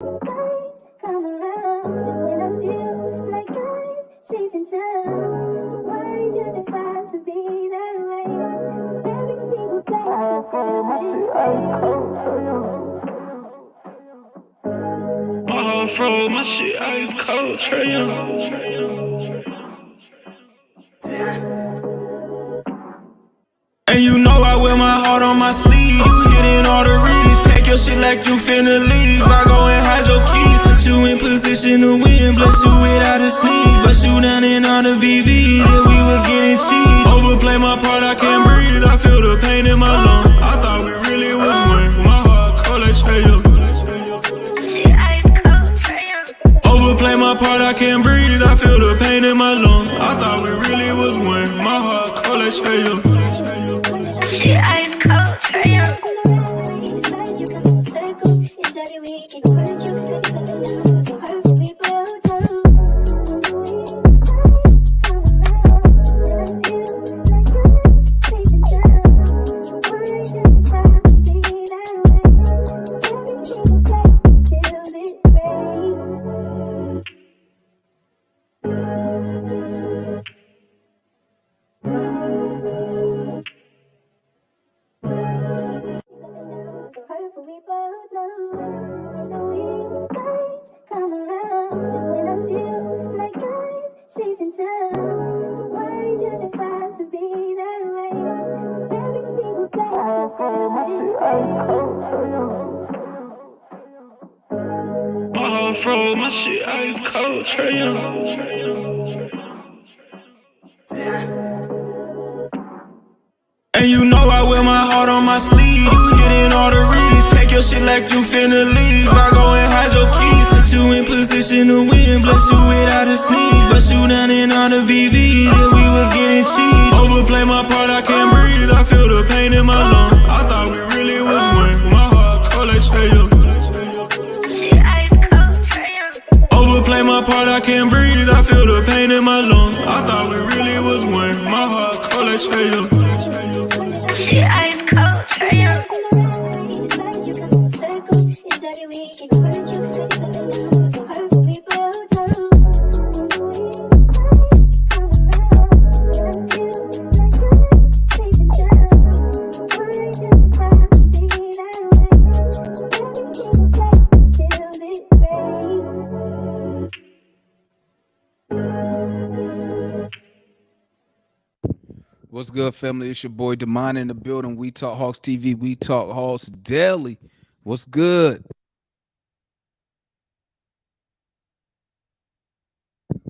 Come around, just when I feel like I'm safe and sound. Why does it have to be that way? Every single day I feel this way. My heart froze, my shit ice cold, Trae Young. And you know I wear my heart on my sleeve. You hitting all the reads. Pack your shit like you finna leave. I go and hide your keys. Put you in position to win. Bless you without a sneeze. Bust you down in all the VV. Yeah, we was getting cheap. Overplay my part, I can't breathe. I feel the pain in my lungs. I thought we really was one. My heart cold like Trae Young. Overplay my part, I can't breathe. I feel the pain in my lungs. I thought we really was one. My heart cold like Trae Young. She ice cold, Trae Young. Come around, just when I feel like I'm safe and sound. Why does it have to be that way? Every single day I feel this way. My heart froze, my shit ice cold, Trae Young. And you know I wear my heart on my sleeve. You hitting all the reads. Pack your shit like you finna leave. I go and hide your keys. Put you in position to win. Bless you without a sneeze. Bust you down in all the VV. Yeah, we was getting cheap. Overplay my part, I can't breathe. I feel the pain in my lungs. I thought we really was one. My heart cold like Trae Young. She ice cold, Trae Young. Overplay my part, I can't breathe. I feel the pain in my lungs. I thought we really was one. My heart cold like Trae Young. She ice cold, Trae Young. What's good, family? It's your boy Demond in the building. We Talk Hawks TV. We Talk Hawks Daily. What's good?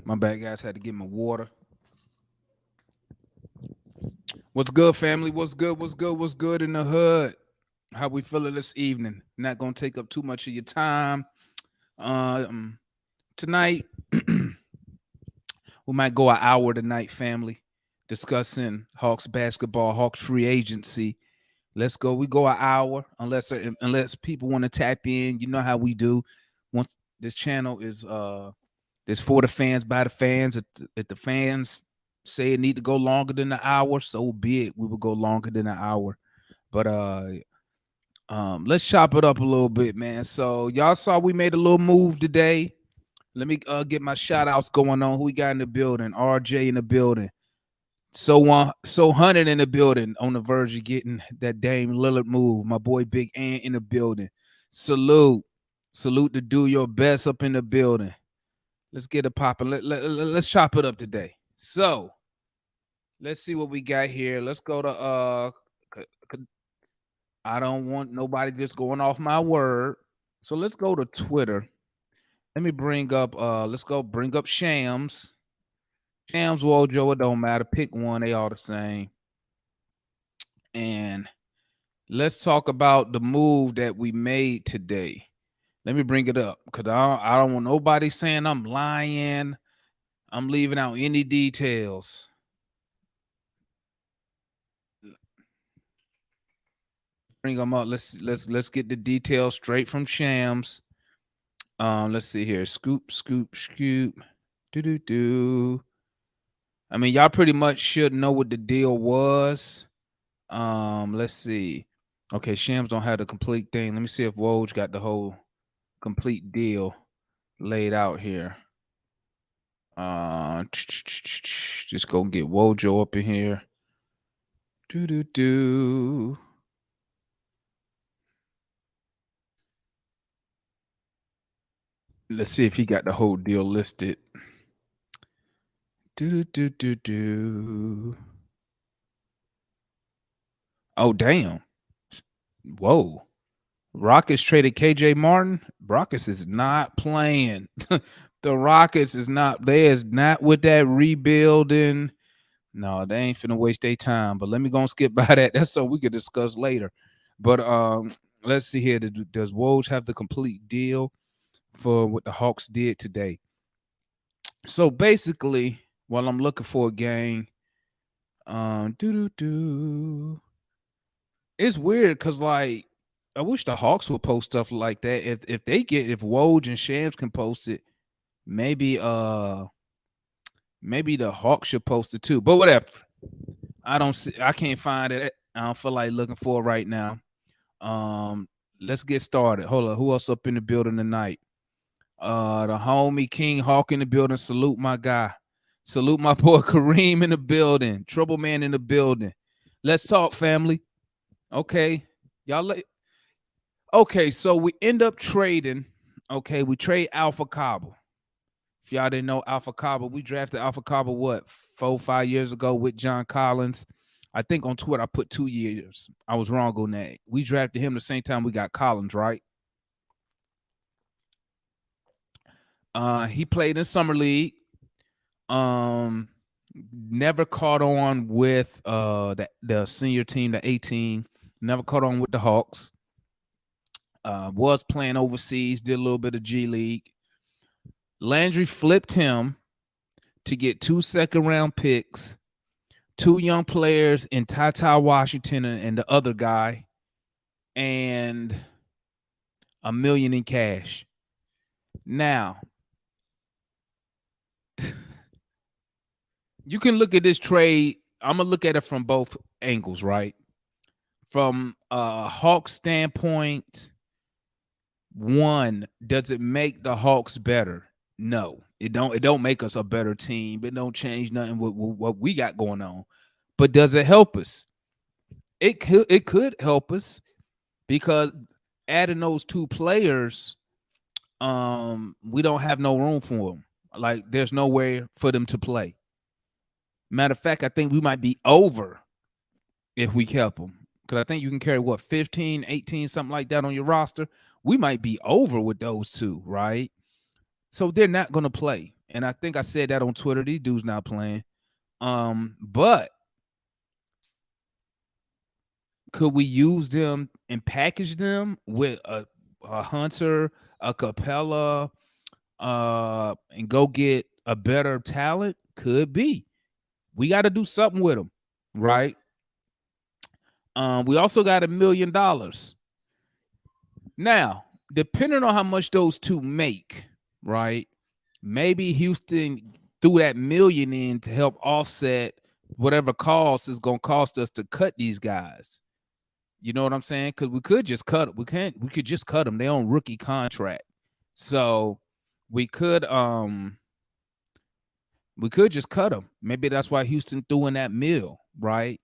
My bad, guys. Had to get my water. What's good, family? What's good? What's good? What's good in the hood? How we feeling this evening? Not gonna take up too much of your time. Tonight we might go an hour tonight, family, discussing Hawks basketball, Hawks free agency. Let's go. We go an hour unless people want to tap in. You know how we do. Once this channel is for the fans, by the fans. If the fans say it need to go longer than an hour, so be it. We will go longer than an hour. But let's chop it up a little bit, man. So y'all saw we made a little move today. Let me get my shout outs going on. Who we got in the building? RJ in the building. So 100 in the building, on the verge of getting that Dame Lillard move. My boy Big Ant in the building. Salute to Do Your Best up in the building. Let's get it popping. Let's chop it up today. So let's see what we got here. Let's go to I don't want nobody just going off my word. So let's go to Twitter. Let me bring up bring up Shams. Shams, Wojo, it don't matter. Pick one, they all the same. And let's talk about the move that we made today. Let me bring it up because I don't want nobody saying I'm lying. I'm leaving out any details. Bring them up. Let's get the details straight from Shams. Let's see here. Scoop. Do. I mean, y'all pretty much should know what the deal was. Let's see. Okay, Shams don't have the complete thing. Let me see if Woj got the whole complete deal laid out here. Just go get Wojo up in here. Do. Let's see if he got the whole deal listed. Do. Oh, damn. Whoa. Rockets traded KJ Martin. Rockets is not playing. The Rockets is not, they is not with that rebuilding. No, they ain't finna waste their time. But let me go and skip by that. That's something we could discuss later. But let's see here. Does Woj have the complete deal for what the Hawks did today? So basically, while I'm looking for a game, it's weird because like I wish the Hawks would post stuff like that. If Woj and Shams can post it, maybe the Hawks should post it too. But whatever. I can't find it. I don't feel like looking for it right now. Let's get started. Hold on. Who else up in the building tonight? The homie King Hawk in the building. Salute my guy. Salute my boy Kareem in the building. Trouble Man in the building. Let's talk, family. Okay. Okay, so we end up trading. Okay, we trade Alpha Cabo. If y'all didn't know Alpha Cabo, we drafted Alpha Cabo, 4-5 years ago with John Collins. I think on Twitter I put 2 years. I was wrong on that. We drafted him the same time we got Collins, right? He played in Summer League. Never caught on with the senior team, the 18. Never caught on with the Hawks. Was playing overseas, did a little bit of G League. Landry flipped him to get 2 second-round picks, 2 young players in Ty Washington and the other guy, and $1 million in cash. Now, you can look at this trade. I'm going to look at it from both angles, right? From a Hawks standpoint, one, does it make the Hawks better? No, it don't make us a better team. It don't change nothing with what we got going on. But does it help us? It could help us because adding those 2 players, we don't have no room for them. Like there's nowhere for them to play. Matter of fact, I think we might be over if we kept them. Because I think you can carry 15, 18, something like that on your roster. We might be over with those 2, right? So they're not going to play. And I think I said that on Twitter. These dudes not playing. But could we use them and package them with a Hunter, a Capella, and go get a better talent? Could be. We got to do something with them, right? We also got $1 million. Now, depending on how much those 2 make, right? Maybe Houston threw that $1 million in to help offset whatever cost is going to cost us to cut these guys. You know what I'm saying? Because we could just cut them. We could just cut them. They're on rookie contract. So we could just cut them. Maybe that's why Houston threw in that mill, right?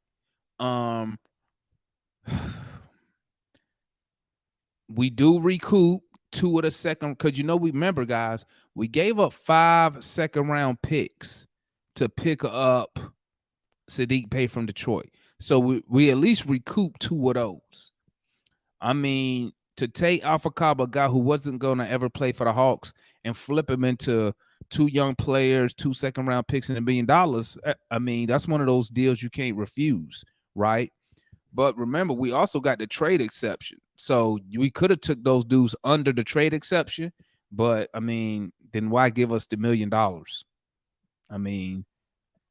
We do recoup 2 of the second, because remember, guys, we gave up 5 second-round picks to pick up Sadiq Bey from Detroit. So we at least recoup 2 of those. I mean, to take Alpha Cabo, a guy who wasn't going to ever play for the Hawks, and flip him into 2 young players, 2 second-round picks, and $1 million, I mean, that's one of those deals you can't refuse, right? But remember, we also got the trade exception. So we could have took those dudes under the trade exception, but I mean, then why give us the $1 million? I mean,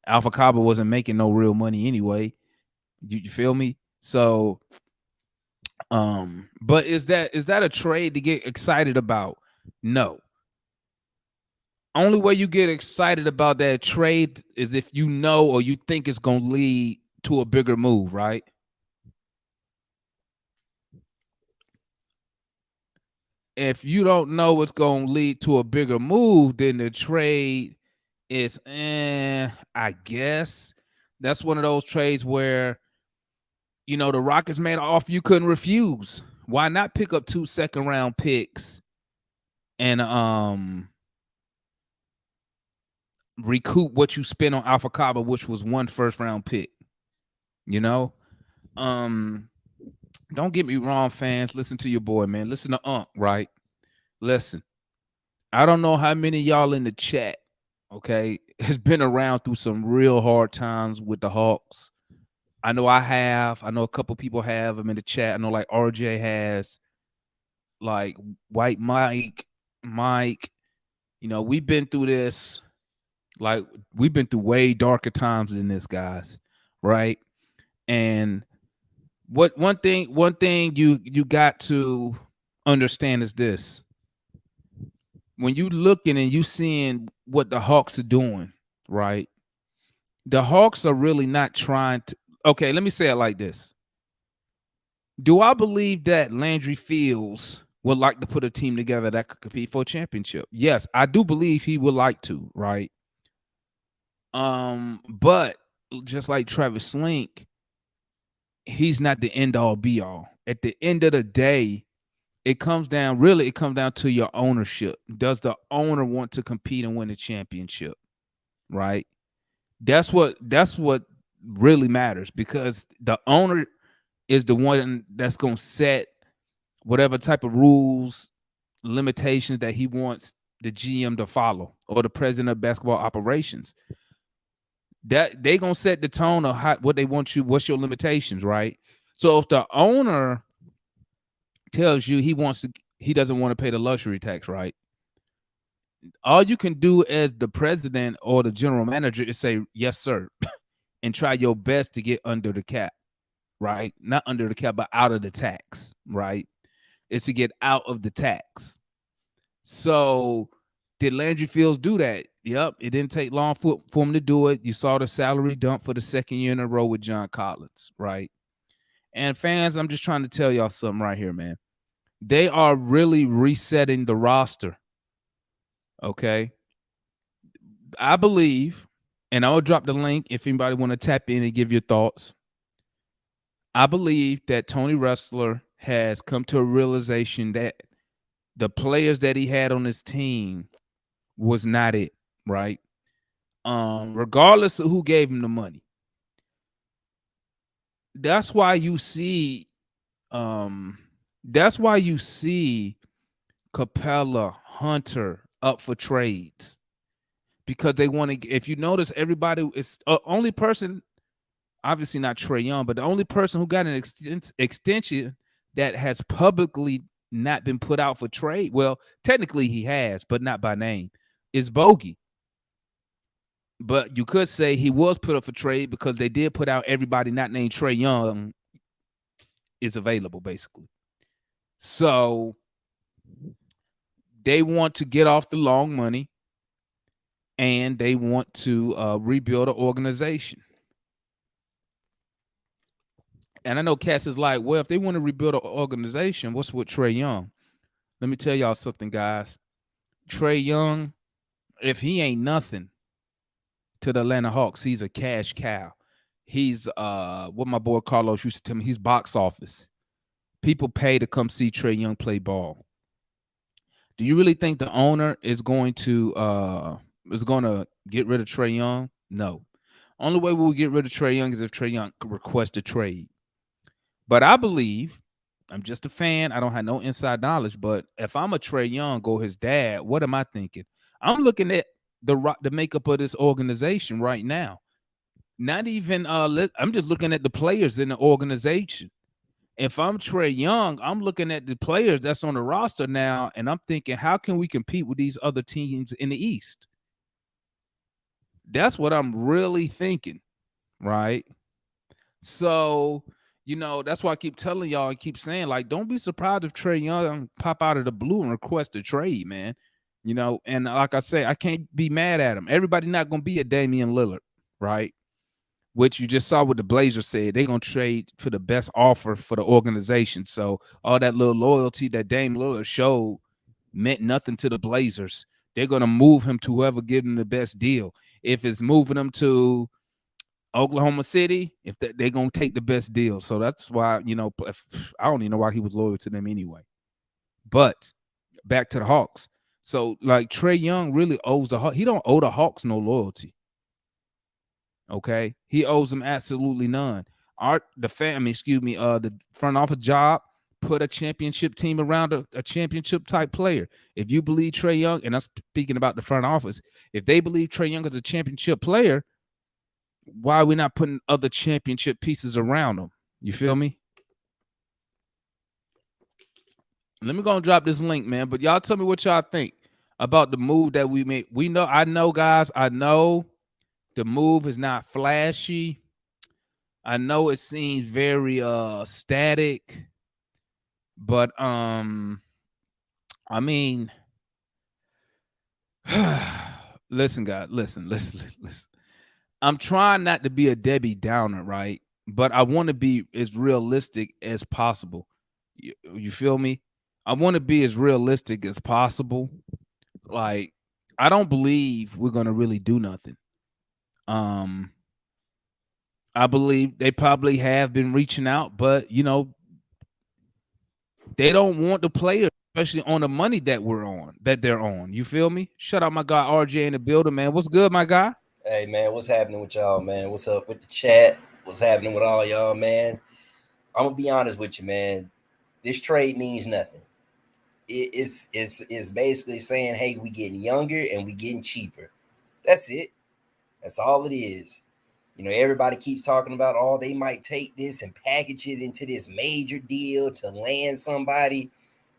Alpha Cabo wasn't making no real money anyway. You feel me? So, but is that a trade to get excited about? No. Only way you get excited about that trade is if you know or you think it's gonna lead to a bigger move, right? if you don't know what's going to lead to a bigger move, then the trade is, I guess that's one of those trades where, the Rockets made an offer you couldn't refuse. Why not pick up 2 second-round picks and recoup what you spent on Alpha Kaba, which was 1 first-round pick? Don't get me wrong, fans. Listen to your boy, man. Listen to Unc, right? Listen. I don't know how many of y'all in the chat, okay, has been around through some real hard times with the Hawks. I know I have. I know a couple people have them in the chat. I know like RJ has, like White Mike. We've been through this. Like, we've been through way darker times than this, guys, right? And one thing you got to understand is this. When you looking and you seeing what the Hawks are doing, right? The Hawks are really not trying to. Okay, let me say it like this. Do I believe that Landry Fields would like to put a team together that could compete for a championship? Yes, I do believe he would like to, right? But just like Travis Slink, he's not the end all be all. At the end of the day, it comes down to your ownership. Does the owner want to compete and win a championship? Right? That's what really matters, because the owner is the one that's going to set whatever type of rules, limitations that he wants the GM to follow, or the president of basketball operations. That they going to set the tone of what they want you, what's your limitations, right? So if the owner tells you he doesn't want to pay the luxury tax, right? All you can do as the president or the general manager is say, yes, sir, and try your best to get under the cap, right? Not under the cap, but out of the tax, right? It's to get out of the tax. So did Landry Fields do that? Yep. It didn't take long for him to do it. You saw the salary dump for the second year in a row with John Collins, right? And fans, I'm just trying to tell y'all something right here, man. They are really resetting the roster. Okay. I believe, and I'll drop the link if anybody want to tap in and give your thoughts. I believe that Tony Ressler has come to a realization that the players that he had on his team was not it, right? Regardless of who gave him the money. That's why you see Capella, Hunter up for trades, because they want to. If you notice, everybody is only person, obviously not Trae Young, but the only person who got an extension that has publicly not been put out for trade. Well, technically he has, but not by name, is Bogey. But you could say he was put up for trade because they did put out everybody not named Trae Young is available, basically. So they want to get off the long money, and they want to rebuild an organization. And I know Cass is like, well, if they want to rebuild an organization, what's with Trae Young? Let me tell y'all something, guys. Trae Young, if he ain't nothing to the Atlanta Hawks, he's a cash cow. He's what my boy Carlos used to tell me, he's box office. People pay to come see Trae Young play ball. Do you really think the owner is going to get rid of Trae Young? No. Only way we'll get rid of Trae Young is if Trae Young could request a trade. But I believe, I'm just a fan, I don't have no inside knowledge, but if I'm a Trae Young or his dad, what am I thinking? I'm looking at the makeup of this organization right now. Not even I'm just looking at the players in the organization. If I'm Trae Young, I'm looking at the players that's on the roster now, and I'm thinking, how can we compete with these other teams in the East? That's what I'm really thinking, right? So, that's why I keep telling y'all and keep saying, like, don't be surprised if Trae Young pop out of the blue and request a trade, man. And like I say, I can't be mad at him. Everybody not going to be a Damian Lillard, right? Which you just saw what the Blazers said. They're going to trade for the best offer for the organization. So all that little loyalty that Dame Lillard showed meant nothing to the Blazers. They're gonna move him to whoever give him the best deal. If it's moving him to Oklahoma City, if they're gonna take the best deal. So that's why, I don't even know why he was loyal to them anyway. But back to the Hawks. So like Trae Young really owes the Hawks. He don't owe the Hawks no loyalty. Okay, he owes them absolutely none. The front office job put a championship team around a championship type player. If you believe Trae Young, and I'm speaking about the front office, if they believe Trae Young is a championship player, why are we not putting other championship pieces around him? You feel me? Let me go and drop this link, man. But y'all tell me what y'all think about the move that we made. I know, guys. I know the move is not flashy. I know it seems very static. But I mean, listen, guys, listen. I'm trying not to be a Debbie Downer, right? But I want to be as realistic as possible. You feel me? I want to be as realistic as possible. Like, I don't believe we're gonna really do nothing. I believe they probably have been reaching out, but they don't want the players, especially on the money that they're on. You feel me? Shout out my guy RJ in the building, man. What's good, my guy? Hey, man, what's happening with y'all, man? What's up with the chat? What's happening with all y'all, man? I'm going to be honest with you, man. This trade means nothing. It's basically saying, hey, we getting younger and we getting cheaper. That's it. That's all it is. Everybody keeps talking about, oh, they might take this and package it into this major deal to land somebody.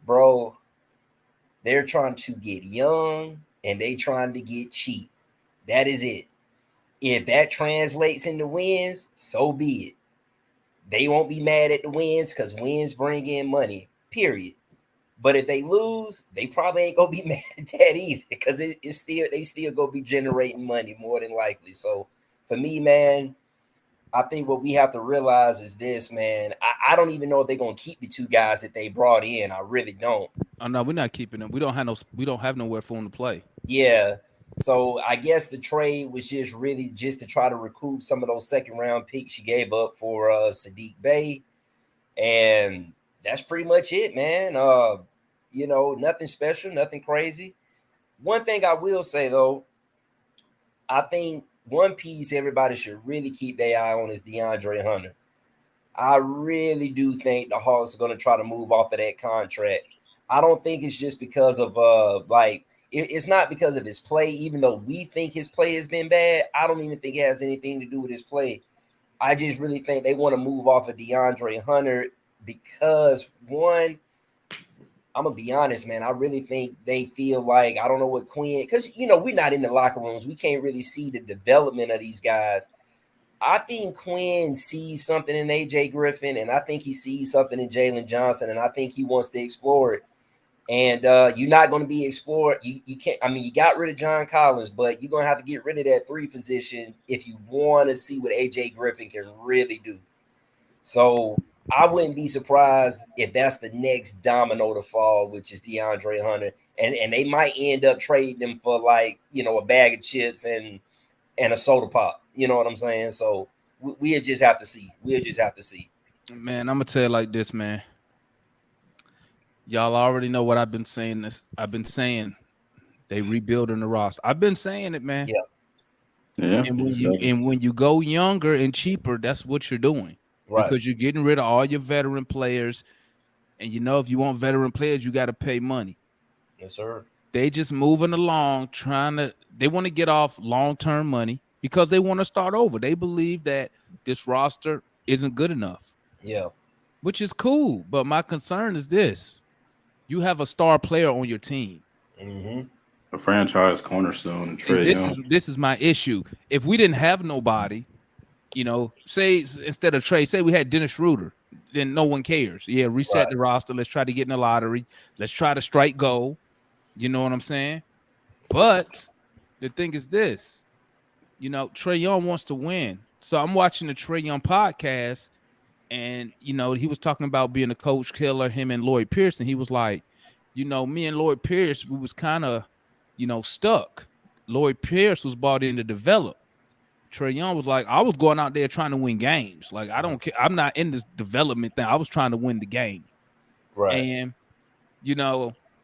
Bro, they're trying to get young and they trying to get cheap. That is it. If that translates into wins, so be it. They won't be mad at the wins because wins bring in money, period. But if they lose, they probably ain't gonna be mad at that either because they still gonna be generating money more than likely. So for me, man, I think what we have to realize is this, man. I don't even know if they're gonna keep the two guys that they brought in. I really don't. Oh no, we're not keeping them. We don't have nowhere for them to play. Yeah. So I guess the trade was just to try to recoup some of those second round picks you gave up for Sadiq Bey. And that's pretty much it, man. Nothing special, nothing crazy. One thing I will say though, I think one piece everybody should really keep their eye on is DeAndre Hunter. I really do think the Hawks are going to try to move off of that contract. I don't think it's just because of it's not because of his play, even though we think his play has been bad. I don't even think it has anything to do with his play. I just really think they want to move off of DeAndre Hunter because, one, I'm going to be honest, man, I really think they feel like, I don't know what Quinn, because, we're not in the locker rooms. We can't really see the development of these guys. I think Quinn sees something in AJ Griffin, and I think he sees something in Jalen Johnson, and I think he wants to explore it. And you're not going to be explored. You can't. I mean, you got rid of John Collins, but you're going to have to get rid of that 3 position if you want to see what AJ Griffin can really do. So I wouldn't be surprised if that's the next domino to fall, which is DeAndre Hunter, and they might end up trading him for a bag of chips and a soda pop. You know what I'm saying? So we'll just have to see. Man, I'm gonna tell you like this, man. Y'all already know what I've been saying. I've been saying they rebuilding the roster. I've been saying it, man. Yeah. And when you go younger and cheaper, that's what you're doing. Right. Because you're getting rid of all your veteran players. And if you want veteran players, you got to pay money. Yes, sir. They just moving along, they want to get off long-term money because they want to start over. They believe that this roster isn't good enough. Yeah. Which is cool. But my concern is this. You have a star player on your team. Mm-hmm. A franchise cornerstone. This is my issue. If we didn't have nobody, say instead of Trae, say we had Dennis Schroeder, then no one cares. Yeah, reset the roster. Let's try to get in the lottery. Let's try to strike gold. You know what I'm saying? But the thing is this, Trae Young wants to win. So I'm watching the Trae Young podcast, and he was talking about being a coach killer, him and Lloyd Pearson. He was like, me and Lloyd Pierce, we was kind of, stuck. Lloyd Pierce was brought in to develop. Trae Young was like, I was going out there trying to win games. Like, I don't care. I'm not in this development thing. I was trying to win the game. Right. And,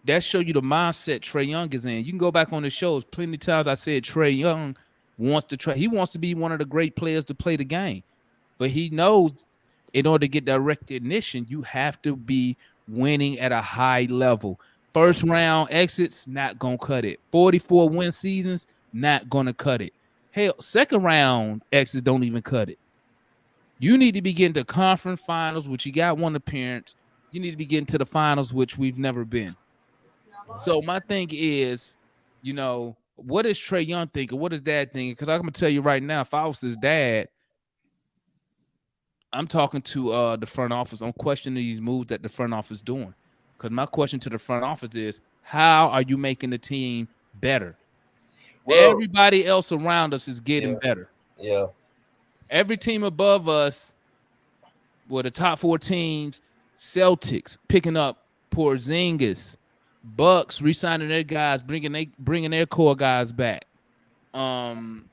that show you the mindset Trae Young is in. You can go back on the shows. Plenty of times I said Trae Young wants to try. He wants to be one of the great players to play the game. But he knows in order to get that recognition, you have to be winning at a high level. First round exits, not going to cut it. 44 win seasons, not going to cut it. Hell, second round exits don't even cut it. You need to be getting to conference finals, which you got one appearance. You need to be getting to the finals, which we've never been. So my thing is, what is Trae Young thinking? What is Dad thinking? Because I'm going to tell you right now, if I was his dad, I'm talking to the front office. I'm questioning these moves that the front office doing. Because my question to the front office is, how are you making the team better? Well, everybody else around us is getting better. Yeah. Every team above us, the top 4 teams, Celtics picking up Porzingis, Bucks re-signing their guys, bringing their core guys back. Only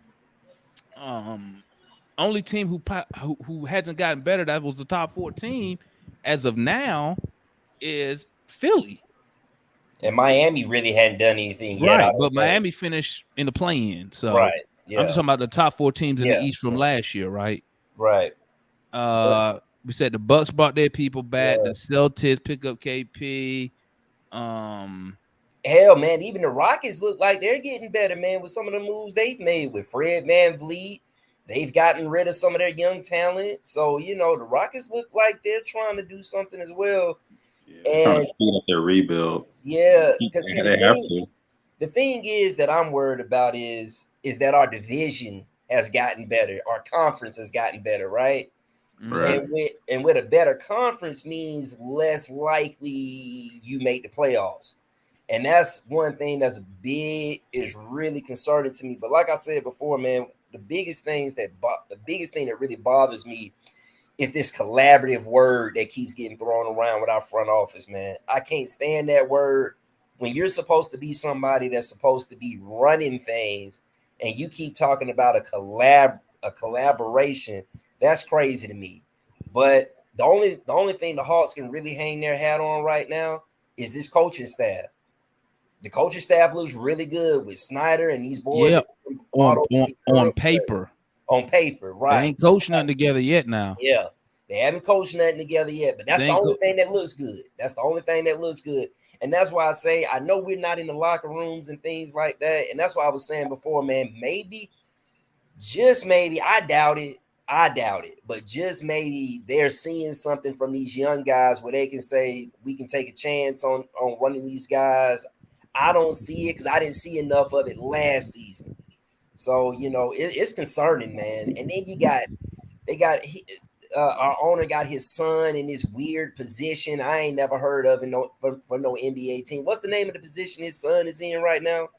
team who hasn't gotten better, that was the top 4 team as of now, is Philly. And Miami really hadn't done anything yet. Right, but Miami finished in the play-in. So right, yeah. I'm just talking about the top 4 teams in the East from last year, right? Right. We said the Bucks brought their people back. The Celtics pick up KP. Hell, man, even the Rockets look like they're getting better, man, with some of the moves they've made with Fred VanVleet. They've gotten rid of some of their young talent. So, the Rockets look like they're trying to do something as well. Yeah, trying to speed up their rebuild. Yeah, because the thing is that I'm worried about is that our division has gotten better. Our conference has gotten better, right? Right. And with a better conference means less likely you make the playoffs. And that's one thing is really concerning to me. But like I said before, man, the biggest thing that really bothers me is this collaborative word that keeps getting thrown around with our front office, man. I can't stand that word when you're supposed to be somebody that's supposed to be running things and you keep talking about a collaboration. That's crazy to me. But the only thing the Hawks can really hang their hat on right now is this coaching staff. The coaching staff looks really good with Snyder and these boys. Yep. On paper. On paper, right. They ain't coached nothing together yet now. Yeah. They haven't coached nothing together yet, but that's the only thing that looks good. That's the only thing that looks good. And that's why I say I know we're not in the locker rooms and things like that. And that's why I was saying before, man, maybe, just maybe, I doubt it, but just maybe they're seeing something from these young guys where they can say we can take a chance on running these guys. I don't see it because I didn't see enough of it last season. So, it's concerning, man. And then our owner got his son in this weird position I ain't never heard of for no NBA team. What's the name of the position his son is in right now?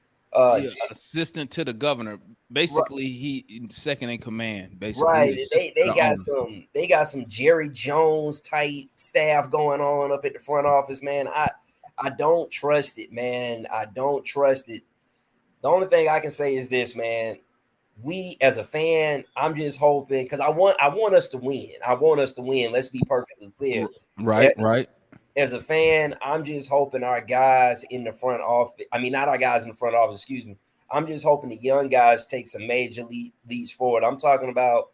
Assistant to the governor. Basically, he second in command. Basically, right. They got some Jerry Jones type staff going on up at the front office, man. I don't trust it, man. I don't trust it. The only thing I can say is this, man. We as a fan, I'm just hoping because I want us to win. I want us to win. Let's be perfectly clear. Right. As a fan, I'm just hoping our guys in the front office. I mean, not our guys in the front office. Excuse me. I'm just hoping the young guys take some major leaps forward. I'm talking about,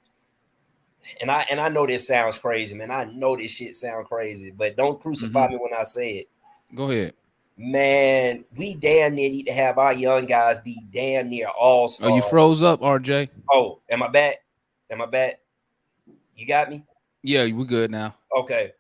and I know this sounds crazy, man. I know this shit sounds crazy, but don't crucify me when I say it. Go ahead. Man, we damn near need to have our young guys be damn near all-stars. Oh, you froze up, RJ. Oh, am I back? You got me? Yeah, we're good now. Okay.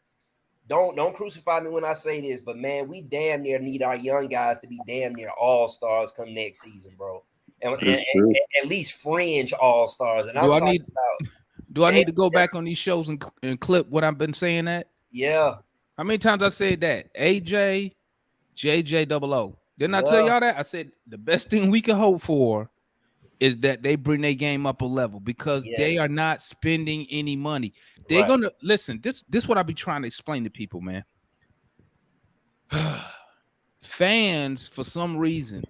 Don't crucify me when I say this, but man, we damn near need our young guys to be damn near all-stars come next season, bro. And at least fringe all-stars. And do I need to go back on these shows and clip what I've been saying that? Yeah. How many times I said that? AJ, JJ, OO. Didn't I tell y'all that? I said the best thing we can hope for is that they bring their game up a level because they are not spending any money. They're gonna listen. This what I be trying to explain to people, man. fans for some reason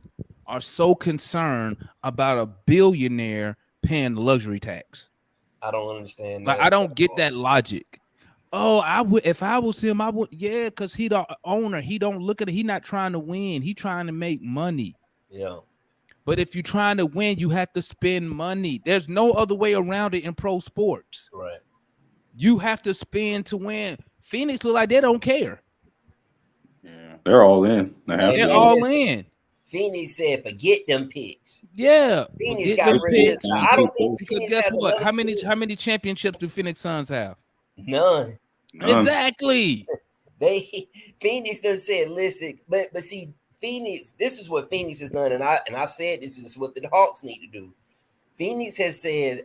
are so concerned about a billionaire paying luxury tax. I don't understand Like that. I don't get that logic. Oh, I would if I was him, I would because he the owner. He don't look at it. He not trying to win. He trying to make money. Yeah. But if you're trying to win, you have to spend money. There's no other way around it in pro sports. Right. You have to spend to win. Phoenix look like they don't care. Yeah, they're all in. They're all in. Phoenix said, "Forget them picks." Yeah, Phoenix got rid of this. I don't think because Phoenix guess has what? another How many championships do Phoenix Suns have? None. Exactly. Phoenix done said, listen, but see, Phoenix, this is what Phoenix has done, and I've said this is what the Hawks need to do. Phoenix has said,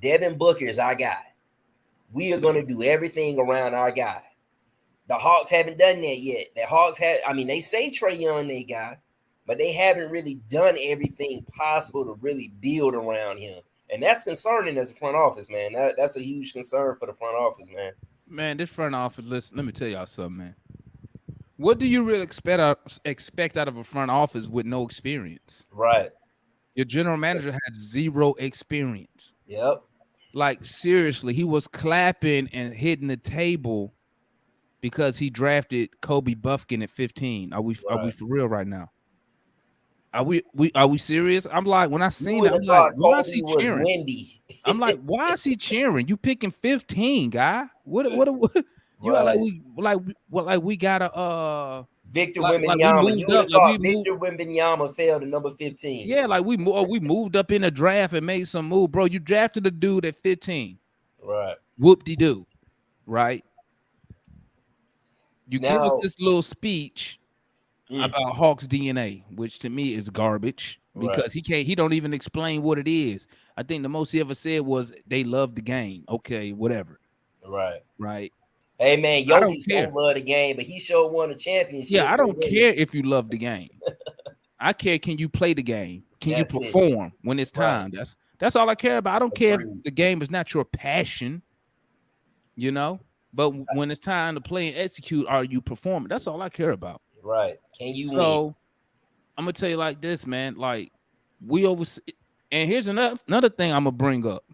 Devin Booker is our guy. We are gonna do everything around our guy. The Hawks haven't done that yet. The Hawks they say Trae Young they guy, but they haven't really done everything possible to really build around him. And that's concerning as a front office, man. That's a huge concern for the front office, man. Man, this front office, listen, let me tell y'all something, man. What do you really expect out of a front office with no experience? Right. Your general manager had zero experience. Yep. Like, seriously, he was clapping and hitting the table because he drafted Kobe Buffkin at 15. Are we for real right now? Are we serious? I'm like, when I seen it, I'm like, why is he cheering? Windy. I'm like, why is he cheering? You picking 15, guy? What you Right. like we got a Victor like Wembanyama. we You moved would up, have thought like we Victor Wembanyama fell to number 15. Yeah, like we moved up in the draft and made some move, bro. You drafted a dude at 15. Right. Whoop-de-doo. Right? You give us Now- this little speech about Hawks DNA, which to me is garbage because he don't even explain what it is. I think the most he ever said was they love the game. Okay, whatever. Right. Hey man, I don't Jokic care. don't love the game, but he sure won a championship. Yeah, I don't care if you love the game. I care, can you play the game? Can That's you it. perform when it's time? That's all I care about. I don't care if Agreed. the game is not your passion, you know. But when it's time to play and execute, are you performing? That's all I care about. Right. Can you win? So I'm gonna tell you like this, man. Like we and here's another thing I'm gonna bring up.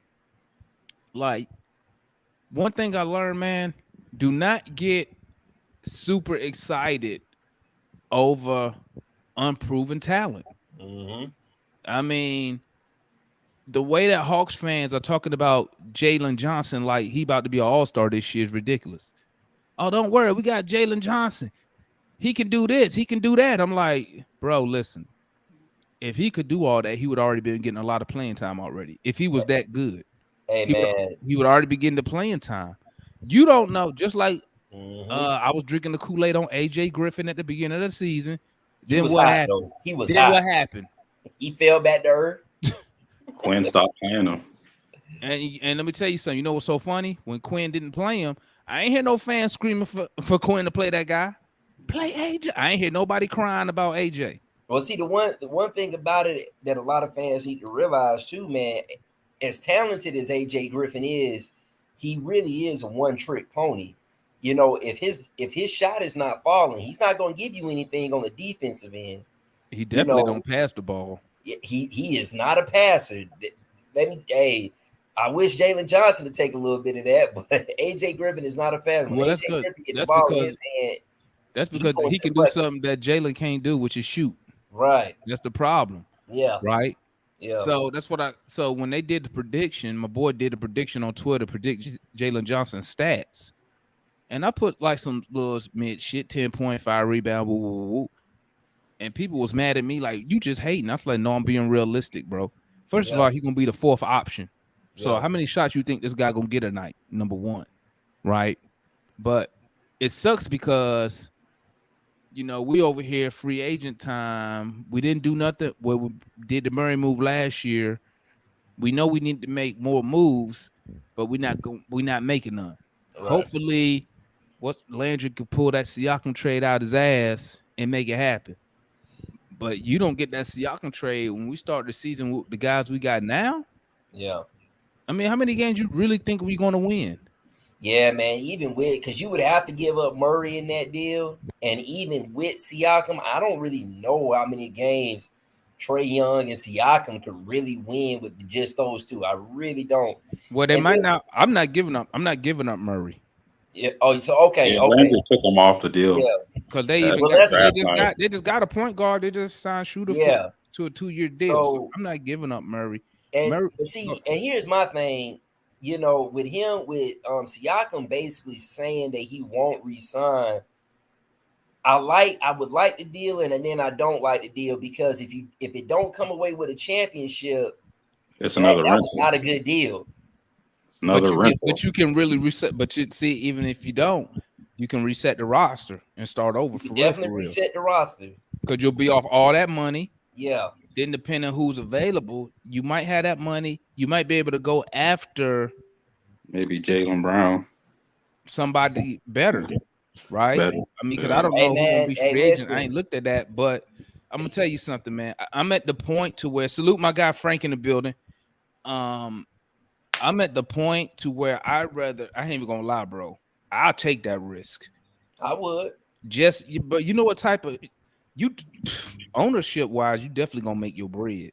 Like one thing I learned, man, do not get super excited over unproven talent. Mm-hmm. I mean, the way that Hawks fans are talking about Jalen Johnson like he about to be an all-star this year is ridiculous. Oh, don't worry, we got Jalen Johnson. He can do this, he can do that. I'm like, bro, listen. If he could do all that, he would already been getting a lot of playing time already. If he was that good, Hey he would already be getting the playing time. You don't know, just like Mm-hmm. I was drinking the Kool-Aid on AJ Griffin at the beginning of the season. He Then was what hot, happened? though. He was Then hot. what happened? He fell back to earth. Quinn stopped playing him. And let me tell you something. You know what's so funny? When Quinn didn't play him, I ain't hear no fans screaming for Quinn to play that guy. Play AJ. I ain't hear nobody crying about AJ. Well, see, the one thing about it that a lot of fans need to realize too, man, as talented as AJ Griffin is, he really is a one-trick pony. You know, if his shot is not falling, he's not going to give you anything on the defensive end. He definitely don't pass the ball. He is not a passer. I wish Jalen Johnson to take a little bit of that, but AJ Griffin is not a passer. When Well, that's AJ good. Griffin get the That's ball in because- his hand, That's because going he to can the do bucket. something that Jalen can't do, which is shoot. right? That's the problem, Yeah, right? yeah. So that's what so when they did the prediction, my boy did a prediction on Twitter, predict Jalen Johnson's stats. And I put like some little mid shit, 10.5 rebound, woo, woo, woo. And people was mad at me like, you just hating. I was like, no, I'm being realistic, bro. First of all, he's gonna be the fourth option. So how many shots you think this guy gonna get tonight? Number one, right? But it sucks because we over here free agent time. We didn't do nothing. Well, we did the Murray move last year. We know we need to make more moves, but we're not making none. Right. Hopefully, Landry could pull that Siakam trade out his ass and make it happen. But you don't get that Siakam trade when we start the season with the guys we got now. Yeah. I mean, how many games you really think we're going to win? Yeah, man. Even with because you would have to give up Murray in that deal, and even with Siakam, I don't really know how many games Trae Young and Siakam could really win with just those two. I really don't. Well, they And might then, not. I'm not giving up. I'm not giving up Murray yeah, oh, so Yeah, okay, Atlanta took him off the deal. yeah, because they That even well, got that's draft night. they just got a point guard. They just signed Shooter yeah. to a 2-year deal. So So I'm not giving up Murray. and Murray. but see, and here's my thing. You know, with him, with Siakam basically saying that he won't resign. I would like the deal, and then I don't like the deal because if it don't come away with a championship, It's that another was rental. not a good deal. It's another rental. But you can really reset. But you see, even if you don't, you can reset the roster and start over for real. Definitely reset the roster. Because you'll be off all that money. Yeah, Then depending on who's available, you might have that money. You might be able to go after Maybe Jaylen Brown. somebody better, right? Better. I mean, because Yeah. I don't hey know who's gonna man, be hey free agent. I listen, ain't looked at that, but I'm gonna tell you something, man. I'm at the point to where salute my guy Frank in the building. I'm at the point to where I ain't even gonna lie, bro. I'll take that risk. I would. But you know what type of you ownership wise, you definitely gonna make your bread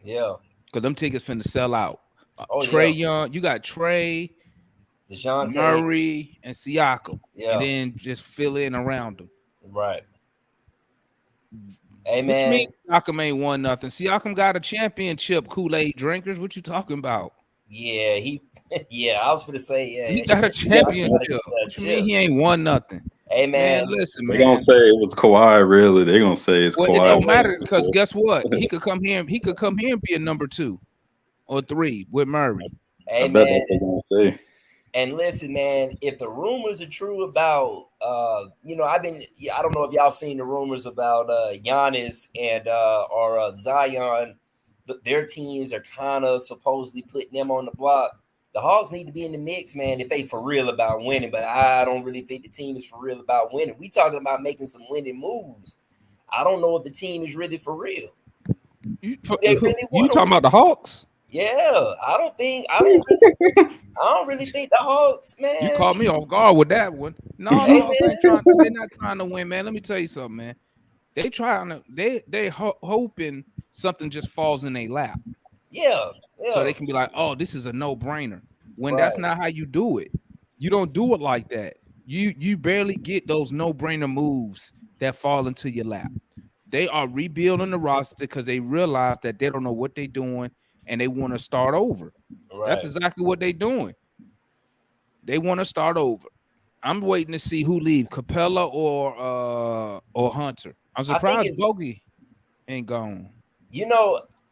Yeah. because them tickets finna sell out. Oh Trae yeah. Young, you got Trae, DeJounte. Murray, and Siakam, Yeah. and then just fill in around them. Right. Hey What you man. mean Siakam ain't won nothing? Siakam got a championship, Kool-Aid drinkers. What you talking about? Yeah, he. Yeah, I was gonna say. Yeah, He got a championship. What you mean he ain't won nothing? Hey Man, man. listen, They man. gonna say it was Kawhi. Really, they gonna say it's Well, Kawhi. it don't was- matter because guess what? He could come here. He could come here and be a number 2 or 3 with Murray. Hey I bet man. that's what they're gonna say. And listen, man, if the rumors are true about I don't know if y'all seen the rumors about Giannis and or Zion, their teams are kind of supposedly putting them on the block. The Hawks need to be in the mix, man, if they for real about winning. But I don't really think the team is for real about winning. We talking about making some winning moves. I don't know if the team is really for real. You They really want talking about the Hawks? Yeah, I don't really think the Hawks, man. You caught me off guard with that one. No, the Hey, Hawks ain't trying. They're not trying to win, man. Let me tell you something, man. They trying to. They hoping something just falls in their lap, Yeah, so they can be like, "Oh, this is a no brainer." When Right. that's not how you do it. You don't do it like that. You barely get those no brainer moves that fall into your lap. They are rebuilding the roster because they realize that they don't know what they're doing and they want to start over. right. That's exactly what they're doing. They want to start over. I'm waiting to see who leave, Capella or Hunter. I'm surprised it's- Bogey ain't gone.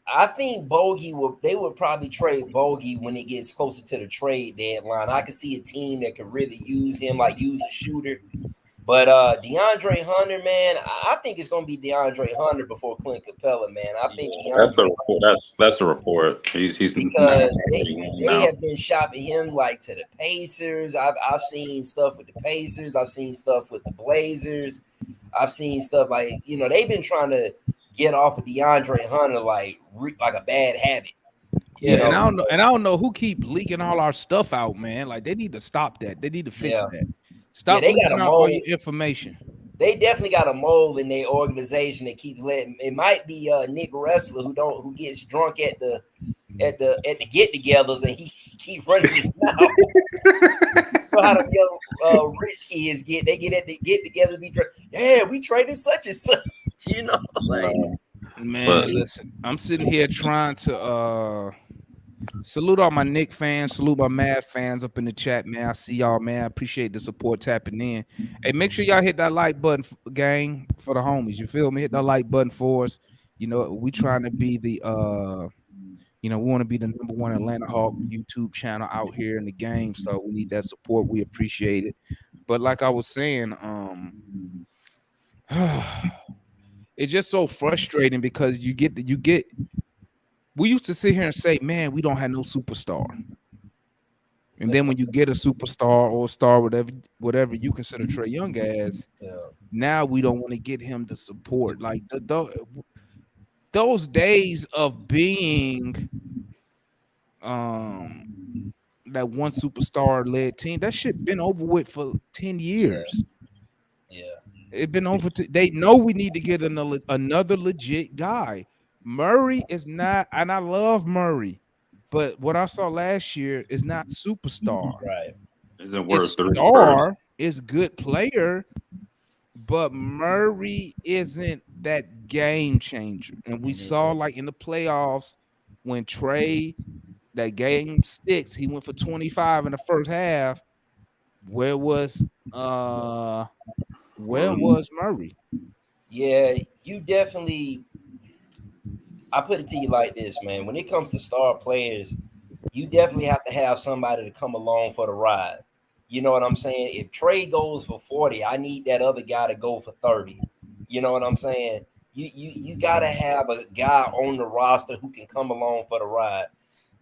I think they would probably trade Bogey when it gets closer to the trade deadline. I could see a team that could really use him, like use a shooter. But DeAndre Hunter, man, I think it's gonna be DeAndre Hunter before Clint Capella, man. I think That's a DeAndre report. That's a report. He's because they now. have been shopping him like to the Pacers. I've seen stuff with the Pacers. I've seen stuff with the Blazers. I've seen stuff like they've been trying to get off of DeAndre Hunter like a bad habit. Yeah, and I don't know who keep leaking all our stuff out, man. Like they need to stop that. They need to fix Yeah. that. Stop they got leaking a out all mold. your information. They definitely got a mole in their organization that keeps letting. It might be Nick Wrestler who gets drunk at the get-togethers and he keep running his mouth. You know how them young rich kids get? They get at the get-togethers, be drunk. Yeah, we traded such and such. Like Man, listen, I'm sitting here trying to salute all my Knick fans, salute my Mad fans up in the chat, man. I see y'all, man. I appreciate the support tapping in. Hey, make sure y'all hit that like button, gang, for the homies. You feel me? Hit that like button for us. We trying to be the we want to be the number 1 Atlanta Hawk YouTube channel out here in the game. So we need that support. We appreciate it. But like I was saying, it's just so frustrating because you get we used to sit here and say, man, we don't have no superstar. And then when you get a superstar or a star, whatever you consider Trae Young as, now we don't want to get him the support. Like those days of being that one superstar led team. That shit been over with for 10 years. Yeah. It been over. They know we need to get another legit guy. Murray is not, and I love Murray, but what I saw last year is not superstar. Right. Isn't It's worth 3 first. star, is good player, but Murray isn't that game changer. And we saw like in the playoffs when Trae, that game 6, he went for 25 in the first half. Where was Murray? Yeah, you definitely. I put it to you like this, man. When it comes to star players, you definitely have to have somebody to come along for the ride. You know what I'm saying? If Trey goes for 40, I need that other guy to go for 30. You know what I'm saying? You gotta have a guy on the roster who can come along for the ride.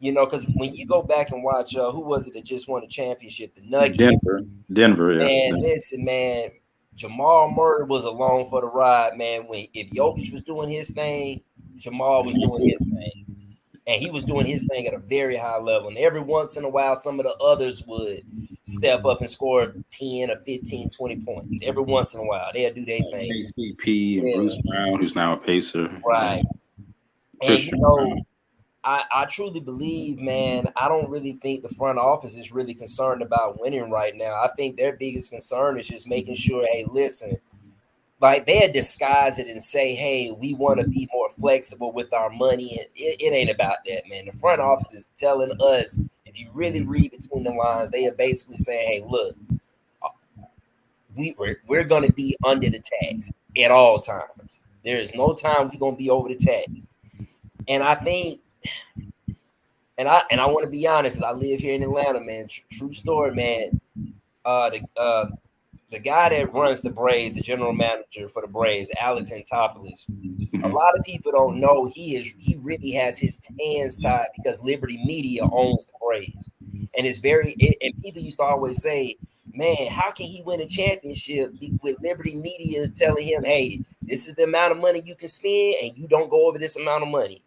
You know, because when you go back and watch, who was it that just won the championship? The Nuggets. Denver, yeah. Man, listen, man. Jamal Murray was along for the ride, man. When if Jokic was doing his thing, Jamal was doing his thing. And he was doing his thing at a very high level. And every once in a while, some of the others would step up and score 10 or 15, 20 points. Every once in a while, they'll do their thing. KCP and Bruce Brown, who's now a Pacer. Right. And, Christian you know, Brown. I truly believe, man, I don't really think the front office is really concerned about winning right now. I think their biggest concern is just making sure, hey, listen, like they'll disguise it and say, hey, we want to be more flexible with our money. And it ain't about that, man. The front office is telling us, if you really read between the lines, they are basically saying, hey, look, we're going to be under the tax at all times. There is no time we're going to be over the tax. And I think, and I want to be honest, because I live here in Atlanta, man. True story, man. The guy that runs the Braves, the general manager for the Braves, Alex Antopoulos. A lot of people don't know he really has his hands tied because Liberty Media owns the Braves, and and people used to always say, man, how can he win a championship with Liberty Media telling him, hey, this is the amount of money you can spend, and you don't go over this amount of money?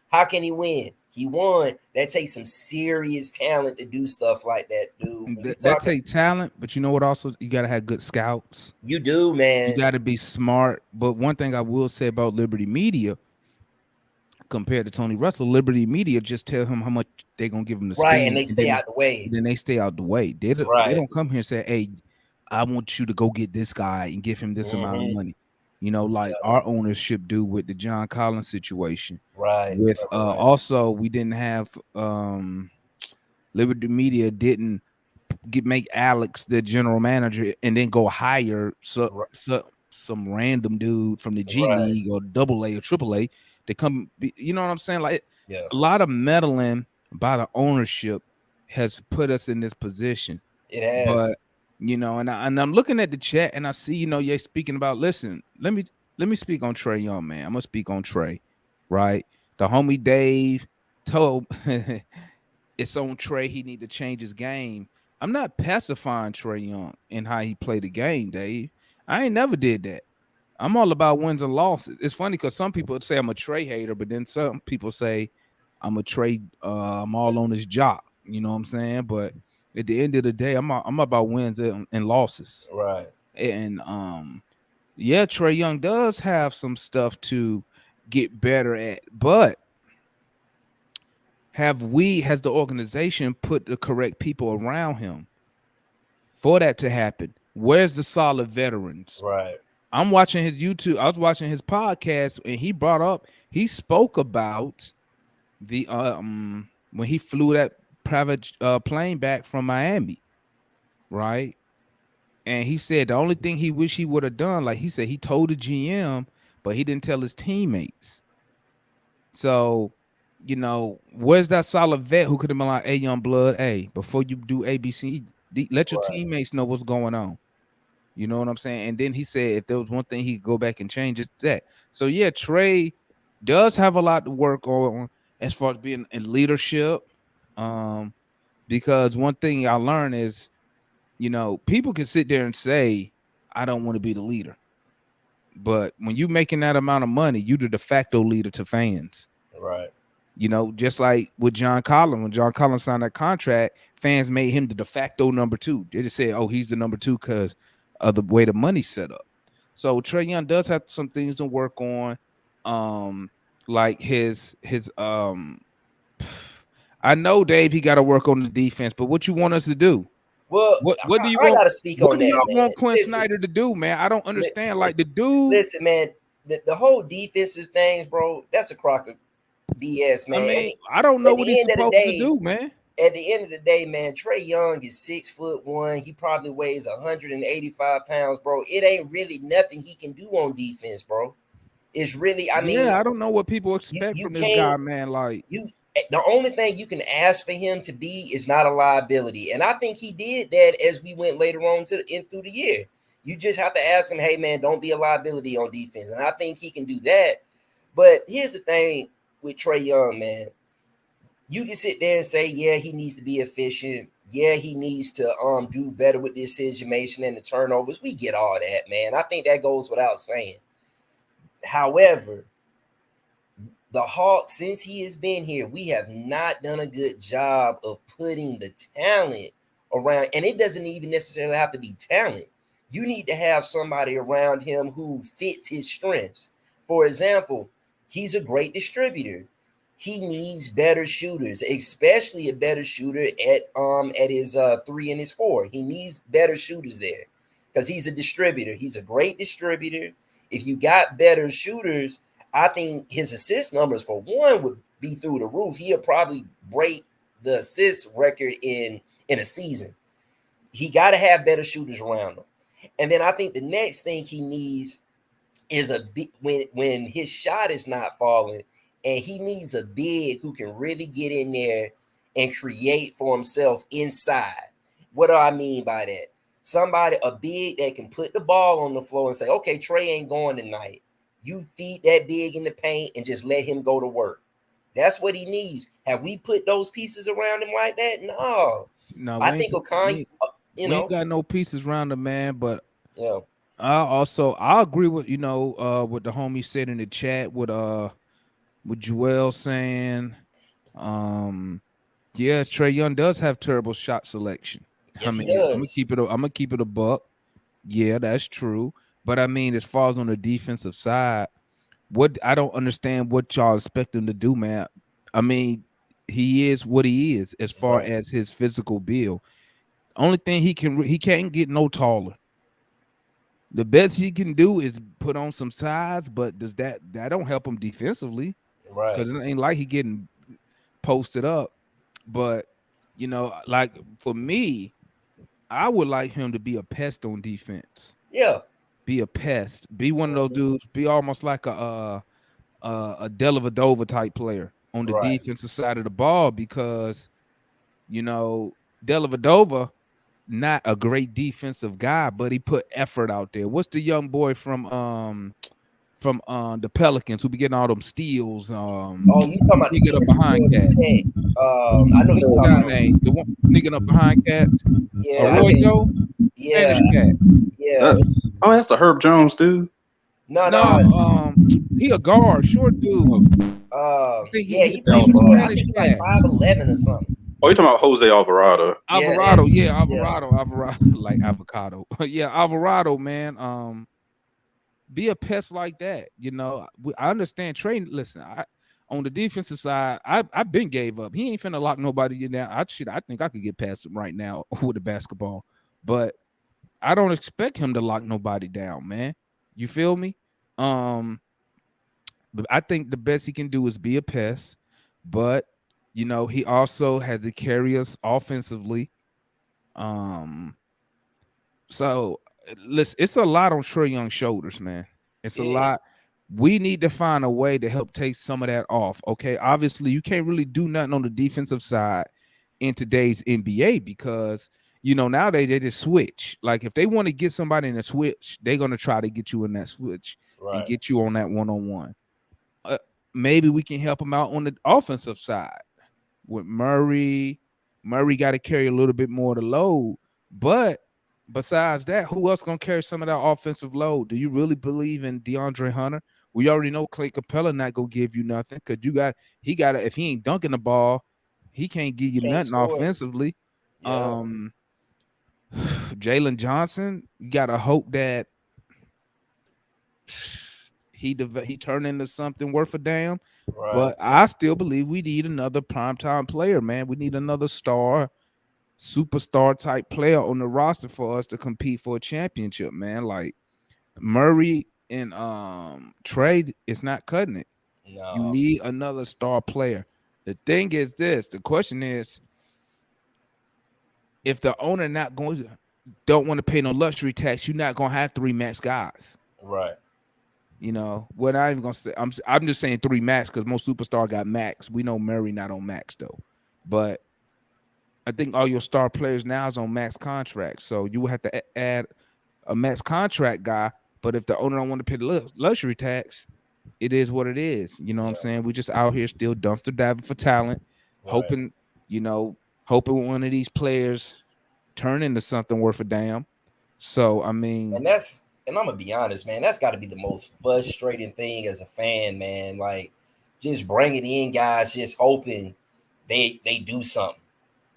How can he win? He won. That takes some serious talent to do stuff like that, dude. That takes talent, but you know what? Also, you gotta have good scouts. You do, man. You gotta be smart. But one thing I will say about Liberty Media, compared to Tony Russell, Liberty Media just tell him how much they're gonna give him to spend, right, and they stay out the way. Then they stay out the way. They don't come here and say, "Hey, I want you to go get this guy and give him this amount of money." You know, like our ownership do with the John Collins situation. Right. With also, we didn't have Liberty Media didn't make Alex the general manager and then go hire some random dude from the G League or AA or AAA to come. You know what I'm saying? Like a lot of meddling by the ownership has put us in this position. It has. But you know, and I'm looking at the chat and I see, you know, you're speaking about, listen, let me speak on Trae Young, man. I'm gonna speak on Trae, right? The homie Dave told it's on Trae, he need to change his game. I'm not pacifying Trae Young in how he played the game, Dave. I ain't never did that. I'm all about wins and losses. It's funny because some people say I'm a Trae hater, but then some people say I'm a Trae, I'm all on his job. You know what I'm saying? But at the end of the day, I'm about wins and losses. Right. And yeah, Trae Young does have some stuff to get better at, but has the organization put the correct people around him for that to happen? Where's the solid veterans? Right. I'm watching his YouTube. I was watching his podcast, and he spoke about the when he flew that private plane back from Miami, right? And he said the only thing he wish he would have done, like he said, he told the GM, but he didn't tell his teammates. So, you know, where's that solid vet who could have been like, hey, young blood, hey, before you do ABC, let your teammates know what's going on. You know what I'm saying? And then he said if there was one thing he could go back and change, it's that. So, yeah, Trae does have a lot to work on as far as being in leadership. Because one thing I learned is, you know, people can sit there and say, I don't want to be the leader. But when you're making that amount of money, you're the de facto leader to fans. Right. You know, just like with John Collins, when John Collins signed that contract, fans made him the de facto number two. They just said, "Oh, he's the number two because of the way the money's set up." So Trae Young does have some things to work on, like his. I know, Dave, he got to work on the defense, but what you want us to do? Well, What do you I want? gotta speak What on do that, y'all man. want Quinn Listen, Snyder to do, man? I don't understand. Like the dude. listen, man, the whole defensive things, bro, that's a crock of BS, I man. mean, I don't know at what the he's end of the supposed to day, do, man. at the end of the day, man, Trae Young is 6'1". He probably weighs 185 pounds, bro. It ain't really nothing he can do on defense, bro. It's really, I mean, Yeah, I don't know what people expect you from this can't guy, man. Like, you the only thing you can ask for him to be is not a liability. And I think he did that as we went later on through the year. You just have to ask him, hey man, don't be a liability on defense. And I think he can do that. But here's the thing with Trae Young, man. You can sit there and say, yeah, he needs to be efficient. Yeah, he needs to do better with the decision-making and the turnovers. We get all that, man. I think that goes without saying. However, the Hawks, since he has been here, we have not done a good job of putting the talent around. And it doesn't even necessarily have to be talent. You need to have somebody around him who fits his strengths. For example, he's a great distributor. He needs better shooters, especially a better shooter at his 3 and his 4. He needs better shooters there because he's a distributor. He's a great distributor. If you got better shooters, I think his assist numbers for one would be through the roof. He'll probably break the assist record in a season. He got to have better shooters around him. And then I think the next thing he needs is a big, when his shot is not falling, and he needs a big who can really get in there and create for himself inside. What do I mean by that? Somebody, a big that can put the ball on the floor and say, okay, Trae ain't going tonight. You feed that big in the paint and just let him go to work. That's what he needs. Have we put those pieces around him like that? No. I think Okanye, we ain't got no pieces around him, man. But yeah, I agree with what the homie said in the chat with Joel saying, yeah, Trae Young does have terrible shot selection. Yes, I mean, he does. I'm gonna keep it a buck. Yeah, that's true. But I mean, as far as on the defensive side, what I don't understand what y'all expect him to do, man. I mean, he is what he is as far Right. as his physical build. Only thing he can't get no taller. The best he can do is put on some size, but does that don't help him defensively? Right. Because it ain't like he getting posted up. But you know, like for me, I would like him to be a pest on defense. Yeah. Be a pest. Be one of those dudes. Be almost like a Dellavedova type player on the Right. defensive side of the ball, because you know Dellavedova, not a great defensive guy, but he put effort out there. What's the young boy from the Pelicans who be getting all them steals? Oh, you talking about sneaking up behind cats? I know What's you're the talking guy about. name? The one sneaking up behind cats? Yeah, I Arroyo, yeah, Spanish cat. yeah. Oh, that's the Herb Jones dude. No. He a guard, short dude. Yeah, He's he's a I Spanish think he's like cat. 5'11" or something. Oh, you talking about Jose Alvarado? Alvarado, Yeah, Alvarado, like avocado. Yeah, Alvarado, man. Be a pest like that. You know, I understand Trae. Listen, on the defensive side, I've been gave up. He ain't finna lock nobody in there. I think I could get past him right now with the basketball, but I don't expect him to lock nobody down, man. You feel me? But I think the best he can do is be a pest. But you know, he also has to carry us offensively. So listen, it's a lot on Trae Young's shoulders, man. It's a lot. We need to find a way to help take some of that off. Okay, obviously you can't really do nothing on the defensive side in today's NBA because you know nowadays they just switch. Like if they want to get somebody in a switch, they're gonna try to get you in that switch and get you on that one-on-one. Maybe we can help them out on the offensive side with Murray. Murray got to carry a little bit more of the load, but besides that, who else gonna carry some of that offensive load? Do you really believe in DeAndre Hunter? We already know Clay Capella not gonna give you nothing because he got if he ain't dunking the ball, he can't give you Can't nothing score. offensively. Yeah. Jalen Johnson, you gotta hope that he turned into something worth a damn. Right. But I still believe we need another primetime player, man. We need another superstar type player on the roster for us to compete for a championship, man. Like Murray and Trae is not cutting it. You No. need another star player. The thing is this, the question is, if the owner don't want to pay no luxury tax, you're not gonna have 3 max guys. Right. You know, we're not even gonna say. I'm just saying 3 max because most superstar got max. We know Murray not on max though, but I think all your star players now is on max contracts. So you will have to add a max contract guy. But if the owner don't want to pay the luxury tax, it is what it is. You know what I'm saying? We just out here still dumpster diving for talent, Right. hoping one of these players turn into something worth a damn. So I mean, And I'm gonna be honest, man. That's got to be the most frustrating thing as a fan, man. Like, just bringing in guys, just hoping they do something,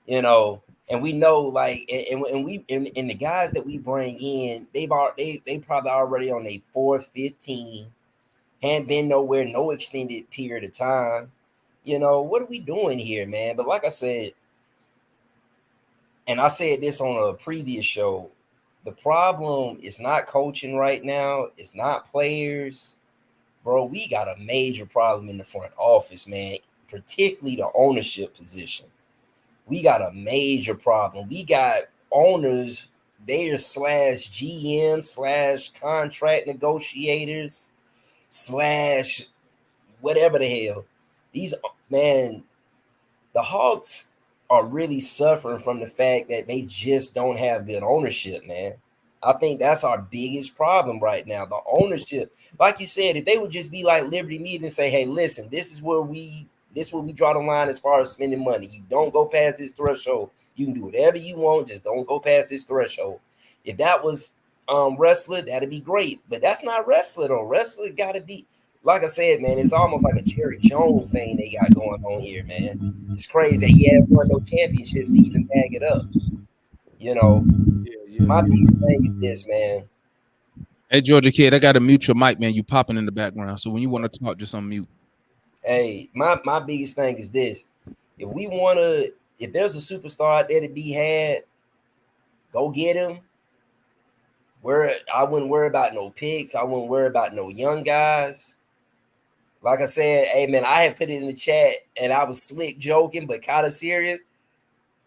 you know. And we know, like, and the guys that we bring in, they probably already on their 4th, 15, hadn't been nowhere, no extended period of time. You know, what are we doing here, man? But like I said, and I said this on a previous show, the problem is not coaching right now. It's not players, bro. We got a major problem in the front office, man, particularly the ownership position. We got a major problem. We got owners there / GM / contract negotiators / whatever the hell. These, man, the Hawks are really suffering from the fact that they just don't have good ownership, man. I think that's our biggest problem right now. The ownership, like you said, if they would just be like Liberty Media and say, "Hey, listen, this is where we draw the line as far as spending money. You don't go past this threshold. You can do whatever you want, just don't go past this threshold." If that was wrestler, that'd be great. But that's not wrestler though. Wrestler got to be, like I said, man. It's almost like a Jerry Jones thing they got going on here, man. It's crazy. He haven't won no championships to even bag it up. You know, my biggest thing is this, man. Hey, Georgia Kid, I got to mute your mic, man. You popping in the background. So when you want to talk, just unmute. Hey, my biggest thing is this. If there's a superstar out there to be had, go get him. I wouldn't worry about no picks. I wouldn't worry about no young guys. Like I said, hey, man, I had put it in the chat, and I was slick joking, but kind of serious.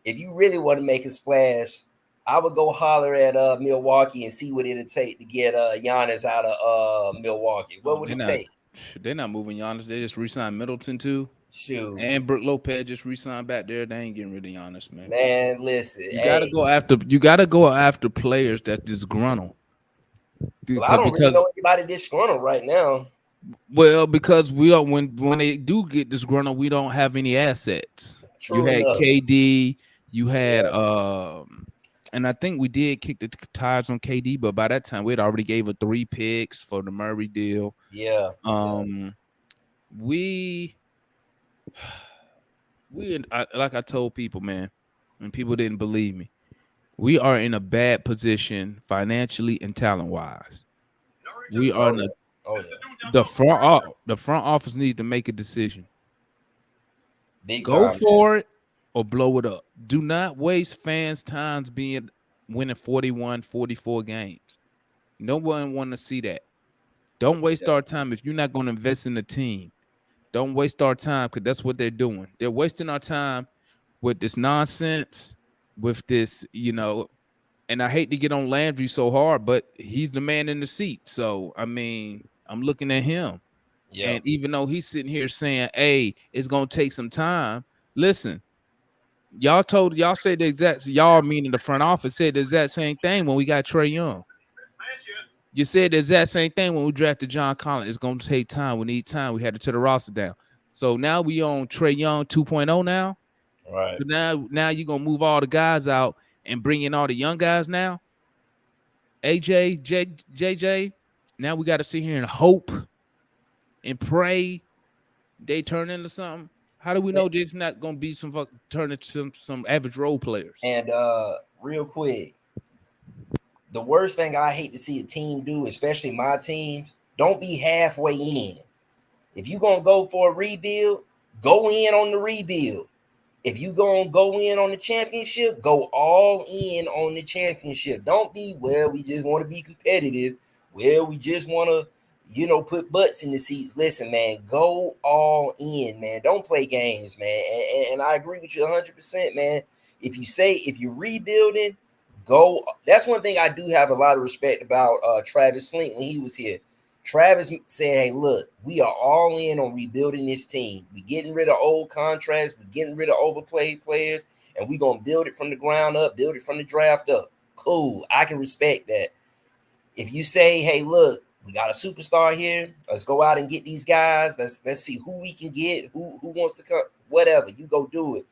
If you really want to make a splash, I would go holler at Milwaukee and see what it'll take to get Giannis out of Milwaukee. What would it take? They're not moving Giannis. They just re-signed Middleton too. Shoot. And Brook Lopez just re-signed back there. They ain't getting rid of Giannis, man. Man, listen. You gotta go after players that disgruntled. Well, I don't really know anybody disgruntled right now. Well, because we don't when they do get disgruntled, we don't have any assets. True you had enough. KD, you had and I think we did kick the tires on KD, but by that time we had already gave 3 picks for the Murray deal. Yeah. We like I told people, man, and people didn't believe me. We are in a bad position financially and talent wise. We are in the front office needs to make a decision. Go for it or blow it up. Do not waste fans' times winning 41, 44 games. No one want to see that. Don't waste our time if you're not going to invest in the team. Don't waste our time because that's what they're doing. They're wasting our time with this nonsense, with this, and I hate to get on Landry so hard, but he's the man in the seat. So, I mean, I'm looking at him. Yeah. And even though he's sitting here saying, hey, it's going to take some time. Listen, y'all said the exact, y'all meaning the front office said the exact same thing when we got Trae Young. You said the exact same thing when we drafted John Collins. It's going to take time. We need time. We had to tear the roster down. So now we on Trae Young 2.0 now. Right. So now you're going to move all the guys out and bring in all the young guys now. AJ, JJ. Now we got to sit here and hope and pray they turn into something? How do we know it's not gonna be turn into some average role players? And real quick, the worst thing I hate to see a team do, especially my teams, don't be halfway in. If you gonna go for a rebuild, go in on the rebuild. If you gonna go in on the championship, go all in on the championship. Don't be, well, we just want to be competitive. Well, we just want to, put butts in the seats. Listen, man, go all in, man. Don't play games, man. And I agree with you 100%, man. If you're rebuilding, go. That's one thing I do have a lot of respect about Travis Slink when he was here. Travis said, hey, look, we are all in on rebuilding this team. We're getting rid of old contracts. We're getting rid of overplayed players. And we're going to build it from the ground up, build it from the draft up. Cool. I can respect that. If you say, hey, look, we got a superstar here. Let's go out and get these guys. Let's see who we can get, who wants to come, whatever. You go do it.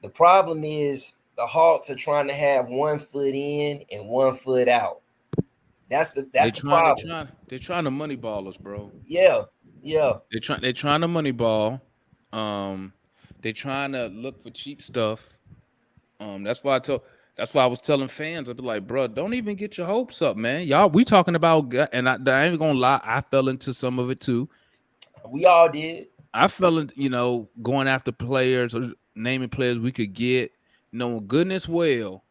The problem is the Hawks are trying to have 1 foot in and 1 foot out. That's the problem. They're trying to money ball us, bro. Yeah. They're trying to money ball. They're trying to look for cheap stuff. That's why I was telling fans, I'd be like, bro, don't even get your hopes up, man. Y'all, we talking about, and I ain't gonna lie, I fell into some of it too. We all did. I fell into, going after players or naming players we could get, knowing goodness well,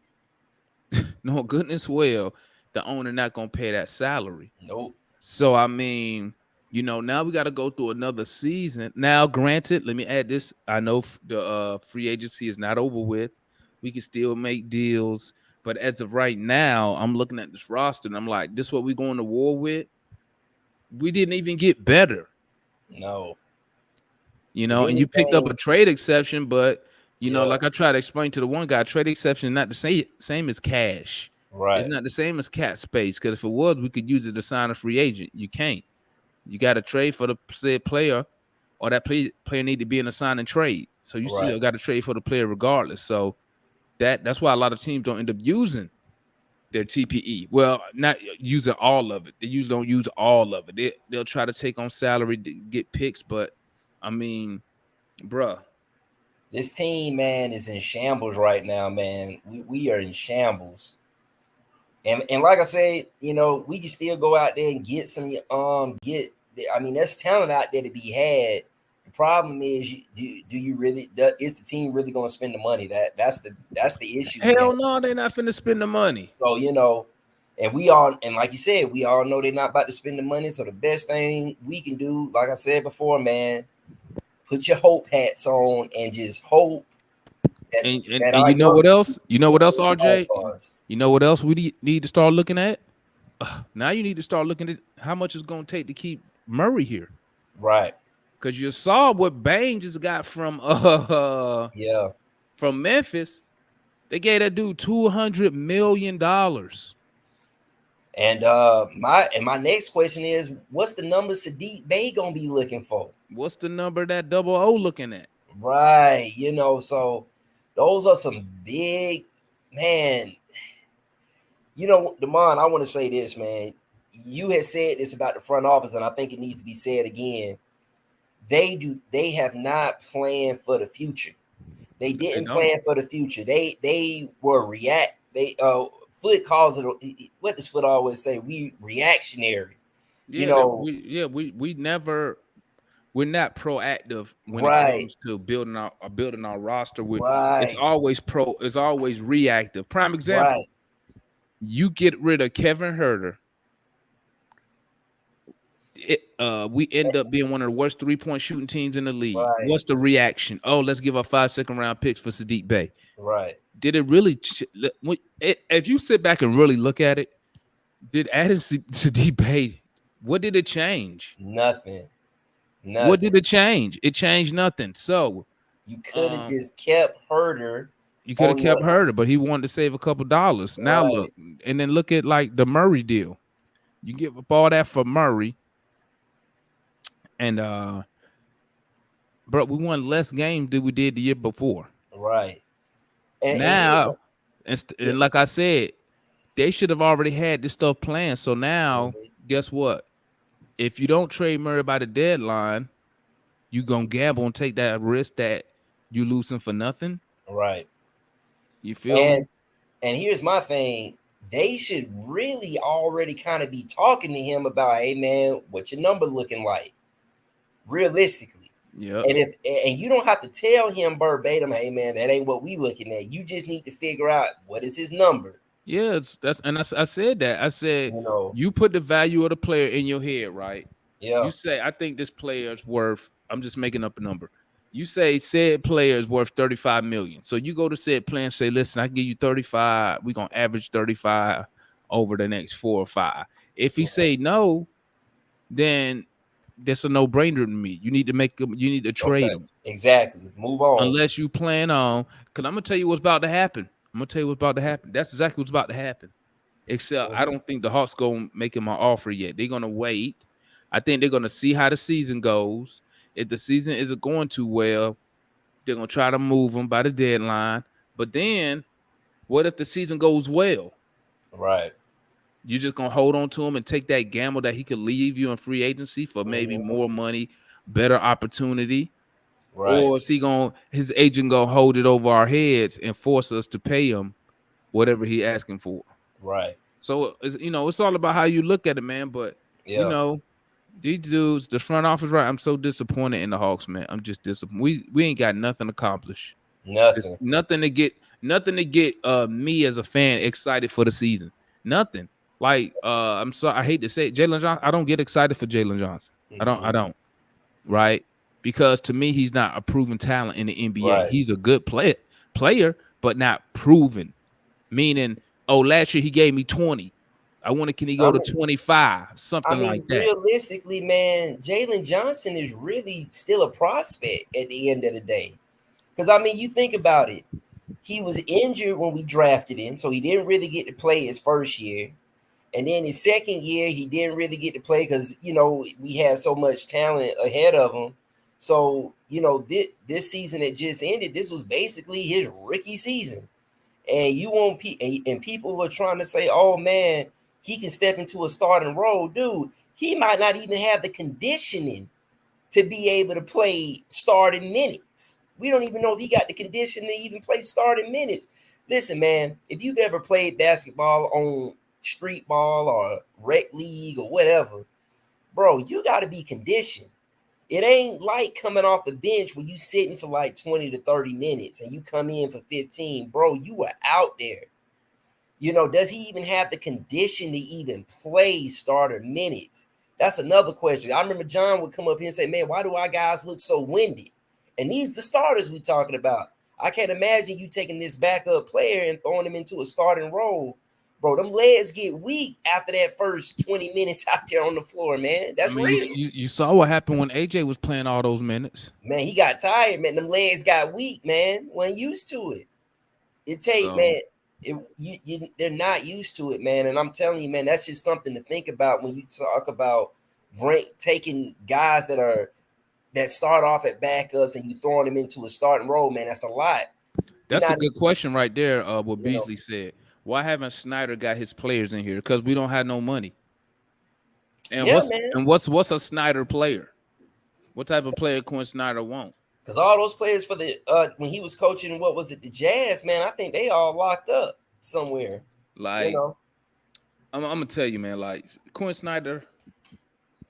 the owner not gonna pay that salary. Nope. So I mean, now we got to go through another season. Now, granted, let me add this: I know the free agency is not over with. We can still make deals, but as of right now, I'm looking at this roster and I'm like, this is what we going to war with. We didn't even get better. No. And you picked up a trade exception, but like I tried to explain to the one guy, trade exception is not the same as cash. Right. It's not the same as cap space, because if it was, we could use it to sign a free agent. You can't. You got to trade for the said player, or that player need to be in a sign and trade. So you still got to trade for the player regardless. So that's why a lot of teams don't end up using their TPE. Well, not using all of it. They usually don't use all of it. They'll try to take on salary to get picks, but I mean, bruh. This team, man, is in shambles right now, man. We are in shambles. And like I said, we can still go out there and get some there's talent out there to be had. The problem is, is the team really going to spend the money? That's the issue. Hell no, they're not finna spend the money. So, and like you said, we all know they're not about to spend the money. So the best thing we can do, like I said before, man, put your hope hats on and just hope. And you know what else? You know what else, RJ? You know what else we need to start looking at? Now you need to start looking at how much it's going to take to keep Murray here. Right. Because you saw what Bane just got from from Memphis. They gave that dude $200 million. And my next question is, what's the number Sadiq Bey gonna be looking for? What's the number that Double O looking at? Right. So those are some big, man. Damon, I want to say this, man. You had said this about the front office, and I think it needs to be said again. They have not planned for the future. They didn't plan for the future. They were Foot calls it, what does Foot always say? We reactionary. Yeah, we're not proactive when it comes to building our roster. It's always reactive. Prime example. Right. You get rid of Kevin Huerter, we end up being one of the worst 3-point shooting teams in the league. Right. What's the reaction? Oh, let's give our 5 second-round picks for Sadiq Bey. Right. Did it really? If you sit back and really look at it, did adding Sadiq Bey, what did it change? Nothing. What did it change? It changed nothing. So you could have just kept Huerter. You could have kept Huerter, but he wanted to save a couple dollars. Now look, and then look at like the Murray deal. You give up all that for Murray, and bro, we won less games than we did the year before. Right. And like I said, they should have already had this stuff planned. So now, guess what? if you don't trade Murray by the deadline, you gonna gamble and take that risk that you losing for nothing. Right. You feel me? And here's my thing. They should really already kind of be talking to him about, hey man, what's your number looking like? Realistically. Yeah. And you don't have to tell him verbatim, hey man, that ain't what we looking at. You just need to figure out what is his number. Yeah, I said that. I said You know, you put the value of the player in your head, right? yeah, You say, I think this player is worth, I'm just making up a number. You say said player is worth 35 million. So you go to said player and say, listen, I give you 35. We're gonna average 35 over the next 4 or 5. If he say no, then that's a no-brainer to me. You need to make him, you need to trade him. exactly. Move on. Unless you plan on, because I'm gonna tell you what's about to happen. That's exactly what's about to happen. Except I don't think the Hawks gonna make him an offer yet. They're gonna wait. I think they're gonna see how the season goes. If the season isn't going too well, they're gonna try to move him by the deadline. But then, what if the season goes well? Right. You just gonna hold on to him and take that gamble that he could leave you in free agency for maybe more money, better opportunity. Right. Or is he his agent gonna hold it over our heads and force us to pay him whatever he asking for? Right. So it's all about how you look at it, man. But these dudes, the front office, right? I'm so disappointed in the Hawks, man. I'm just disappointed. We ain't got nothing accomplished. Nothing. Nothing to get me as a fan excited for the season. Nothing. Like I'm sorry, I hate to say it, Jalen Johnson. I don't get excited for Jalen Johnson. I don't. Right? Because to me, he's not a proven talent in the NBA. Right. He's a good player, but not proven. Meaning, last year he gave me 20. Can he go to 25? Something like that. Realistically, man, Jalen Johnson is really still a prospect at the end of the day. Because you think about it. He was injured when we drafted him, so he didn't really get to play his first year. And then his second year, he didn't really get to play because, we had so much talent ahead of him. So, this season that just ended, this was basically his rookie season. And you want people who are trying to say, oh, man, he can step into a starting role. Dude, he might not even have the conditioning to be able to play starting minutes. We don't even know if he got the condition to even play starting minutes. Listen, man, if you've ever played basketball on street ball or rec league or whatever, bro, you got to be conditioned. It ain't like coming off the bench where you sitting for like 20 to 30 minutes and you come in for 15. Bro, you were out there. Does he even have the condition to even play starter minutes? That's another question. I remember John would come up here and say, man, why do our guys look so winded? And these the starters we talking about. I can't imagine you taking this backup player and throwing him into a starting role. Bro, them legs get weak after that first 20 minutes out there on the floor, man. That's real. You saw what happened when AJ was playing all those minutes. Man, he got tired, man. Them legs got weak, man. Wasn't used to it. They're not used to it, man. And I'm telling you, man, that's just something to think about when you talk about taking guys that start off at backups and you throwing them into a starting role, man. That's a lot. That's a good question right there. What Beasley said. Why haven't Snyder got his players in here? Because we don't have no money. And what's a Snyder player? What type of player Quinn Snyder want? Because all those players for the when he was coaching, what was it, the Jazz, man? I think they all locked up somewhere. Like, I'm gonna tell you, man. Like Quinn Snyder,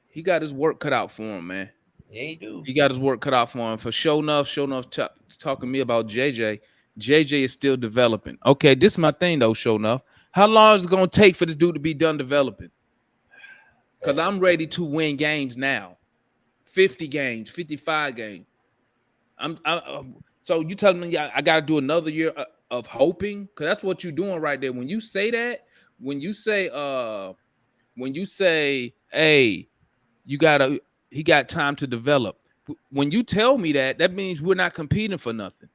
he got his work cut out for him, man. Yeah, he do. He got his work cut out for him. For show enough talking to me about JJ. JJ is still developing. Okay, this is my thing though, show enough. How long is it gonna take for this dude to be done developing? Because I'm ready to win games now. 50 games, 55 games. So you telling me I got to do another year of hoping? Because that's what you're doing right there. When you say that, when you say, hey, he got time to develop. When you tell me that means we're not competing for nothing.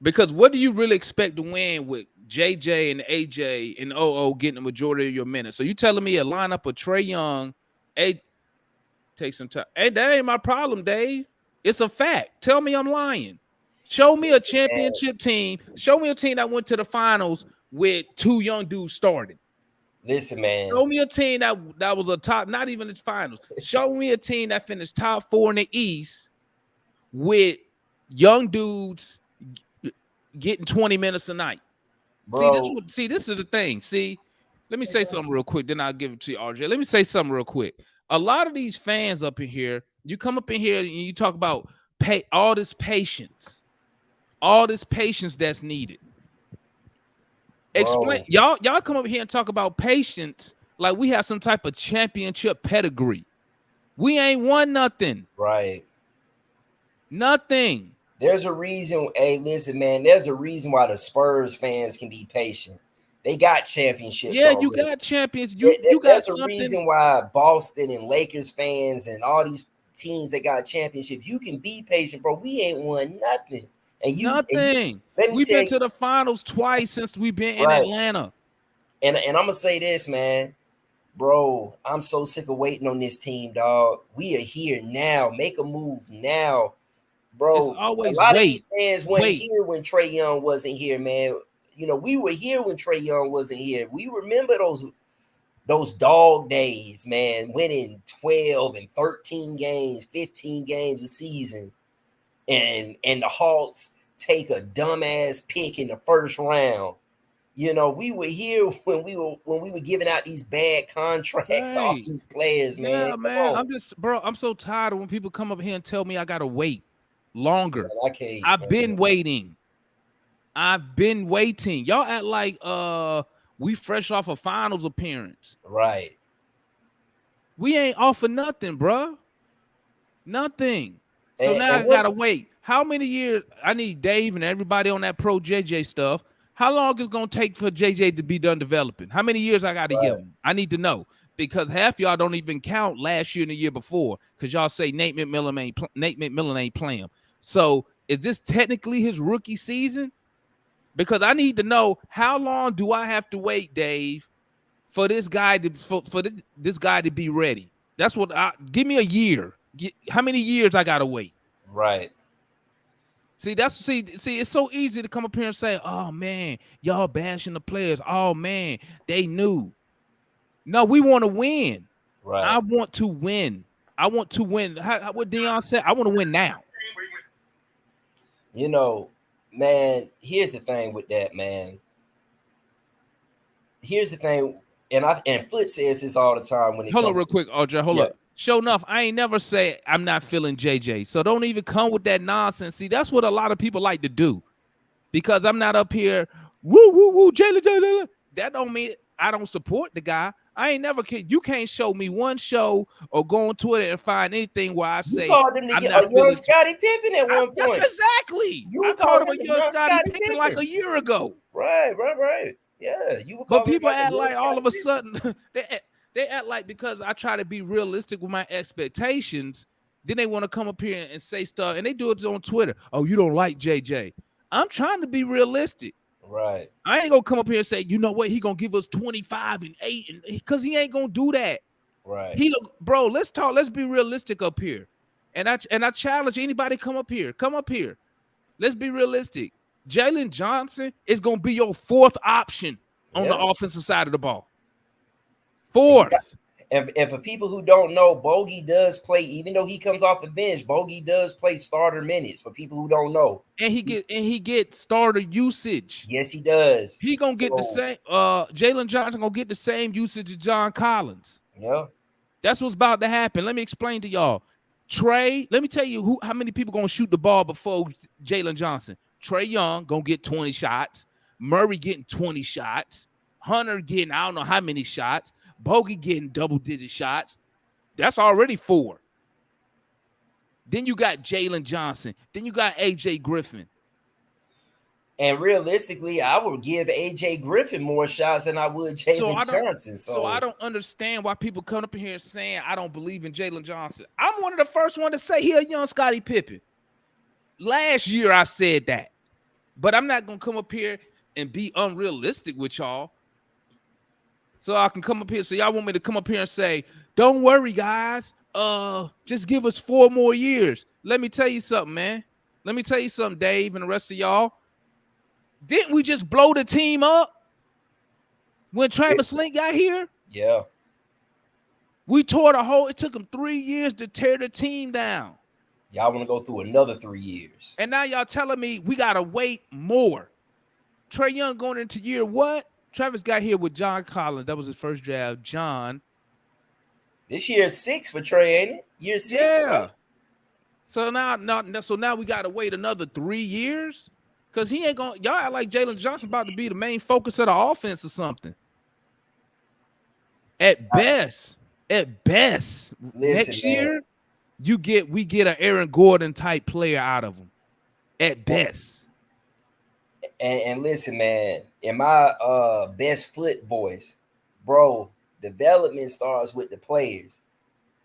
Because what do you really expect to win with JJ and AJ and OO getting the majority of your minutes? So you telling me a lineup of Trae Young, take some time. Hey, that ain't my problem, Dave. It's a fact. Tell me I'm lying. Show me a championship team. Show me a team that went to the finals with two young dudes starting. Listen, man. Show me a team that was a top, not even the finals. Show me a team that finished top 4 in the East with young dudes getting 20 minutes a night. Bro. See, this is the thing. See, let me say something real quick, then I'll give it to you, RJ. Let me say something real quick. A lot of these fans up in here, you come up in here and you talk about all this patience that's needed. Explain, y'all come up here and talk about patience like we have some type of championship pedigree. We ain't won nothing. Right. Nothing. There's a reason. Hey, listen, man. There's a reason why the Spurs fans can be patient. They got championships. Yeah, already. you got champions. You got there's something. a reason why Boston and Lakers fans and all these teams that got championships, you can be patient, bro. We ain't won nothing. And you nothing. We've been to the finals twice since we've been in Atlanta. And I'm gonna say this, man. Bro, I'm so sick of waiting on this team, dog. We are here now. Make a move now. Bro, it's always a lot of these fans weren't here when Trae Young wasn't here, man. You know, we were here when Trae Young wasn't here. We remember those dog days, man, winning 12 and 13 games, 15 games a season. And the Hawks take a dumbass pick in the first round. You know, we were here when we were giving out these bad contracts to all these players, man. Yeah, man. I'm so tired of when people come up here and tell me I gotta wait longer. Man, I've been waiting. Y'all act like we fresh off a finals appearance. Right. We ain't off of nothing, bro. Nothing. So now I gotta wait. How many years? I need Dave and everybody on that pro JJ stuff. How long is it gonna take for JJ to be done developing? How many years I gotta give him? I need to know, because half y'all don't even count last year and the year before, because y'all say Nate McMillan ain't playing. So is this technically his rookie season? Because I need to know, how long do I have to wait, Dave, for this guy to this guy to be ready? That's what give me a year. How many years I gotta wait? Right. See, it's so easy to come up here and say, oh man, y'all bashing the players. Oh man, they knew. No, we want to win. Right. I want to win. What Deion said, I want to win now. You know, man, here's the thing with that, man. Here's the thing, and Foot says this all the time when it Hold on real quick, Audrey. Hold up. Sure enough, I ain't never say I'm not feeling JJ. So don't even come with that nonsense. See, that's what a lot of people like to do. Because I'm not up here, woo, Jalen. That don't mean I don't support the guy. I ain't never you can't show me one show or go on Twitter and find anything where I say called him a young Scottie Pippen at one point. That's exactly. I called him a young Scottie Pippen like a year ago. Right. Yeah, you were. But people act like all of a sudden they act like because I try to be realistic with my expectations, then they want to come up here and say stuff, and they do it on Twitter. Oh, you don't like JJ. I'm trying to be realistic. Right. I ain't gonna come up here and say, you know what, he gonna give us 25 and 8, because he ain't gonna do that. Right. Bro, let's be realistic up here. And I challenge anybody, come up here. Let's be realistic. Jalen Johnson is gonna be your fourth option on the offensive side of the ball. Fourth. And for people who don't know, Bogey does play, even though he comes off the bench, Bogey does play starter minutes, for people who don't know. And he get starter usage. Yes, he does. He gonna get the same Jalen Johnson gonna get the same usage as John Collins. Yeah. That's what's about to happen. Let me explain to y'all. Trae, let me tell you how many people gonna shoot the ball before Jalen Johnson. Trae Young gonna get 20 shots. Murray getting 20 shots. Hunter getting I don't know how many shots. Bogey getting double-digit shots. That's already 4. Then you got Jalen Johnson. Then you got AJ Griffin. And realistically, I would give AJ Griffin more shots than I would Jalen Johnson. So I don't understand why people come up here saying I don't believe in Jalen Johnson. I'm one of the first one to say he a young Scottie Pippen. Last year I said that. But I'm not going to come up here and be unrealistic with y'all. So I can come up here. So y'all want me to come up here and say, don't worry, guys. Just give us 4 more years. Let me tell you something, man. Let me tell you something, Dave, and the rest of y'all. Didn't we just blow the team up? When Travis Link got here, Yeah. we tore the whole. It took him 3 years to tear the team down. Y'all want to go through another 3 years. And now y'all telling me we got to wait more. Trae Young going into year what? Travis got here with John Collins. That was his first draft. John. This year is 6 for Trae, ain't it? Year 6. Yeah. Right? So now we got to wait another 3 years because he ain't going. Y'all act like Jalen Johnson about to be the main focus of the offense or something. At best, Listen, next year man. we get an Aaron Gordon type player out of him. At best. And listen, man, in my best foot voice, bro, development starts with the players.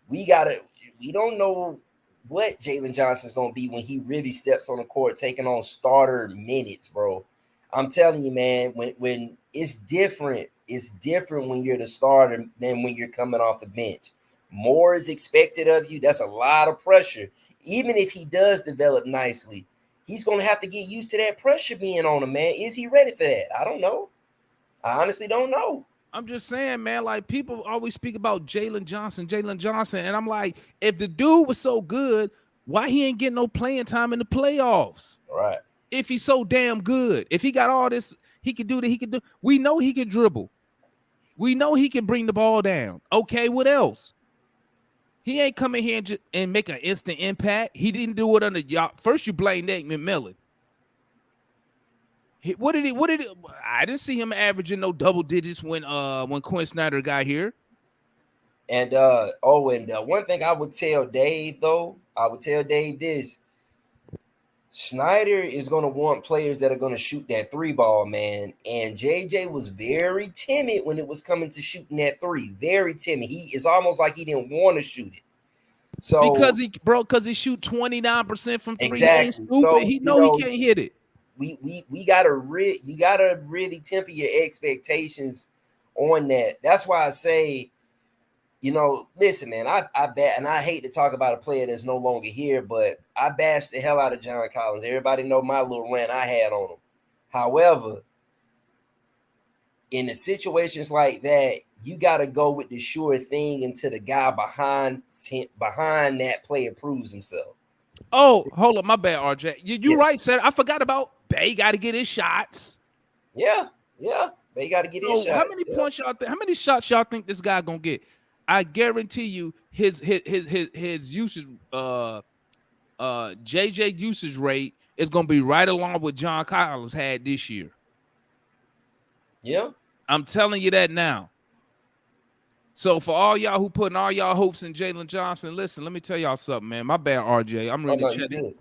We don't know what Jalen Johnson's gonna be when he really steps on the court, taking on starter minutes, bro. I'm telling you, man, when it's different when you're the starter than when you're coming off the bench. More is expected of you. That's a lot of pressure. Even if he does develop nicely, he's going to have to get used to that pressure being on him, man. Is he ready for that? I don't know. I honestly don't know. I'm just saying, man, like people always speak about Jalen Johnson. And I'm like, if the dude was so good, why he ain't getting no playing time in the playoffs? Right. If he's so damn good, if he got all this, he can do that. He can do. We know he can dribble. We know he can bring the ball down. Okay, what else? He ain't coming here and make an instant impact. He didn't do it under y'all. First, you blame Nate McMillan. What did he? I didn't see him averaging no double digits when Quinn Snyder got here. And one thing I would tell Dave this. Snyder is going to want players that are going to shoot that 3 ball, man. And JJ was very timid when it was coming to shooting that 3. Very timid. He is almost like he didn't want to shoot it. So because he shoot 29% from 3. Exactly. Stupid. So, he can't hit it. You gotta really temper your expectations on that. That's why I say, listen, man, I bet, and I hate to talk about a player that's no longer here, but I bashed the hell out of John Collins. Everybody know my little rant I had on him. However, in the situations like that, you got to go with the sure thing until the guy behind that player proves himself. Oh, hold up, my bad, RJ. You right, sir. I forgot about Bay. Got to get his shots. Yeah. Bay got to get his shots. How many points y'all think? How many shots y'all think this guy gonna get? I guarantee you, his usage, JJ usage rate is gonna be right along with John Collins had this year. Yeah, I'm telling you that now. So for all y'all who putting all y'all hopes in Jalen Johnson, listen, let me tell y'all something, man. My bad, RJ. I'm really chatting.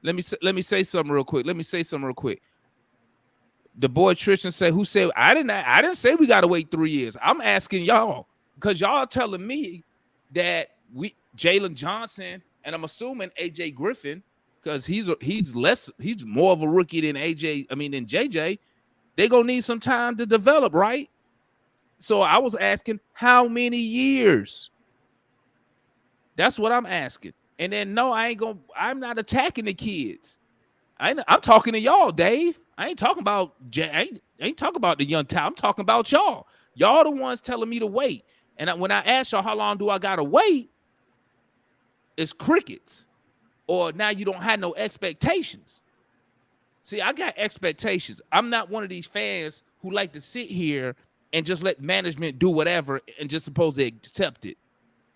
Let me say something real quick. The boy Tristan said, "Who said I didn't say we gotta wait 3 years." I'm asking y'all because y'all telling me that Jalen Johnson, and I'm assuming AJ Griffin, because he's more of a rookie than than JJ. They gonna need some time to develop, right? So I was asking how many years. That's what I'm asking. And then no, I'm not attacking the kids. I'm talking to y'all, Dave. I ain't talking about I ain't talking about the young talent. I'm talking about y'all. Y'all the ones telling me to wait. And when I ask y'all how long do I gotta wait, it's crickets. Or now you don't have no expectations. See, I got expectations. I'm not one of these fans who like to sit here and just let management do whatever and just suppose they accept it.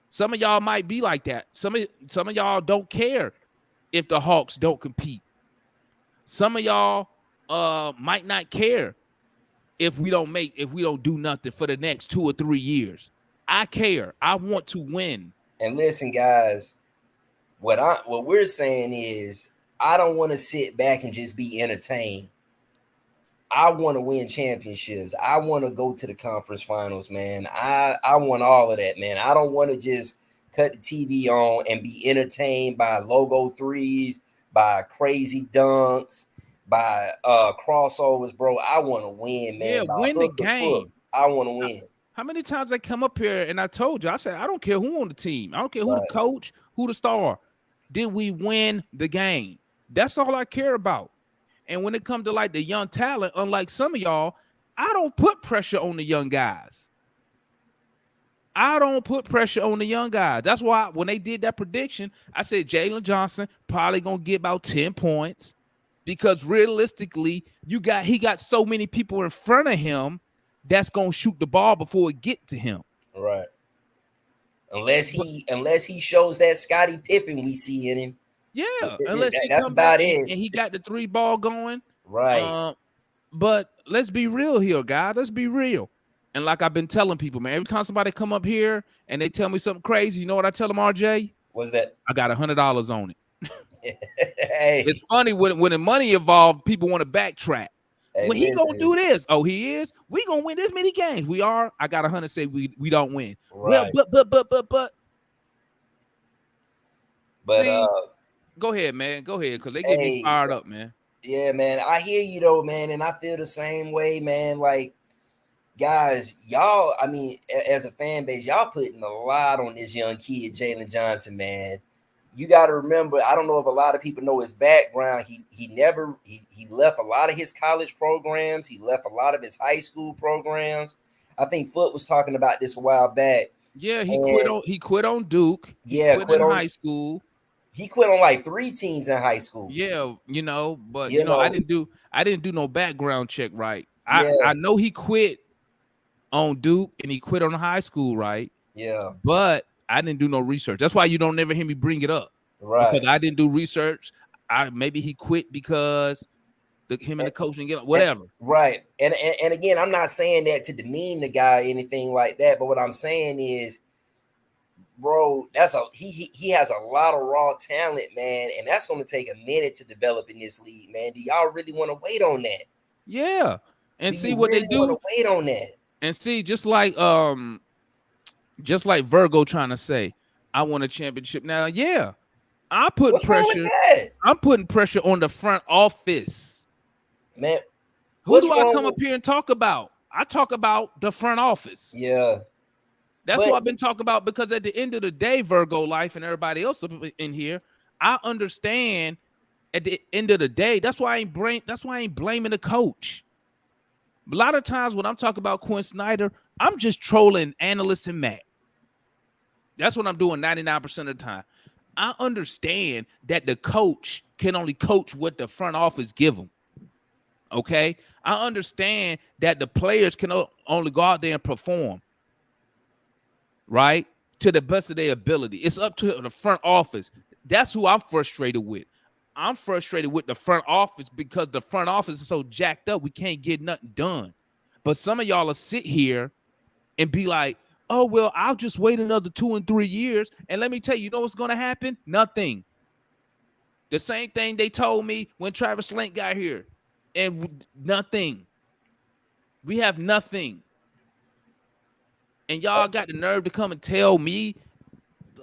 Some of y'all might be like that. Some of y'all don't care if the Hawks don't compete. Some of y'all might not care if we don't do nothing for the next 2 or 3 years. I care. I want to win. And listen, guys, what we're saying is I don't want to sit back and just be entertained. I want to win championships. I want to go to the conference finals, man. I want all of that, man. I don't want to just cut the TV on and be entertained by logo threes, by crazy dunks, by crossovers, bro. I want to win, man. Yeah, win the game. I want to win. How many times I come up here and I told you, I said, I don't care who on the team. I don't care who the coach, who the star. Did we win the game? That's all I care about. And when it comes to like the young talent, unlike some of y'all, I don't put pressure on the young guys. I don't put pressure on the young guys. That's why when they did that prediction, I said Jalen Johnson probably gonna get about 10 points because realistically, he got so many people in front of him that's gonna shoot the ball before it get to him. Right. Unless he shows that Scottie Pippen we see in him. Yeah, unless he that's come about back it. and he got the 3 ball going. Right. But let's be real here, guys. Let's be real. And like I've been telling people, man, every time somebody come up here and they tell me something crazy, you know what I tell them, RJ? What's that? I got $100 on it. Hey. It's funny when the money involved, people want to backtrack. Hey, when he gonna do this? Oh, he is. We gonna win this many games. We are. I got 100. Say we don't win. Right. Well, but. See, go ahead, man. Go ahead, because they get me fired up, man. Yeah, man. I hear you though, man, and I feel the same way, man. Like, guys, y'all. I mean, as a fan base, y'all putting a lot on this young kid, Jalen Johnson, man. You got to remember, I don't know if a lot of people know his background. He left a lot of his college programs. He left a lot of his high school programs. I think Foot was talking about this a while back. Yeah, he quit on Duke. Quit on high school. He quit on like 3 teams in high school. Yeah, but I didn't do no background check right. I know he quit on Duke and he quit on high school, right? Yeah. But I didn't do no research. That's why you don't never hear me bring it up. Right. Because I didn't do research. Maybe he quit because him and the coach didn't get whatever. Right. And again, I'm not saying that to demean the guy or anything like that. But what I'm saying is, bro, he has a lot of raw talent, man. And that's going to take a minute to develop in this league, man. Do y'all really want to wait on that? Yeah. And see what really they do. Want to wait on that. And see, just like Virgo trying to say, I want a championship now. Yeah, I'm putting pressure. I'm putting pressure on the front office. Man, who do I come up here and talk about? I talk about the front office. Yeah, that's what I've been talking about. Because at the end of the day, Virgo life and everybody else in here, I understand. At the end of the day, that's why I ain't blaming the coach. A lot of times when I'm talking about Quinn Snyder, I'm just trolling analysts and Matt. That's what I'm doing 99% of the time. I understand that the coach can only coach what the front office give them. Okay? I understand that the players can only go out there and perform, right? To the best of their ability. It's up to the front office. That's who I'm frustrated with. I'm frustrated with the front office because the front office is so jacked up, we can't get nothing done. But some of y'all will sit here and be like, oh, well, I'll just wait another 2 and 3 years. And let me tell you, you know what's going to happen? Nothing. The same thing they told me when Travis Link got here. And nothing. We have nothing. And y'all got the nerve to come and tell me,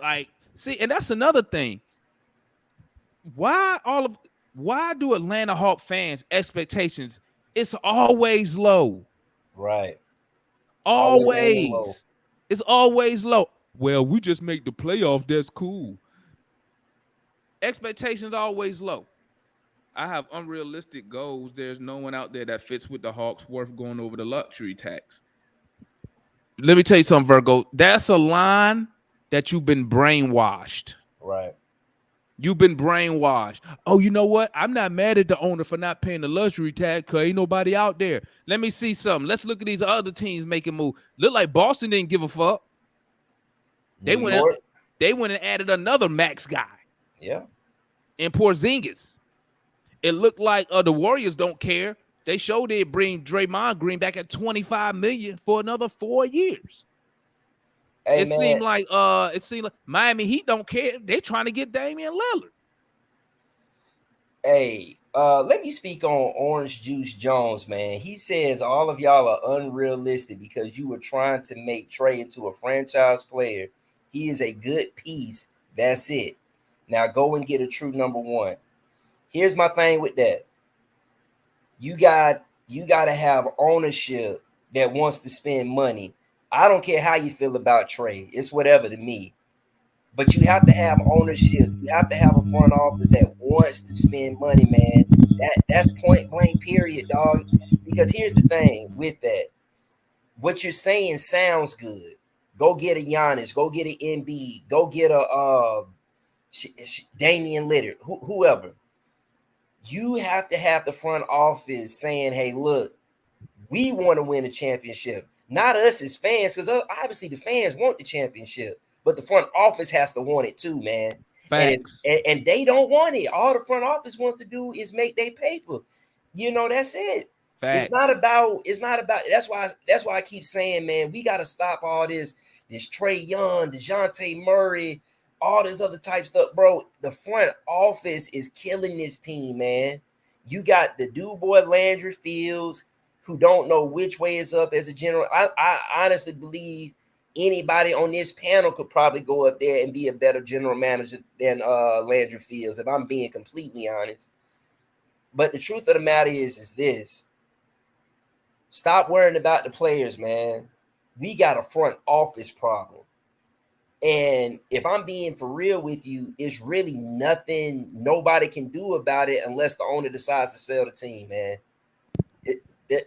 like, see, and that's another thing. Why do Atlanta Hawk fans' expectations? It's always low. Right. Always. It's always low. Well, we just make the playoff. That's cool. Expectations always low. I have unrealistic goals. There's no one out there that fits with the Hawks worth going over the luxury tax. Let me tell you something, Virgo. That's a line that you've been brainwashed. Right. You've been brainwashed. Oh, you know what? I'm not mad at the owner for not paying the luxury tax because ain't nobody out there. Let me see something. Let's look at these other teams making moves. Look like Boston didn't give a fuck. They went and added another max guy. Yeah. And Porzingis. It looked like the Warriors don't care. They showed they bring Draymond Green back at $25 million for another 4 years. Hey, it seemed like Miami Heat don't care. They're trying to get Damian Lillard. Hey, let me speak on Orange Juice Jones, man. He says all of y'all are unrealistic because you were trying to make Trae into a franchise player. He is a good piece. That's it. Now go and get a true number one. Here's my thing with that. You got to have ownership that wants to spend money. I don't care how you feel about Trae. It's whatever to me. But you have to have ownership. You have to have a front office that wants to spend money, man. That's point blank, period, dog. Because here's the thing with that. What you're saying sounds good. Go get a Giannis. Go get an Embiid. Go get a Damian Lillard. Whoever. You have to have the front office saying, hey, look, we want to win a championship. Not us as fans, because obviously the fans want the championship, but the front office has to want it too, man. Facts. And they don't want it. All the front office wants to do is make their paper. That's it. Facts. It's not about. That's why I keep saying, man, we got to stop all this Trae Young, DeJounte Murray, all this other type stuff, bro. The front office is killing this team, man. You got the dude boy Landry Fields, who don't know which way is up as a general. I honestly believe anybody on this panel could probably go up there and be a better general manager than Landry Fields, if I'm being completely honest. But the truth of the matter is this. Stop worrying about the players, man. We got a front office problem. And if I'm being for real with you, it's really nothing nobody can do about it unless the owner decides to sell the team, man.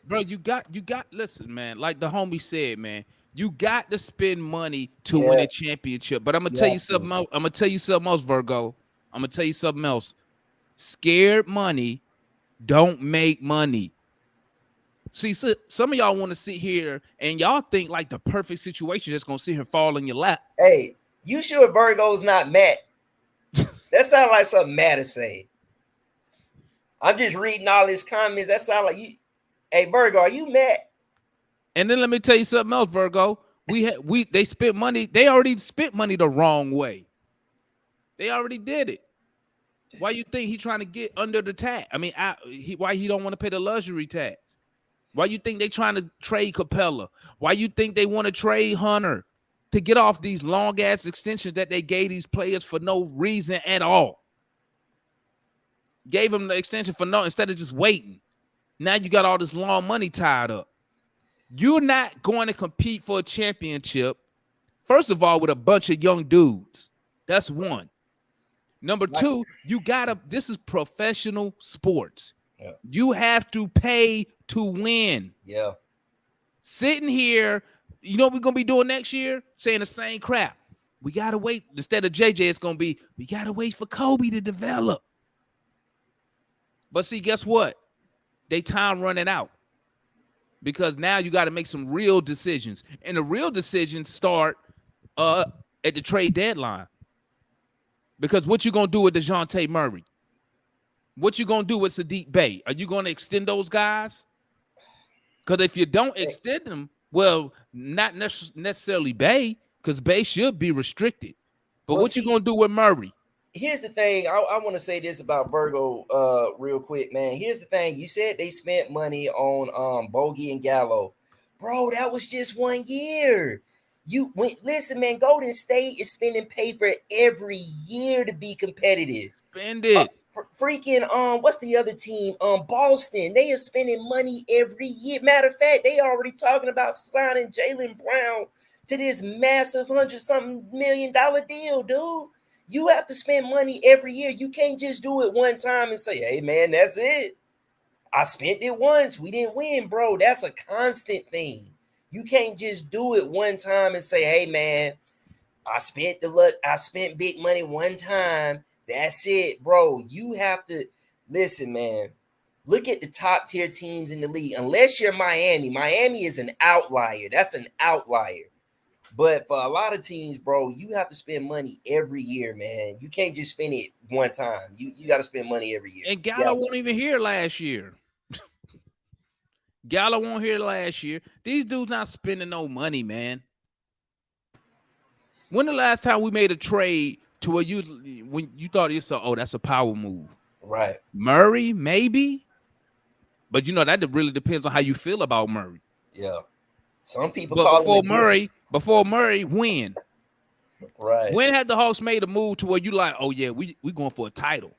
Bro, you got listen, man, like the homie said, man, you got to spend money to win a championship. But I'm gonna tell you something else. I'm gonna tell you something else, Virgo. I'm gonna tell you something else. Scared money don't make money. See, so some of y'all want to sit here and y'all think like the perfect situation that's gonna sit here fall in your lap. Hey, you sure Virgo's not Matt? That sounds like something Matt is saying. I'm just reading all his comments. That sounds like you. Hey, Virgo, are you mad? And then let me tell you something else, Virgo. They spent money. They already spent money the wrong way. They already did it. Why you think he trying to get under the tax? I mean, why he don't want to pay the luxury tax? Why you think they trying to trade Capella? Why you think they want to trade Hunter to get off these long ass extensions that they gave these players for no reason at all? Gave them the extension for no, instead of just waiting. Now you got all this long money tied up. You're not going to compete for a championship, first of all, with a bunch of young dudes. That's one. Number two, this is professional sports. Yeah. You have to pay to win. Yeah. Sitting here, you know what we're going to be doing next year? Saying the same crap. We got to wait. Instead of JJ, it's going to be, we got to wait for Kobe to develop. But see, guess what? They time running out because now you got to make some real decisions, and the real decisions start at the trade deadline. Because what you gonna do with DeJounte Murray? What you gonna do with Sadiq Bey? Are you gonna extend those guys? Because if you don't extend them, well, not necessarily Bey, because Bey should be restricted. But what you gonna do with Murray? Here's the thing. I want to say this about Virgo real quick, man. Here's the thing. You said they spent money on Bogey and Gallo. Bro, that was just 1 year. Listen, man, Golden State is spending paper every year to be competitive. Spend it. Freaking what's the other team? Boston. They are spending money every year. Matter of fact, they already talking about signing Jaylen Brown to this massive $100-something million deal, dude. You have to spend money every year. You can't just do it one time and say, hey, man, that's it. I spent it once. We didn't win, bro. That's a constant thing. You can't just do it one time and say, hey, man, I spent big money one time. That's it, bro. You have to listen, man. Look at the top tier teams in the league. Unless you're Miami. Miami is an outlier. That's an outlier. But for a lot of teams, bro, you have to spend money every year, man. You can't just spend it one time. You got to spend money every year. And Gallo wasn't even here last year. Gallo won't here last year. These dudes not spending no money, man. When the last time we made a trade to where when you thought yourself, oh, that's a power move? Right. Murray, maybe. But that really depends on how you feel about Murray. Yeah. Some people but before Murray, when? Right. When had the Hawks made a move to where you like, oh yeah, we going for a title?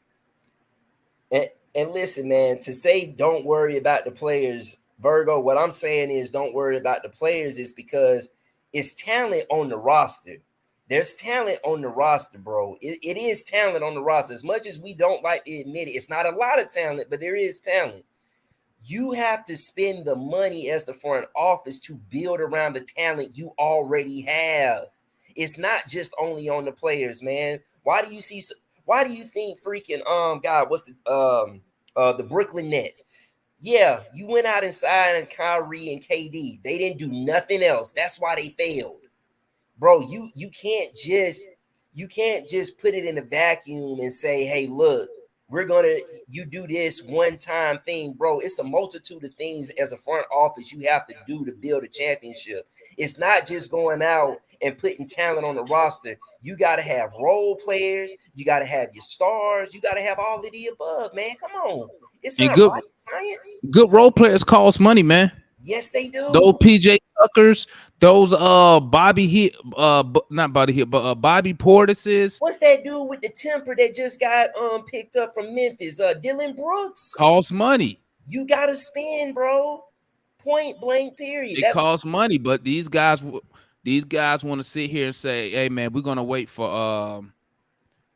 And listen, man, to say don't worry about the players, Virgo, what I'm saying is don't worry about the players is because it's talent on the roster. There's talent on the roster, bro. It is talent on the roster. As much as we don't like to admit it, it's not a lot of talent, but there is talent. You have to spend the money as the front office to build around the talent you already have. It's not just only on the players, man. Why do you think freaking God, what's the Brooklyn Nets? Yeah, you went out and signed Kyrie and KD. They didn't do nothing else. That's why they failed. Bro, you can't just put it in a vacuum and say, hey, look, you do this one time thing, bro. It's a multitude of things as a front office you have to do to build a championship. It's not just going out and putting talent on the roster. You got to have role players. You got to have your stars. You got to have all of the above, man. Come on. It's And not rocket science. good role players cost money, man. Yes, they do. Those PJ Tuckers, those Bobby Hill, not Bobby Hill, but Bobby Portises. What's that dude with the temper that just got picked up from Memphis? Dylan Brooks. Cost money. You gotta spend, bro. Point blank, period. It costs money, but these guys want to sit here and say, hey man, we're gonna wait for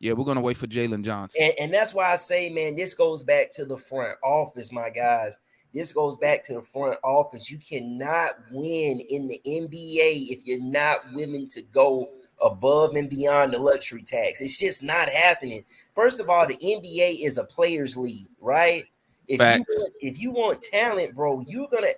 Jalen Johnson. And that's why I say, man, this goes back to the front office, my guys. This goes back to the front office. You cannot win in the NBA if you're not willing to go above and beyond the luxury tax. It's just not happening. First of all, the NBA is a players' league, right? If you want talent, bro, you're gonna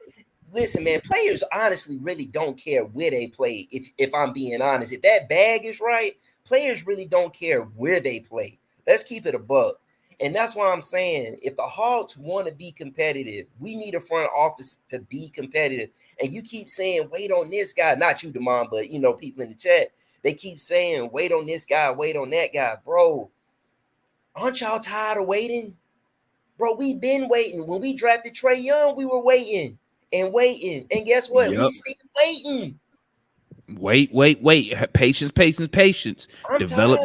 listen, man. Players honestly really don't care where they play. If I'm being honest, if that bag is right, players really don't care where they play. Let's keep it a buck. And that's why I'm saying, if the Hawks want to be competitive, we need a front office to be competitive. And you keep saying, wait on this guy, not you, Damon, but people in the chat, they keep saying, wait on this guy, wait on that guy, bro. Aren't y'all tired of waiting? Bro, we've been waiting. When we drafted Trae Young, we were waiting. And guess what? Yep. We still waiting. Wait. Patience. Develop.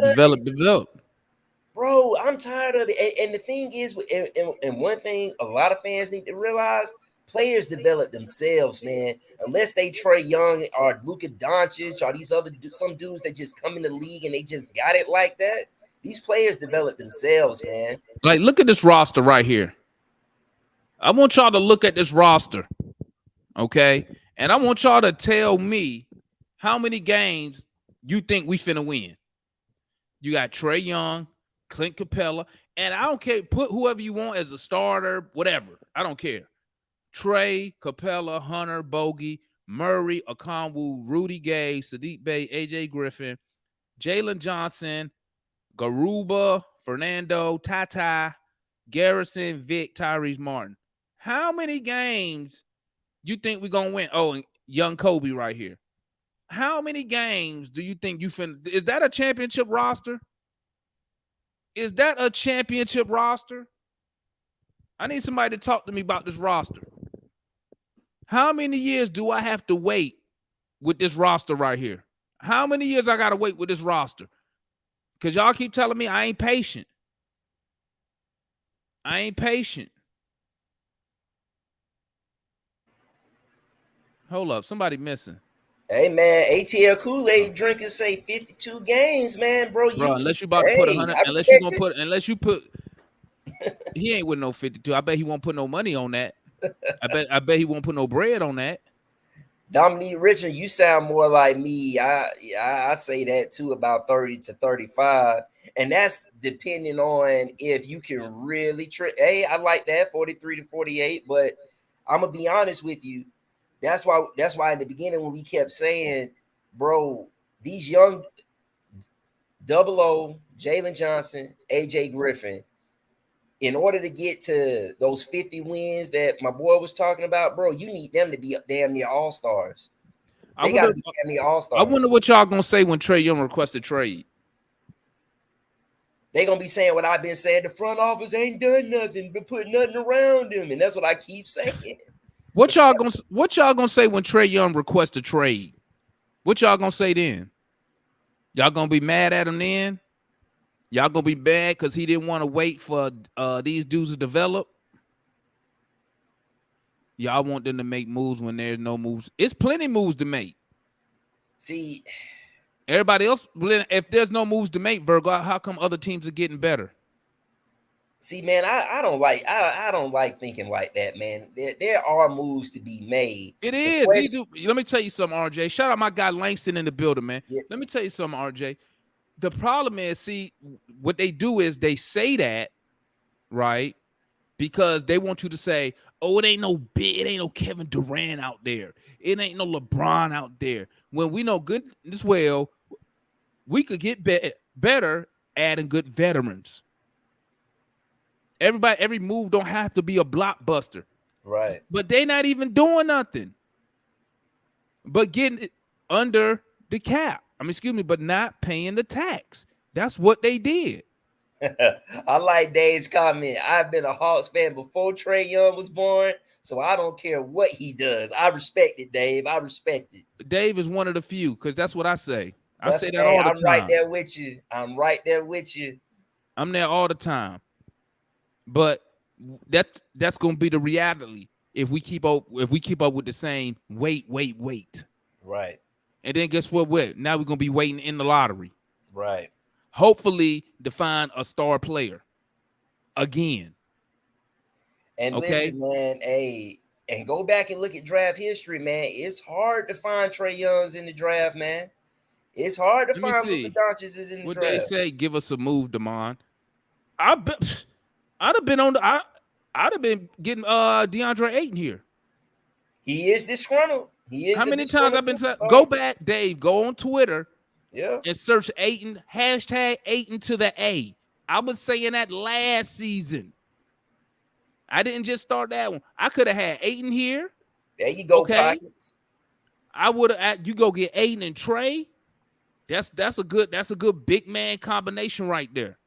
Bro, I'm tired of it. And the thing is, and one thing a lot of fans need to realize, players develop themselves, man. Unless they Trae Young or Luka Doncic or these some dudes that just come in the league and they just got it like that. These players develop themselves, man. Like, look at this roster right here. I want y'all to look at this roster, okay? And I want y'all to tell me how many games you think we finna win. You got Trae Young, Clint Capella, and I don't care. Put whoever you want as a starter, whatever. I don't care. Trae, Capella, Hunter, Bogey, Murray, Okongwu, Rudy Gay, Sadiq Bey, AJ Griffin, Jalen Johnson, Garuba, Fernando, Tata, Garrison, Vic, Tyrese Martin. How many games you think we're gonna win? Oh, and young Kobe right here. How many games do you think you finna? Is that a championship roster? Is that a championship roster? I need somebody to talk to me about this roster. How many years do I have to wait with this roster right here? How many years I got to wait with this roster? Because y'all keep telling me I ain't patient. Hold up. Somebody missing. Hey, man, ATL Kool-Aid drinkers say 52 games, man, bro. Unless you about to put 100, unless you put, he ain't with no 52. I bet he won't put no money on that. I bet he won't put no bread on that. Dominique Richard, you sound more like me. I say that too, about 30 to 35. And that's depending on if you can really Hey, I like that 43 to 48, but I'm gonna be honest with you. That's why in the beginning when we kept saying, bro, these young O, Jalen Johnson, AJ Griffin, in order to get to those 50 wins that my boy was talking about, bro, you need them to be damn near all-stars. They got to be damn near all-stars. I wonder what y'all going to say when Trae Young requests a trade. They're going to be saying what I've been saying. The front office ain't done nothing but put nothing around him. And that's what I keep saying. What y'all gonna say when Trae Young requests a trade? What y'all gonna say then? Y'all gonna be mad at him then? Y'all gonna be bad because he didn't want to wait for these dudes to develop? Y'all want them to make moves when there's no moves. It's plenty moves to make. See, everybody else, if there's no moves to make, Virgo, how come other teams are getting better? See, man, I don't like I don't like thinking like that, man. There are moves to be made. It The is. question, Let me tell you something, RJ. Shout out my guy Langston in the building, man. Yeah. Let me tell you something, RJ. The problem is, see, what they do is they say that, right? Because they want you to say, oh, it ain't no Kevin Durant out there. It ain't no LeBron out there. When we know good as well, we could get better adding good veterans. Every move don't have to be a blockbuster. right? But they not even doing nothing. But getting it under the cap. Excuse me, but not paying the tax. That's what they did. I like Dave's comment. I've been a Hawks fan before Trae Young was born, so I don't care what he does. I respect it, Dave. I respect it. Dave is one of the few, because that's what I say. I say that Hey, all the I'm time. right there with you. I'm right there with you. I'm there all the time. But that's gonna be the reality if we keep up with the same wait. Right. And then guess what? Now we're gonna be waiting in the lottery. Right. Hopefully to find a star player again. And Okay. listen, man, hey, and go back and look at draft history, man. It's hard to find Trae Youngs in the draft, man. It's hard to Let me find see. Luka Doncic is in the What draft. they say, give us a move, Damon. I'd have been getting DeAndre Ayton here. He is disgruntled. He is. How a many times I've been disgruntled go superstar. back, Dave, go on Twitter Yeah. and search Ayton, hashtag Ayton to the A. I was saying that last season. I didn't just start that one. I could have had Ayton here. There you go, Okay. Pockets. I would have. You go get Ayton and Trae. That's a good big man combination right there.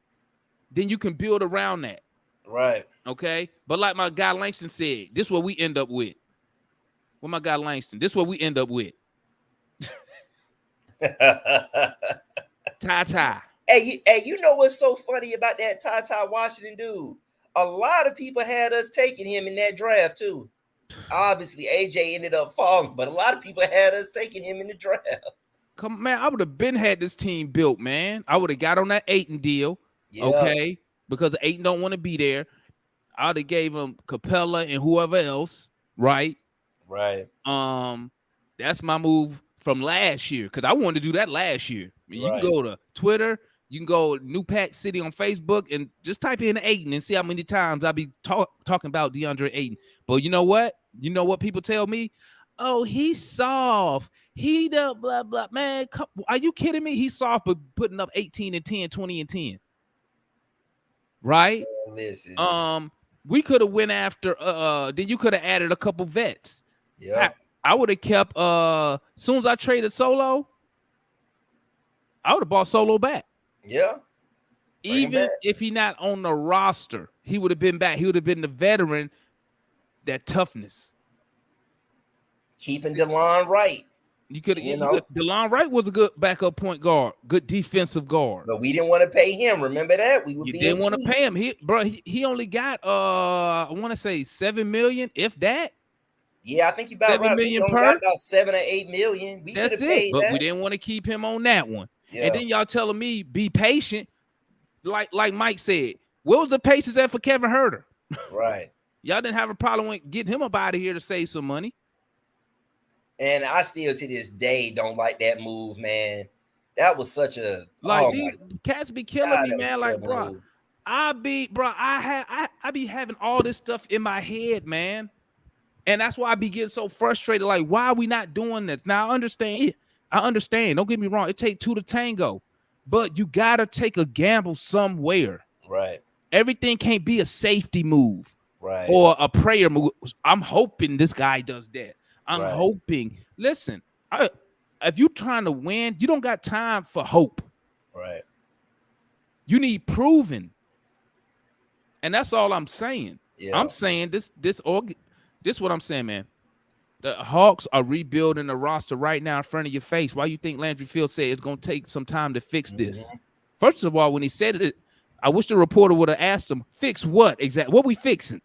Then you can build around that. Right. Okay. But like my guy Langston said, this is what we end up with. What my guy Langston, this is what we end up with. Ty. Hey, you know what's so funny about that Ty Washington dude? A lot of people had us taking him in that draft too. Obviously, AJ ended up falling, but a lot of people had us taking him in the draft. Come on, man, I would have been had this team built, man. I would have got on that Ayton deal, Yeah. okay? Because Ayton don't want to be there. I would have gave him Capella and whoever else, right? Right. That's my move from last year because I wanted to do that last year. You Right. can go to Twitter, you can go New Pack City on Facebook, and just type in Ayton and see how many times I'll be talking about DeAndre Ayton. But you know what? You know what people tell me? Oh, he's soft. He the blah blah. Man, are you kidding me? He's soft, but putting up 18 and 10, 20 and 10. Right? Listen. We could have went after then you could have added a couple vets. Yeah. I would have kept soon as I traded Solo, I would have bought Solo back. Yeah. Bring him Even back. if he not on the roster, he would have been back. He would have been the veteran, that toughness. Keeping DeLon right. You could You have, know. DeLon Wright was a good backup point guard, good defensive guard. But we didn't want to pay him. Remember that? We were You being didn't want to cheap. pay him. He only got I want to say $7 million, if that. Yeah, I think you about 7 right. million We only per? got about 7 or 8 million. We could That's have it. paid But that. we didn't want to keep him on that one. Yeah. And then y'all telling me be patient, like Mike said. What was the patience at for Kevin Huerter? Right. Y'all didn't have a problem with getting him up out of here to save some money. And I still to this day don't like that move, man. That was such a Like oh these my cats be killing God, me, that was man. a Like, terrible bro, move. I be having all this stuff in my head, man. And that's why I be getting so frustrated. Like, why are we not doing this? Now I understand. Don't get me wrong. It takes two to tango, but you gotta take a gamble somewhere. Right. Everything can't be a safety move Right. or a prayer move. I'm hoping this guy does that. I'm Right. hoping. Listen, if you're trying to win, you don't got time for hope. Right. You need proven. And that's all I'm saying. Yeah. I'm saying this is what I'm saying, man. The Hawks are rebuilding the roster right now in front of your face. Why you think Landry Fields said it's going to take some time to fix this? First of all, when he said it, I wish the reporter would have asked him, fix what exactly? What we fixing?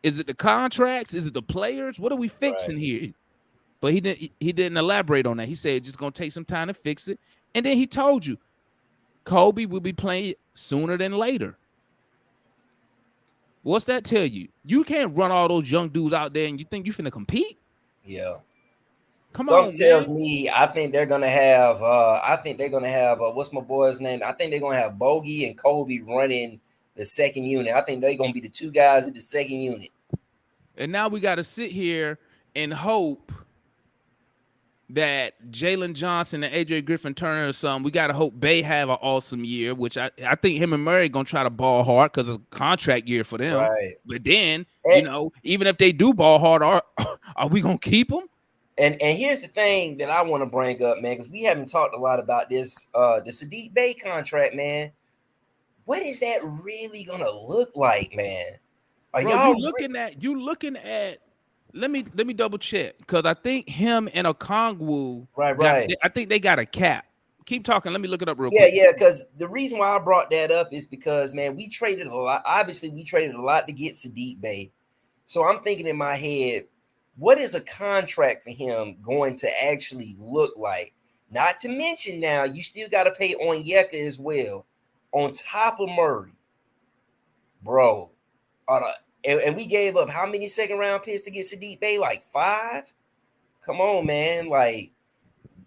Is it the contracts? Is it the players? What are we fixing here? But he didn't elaborate on that. He said it's just going to take some time to fix it. And then he told you, Kobe will be playing sooner than later. What's that tell you? You can't run all those young dudes out there and you think you finna compete? Yeah. Come Something on, tells man. me I think they're gonna have what's my boy's name? I think they're gonna have Bogey and Kobe running the second unit. I think they're gonna be the two guys in the second unit. And now we got to sit here and hope that Jalen Johnson and AJ Griffin Turner or something, we got to hope they have an awesome year, which I think him and Murray going to try to ball hard because it's a contract year for them. Right. But then, And, even if they do ball hard, are we going to keep them? and here's the thing that I want to bring up, man, because we haven't talked a lot about this, the Sadiq Bey contract, man. What is that really going to look like, man? Are Bro, y'all you looking at let me double check because I think him and Okongwu, right. I think they got a cap. Keep talking. Let me look it up real Yeah, quick. yeah, because the reason why I brought that up is because, man, we traded a lot. Obviously, we traded a lot to get Sadiq Bey. So I'm thinking in my head, what is a contract for him going to actually look like? Not to mention now, you still got to pay Onyeka as well, on top of Murray. Bro, and we gave up how many second round picks to get Sadiq Bey? Like 5? Come on, man. Like,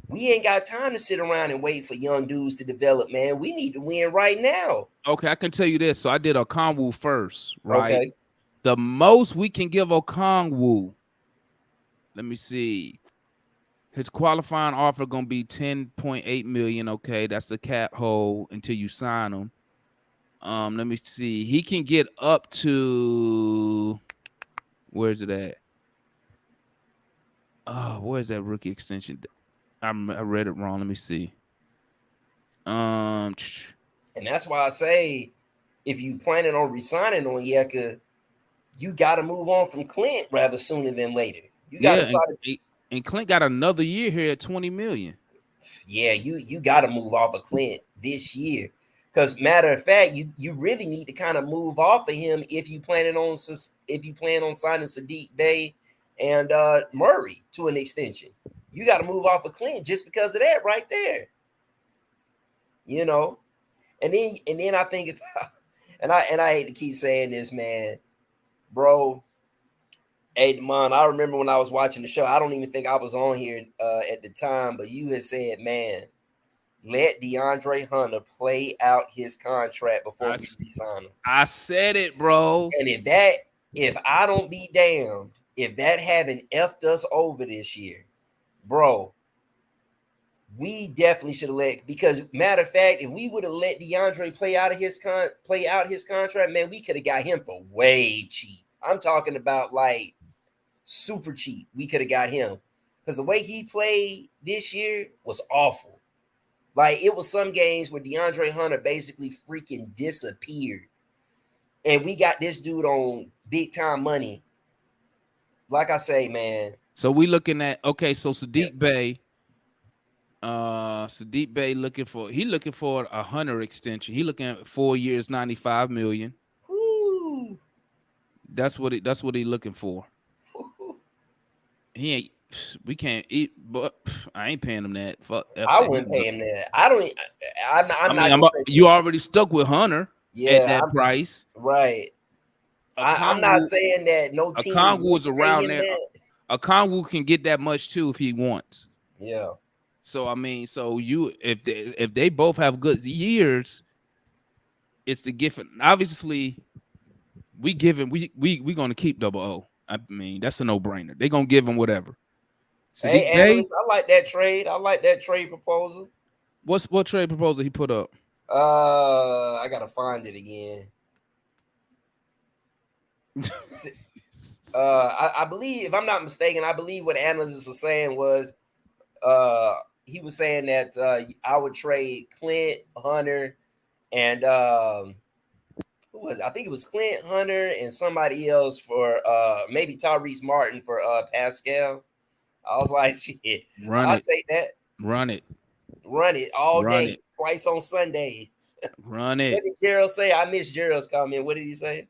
we ain't got time to sit around and wait for young dudes to develop, man. We need to win right now. Okay, I can tell you this. So I did Okongwu first, right? Okay. The most we can give Okongwu, let me see. His qualifying offer gonna be 10.8 million. Okay, that's the cap hold until you sign him. Let me see. He can get up to where's it at? Oh, where's that rookie extension? I read it wrong. Let me see. And that's why I say, if you planning on resigning Onyeka, you got to move on from Clint rather sooner than later. You got to try to. And Clint got another year here at 20 million. Yeah, you got to move off of Clint this year, because matter of fact, you really need to kind of move off of him if you plan on signing Sadiq Bey and Murray to an extension. You got to move off of Clint just because of that right there. You know, and then I think and I hate to keep saying this, man, bro. Hey, Damon, I remember when I was watching the show. I don't even think I was on here at the time, but you had said, man, let DeAndre Hunter play out his contract before we re-sign him. I said it, bro. And if I don't be damned, if that haven't effed us over this year, bro, we definitely should have because matter of fact, if we would have let DeAndre play out his contract, man, we could have got him for way cheap. I'm talking about like super cheap. We could have got him because the way he played this year was awful. Like, it was some games where DeAndre Hunter basically freaking disappeared, and we got this dude on big time money. Like I say, man. So we looking at so Sadiq Bey. Sadiq Bey looking for a Hunter extension. He looking at 4 years, 95 million. Woo. That's what he looking for. He ain't. We can't eat, but I ain't paying him that. Fuck. I wouldn't pay him that. I don't. I'm not. You already stuck with Hunter. Yeah, at that price, right? I'm not saying that no team. Okongwu is around there. Okongwu can get that much too if he wants. Yeah. So I mean, if they both have good years, it's the gift. Obviously, we gonna keep Double O. I mean, that's a no-brainer. They're gonna give him whatever. Hey, analyst, I like that trade. I like that trade proposal. What trade proposal he put up? I gotta find it again. I believe, if I'm not mistaken, I believe what analyst was saying was, he was saying that I would trade Clint, Hunter, and who was it? I think it was Clint, Hunter, and somebody else for maybe Tyrese Martin for Pascal. I was like, shit, I'll take that. Run it all day, twice on Sundays. Run it. What did Gerald say? I missed Gerald's comment. What did he say?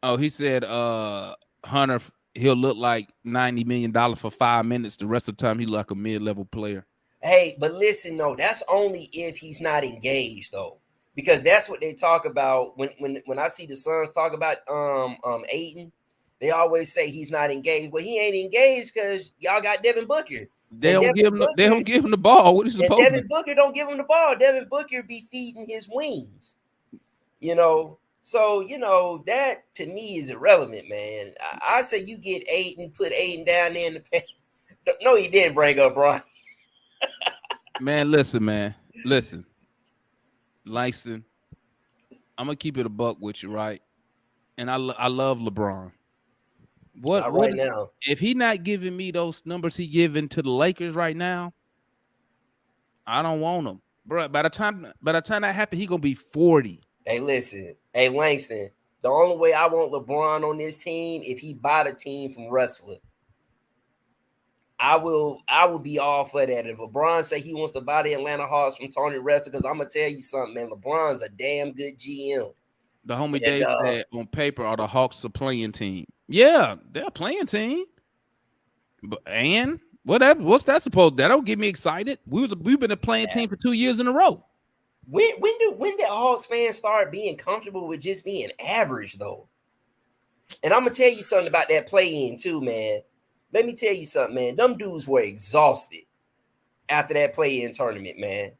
Oh, he said Hunter, he'll look like $90 million for 5 minutes. The rest of the time, he's like a mid-level player. Hey, but listen, though, that's only if he's not engaged, though. because that's what they talk about when I see the Suns talk about Ayton. They always say he's not engaged. Well, he ain't engaged because y'all got Devin Booker. They don't give him the ball. What is And supposed Devin Booker don't give him the ball. Devin Booker be feeding his wings. So that to me is irrelevant, man. I say you get Ayton, put Ayton down there in the paint. No, he didn't bring up Bron. Man, listen. Langston, I'm gonna keep it a buck with you, right? And I love LeBron. Not right now. If he not giving me those numbers he giving to the Lakers right now, I don't want him, bro. By the time that happens, he gonna be 40. Hey, listen, hey Langston. The only way I want LeBron on this team if he buy the team from Rustler. I will be all for that. If LeBron say he wants to buy the Atlanta Hawks from Tony Ressler, because I'm gonna tell you something, man. LeBron's a damn good GM. The homie Dave said on paper are the Hawks a playing team. Yeah, they're a playing team. But what's that supposed? That don't get me excited. We've been a playing team for 2 years in a row. When did Hawks fans start being comfortable with just being average though? And I'm gonna tell you something about that play-in too, man. Let me tell you something, man. Them dudes were exhausted after that play-in tournament, man.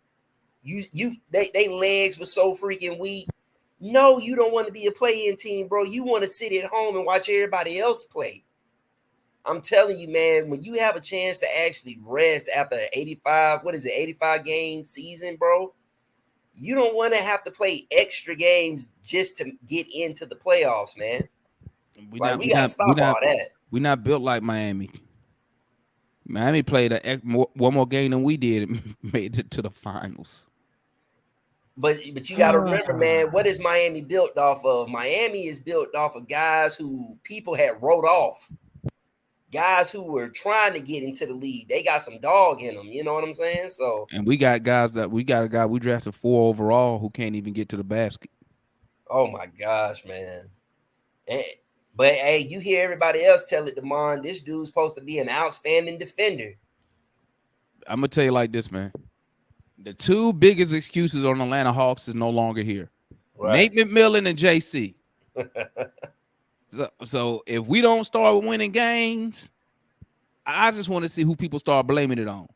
They legs were so freaking weak. No, you don't want to be a play-in team, bro. You want to sit at home and watch everybody else play. I'm telling you, man, when you have a chance to actually rest after an 85 game season, bro, you don't want to have to play extra games just to get into the playoffs, man. We gotta stop all that. We're not built like Miami. Miami played one more game than we did and made it to the finals. But you got to remember, man, what is Miami built off of? Miami is built off of guys who people had wrote off. Guys who were trying to get into the league. They got some dog in them. You know what I'm saying? So, and we got a guy we drafted 4 overall who can't even get to the basket. Oh my gosh, man. But hey, you hear everybody else tell it, Damon, this dude's supposed to be an outstanding defender. I'm gonna tell you like this, man. The 2 biggest excuses on Atlanta Hawks is no longer here. Right. Nate McMillan and JC. So if we don't start winning games, I just want to see who people start blaming it on.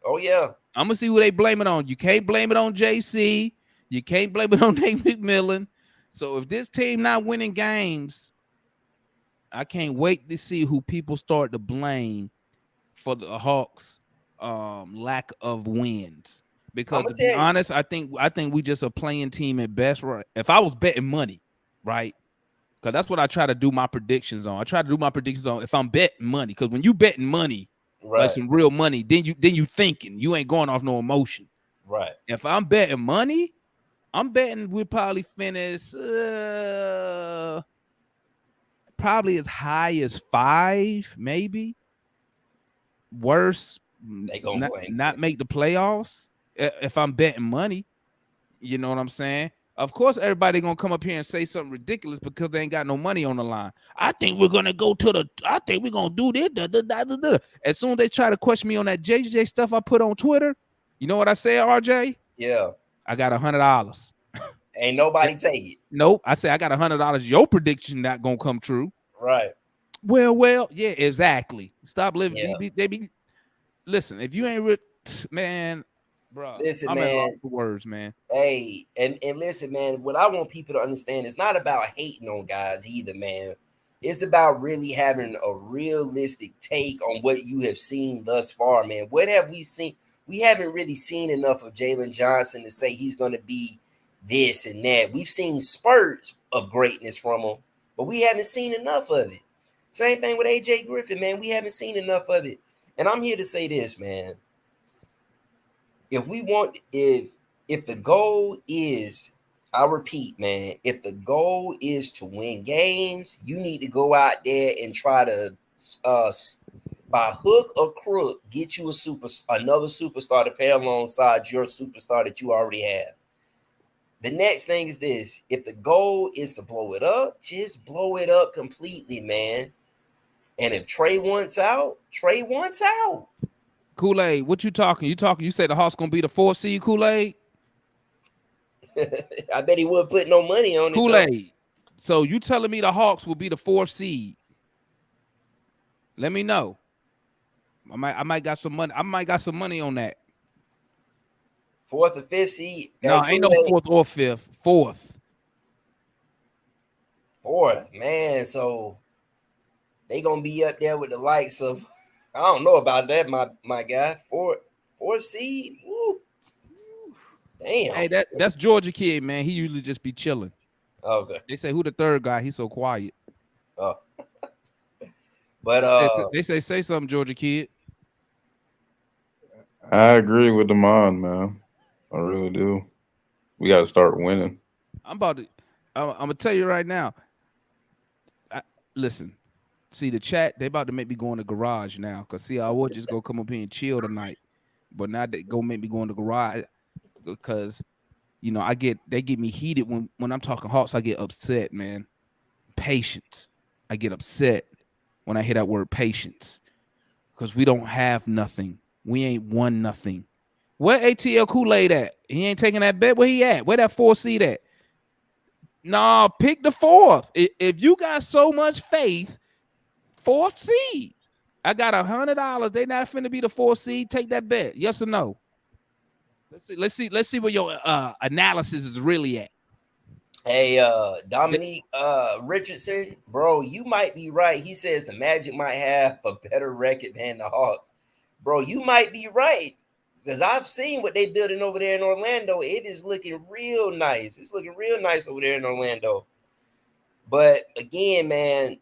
Oh, yeah. I'm going to see who they blame it on. You can't blame it on JC. You can't blame it on Nate McMillan. So if this team not winning games, I can't wait to see who people start to blame for the Hawks' lack of wins. Because to be honest, I think we just a playing team at best. Right? If I was betting money, right? Because that's what I try to do my predictions on. I try to do my predictions on if I'm betting money. Because when you betting money, right, like some real money, then you thinking. You ain't going off no emotion. Right. If I'm betting money, I'm betting we'll probably finish probably as high as 5, maybe. Worse, they gonna not make the playoffs. If I'm betting money, you know what I'm saying? Of course, everybody gonna come up here and say something ridiculous because they ain't got no money on the line. I think we're gonna do this. As soon as they try to question me on that JJ stuff I put on Twitter, you know what I say, RJ? Yeah, I got $100. Ain't nobody take it. Nope. I say I got $100. Your prediction not gonna come true. Right. Well, yeah, exactly. Stop living. Yeah. Listen, if you ain't man. Bro, listen, I'm man. Words, man. Hey, and listen, man. What I want people to understand is not about hating on guys either, man. It's about really having a realistic take on what you have seen thus far, man. What have we seen? We haven't really seen enough of Jalen Johnson to say he's going to be this and that. We've seen spurts of greatness from him, but we haven't seen enough of it. Same thing with AJ Griffin, man. We haven't seen enough of it. And I'm here to say this, man. If the goal is, I repeat, man, if the goal is to win games, you need to go out there and try to, by hook or crook, get you another superstar to pair alongside your superstar that you already have. The next thing is this: if the goal is to blow it up, just blow it up completely, man. And if Trae wants out, Trae wants out. Kool-Aid, what you talking? You say the Hawks gonna be the 4th seed, Kool-Aid? I bet he wouldn't put no money on it. though. Kool-Aid. So you telling me the Hawks will be the 4th seed? Let me know. I might got some money. I might got some money on that. 4th or 5th seed. No, Hey, ain't no Kool-Aid, 4th or 5th. 4th. 4th, man. So they gonna be up there with the likes of. I don't know about that, my guy. 4th seed. Woo. Damn. Hey, that's Georgia kid, man. He usually just be chilling. Okay. They say who the 3rd guy? He's so quiet. Oh. But They say something, Georgia kid. I agree with Demond, man. I really do. We got to start winning. I'm gonna tell you right now. Listen, see the chat. They about to make me go in the garage now. Cause see, I would just go come up here and chill tonight, but now they go make me go in the garage because you know they get me heated when I'm talking Hawks. I get upset, man. Patience. I get upset when I hear that word patience because we don't have nothing. We ain't won nothing. Where ATL Kool-Aid at? He ain't taking that bet. Where he at? Where that 4th seed at? Nah, pick the 4th. If you got so much faith, 4th seed. I got $100. They not finna be the 4th seed. Take that bet. Yes or no? Let's see where your analysis is really at. Hey, Dominique Richardson, bro, you might be right. He says the Magic might have a better record than the Hawks. Bro, you might be right. Because I've seen what they're building over there in Orlando. It is looking real nice. It's looking real nice over there in Orlando. But again, man,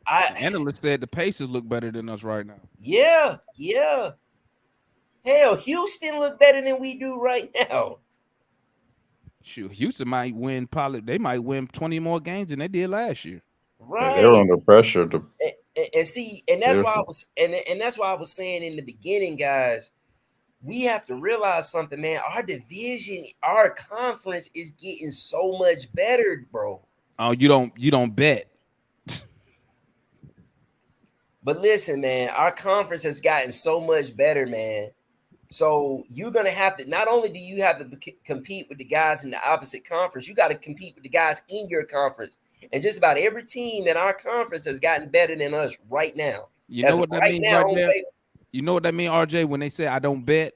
Analyst said the Pacers look better than us right now. Yeah. Hell, Houston look better than we do right now. Shoot, Houston might win. Probably they might win 20 more games than they did last year. Right. They're under pressure to. And see, and that's why I was, and that's why I was saying in the beginning, guys, we have to realize something, man. Our division, our conference is getting so much better, bro. Oh, you don't bet. But listen, man, our conference has gotten so much better, man. So you're gonna have to. Not only do you have to compete with the guys in the opposite conference, you got to compete with the guys in your conference. And just about every team in our conference has gotten better than us right now. You know what that means right there? You know what that means, RJ, when they say I don't bet?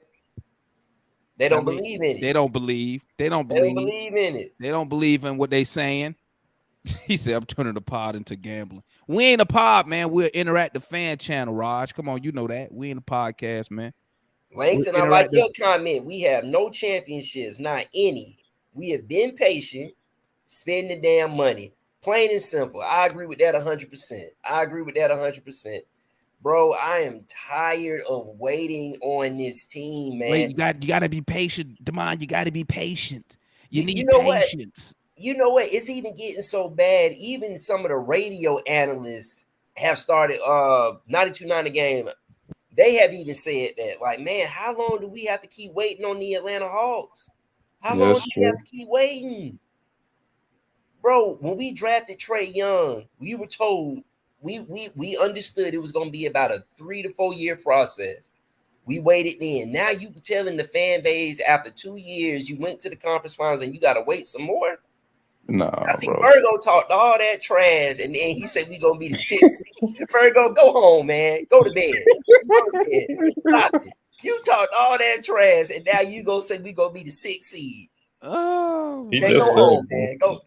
They don't believe in it. They don't believe. They don't believe in it. They don't believe in what they saying. He said, I'm turning the pod into gambling. We ain't a pod, man. We're an interactive fan channel, Raj. Come on, you know that. We ain't a podcast, man. Langston, I like your comment. We have no championships, not any. We have been patient, spending damn money. Plain and simple. I agree with that 100%. Bro, I am tired of waiting on this team, man. Wait, you got to be patient. Demond, you got to be patient. You need patience. You know what? It's even getting so bad. Even some of the radio analysts have started 92.9 The Game. They have even said that, like, man, how long do we have to keep waiting on the Atlanta Hawks? How long do we have to keep waiting? Bro, when we drafted Trae Young, we were told, we understood it was going to be about a 3 to 4 year process. We waited then. Now you telling the fan base after 2 years you went to the conference finals and you got to wait some more? Nah, I see bro. Virgo talked all that trash, and then he said we gonna be the 6th. Virgo, go home, man. Go to bed. Stop it. You talked all that trash, and now you gonna say we gonna be the 6th seed. Oh, man, go home, man. Go,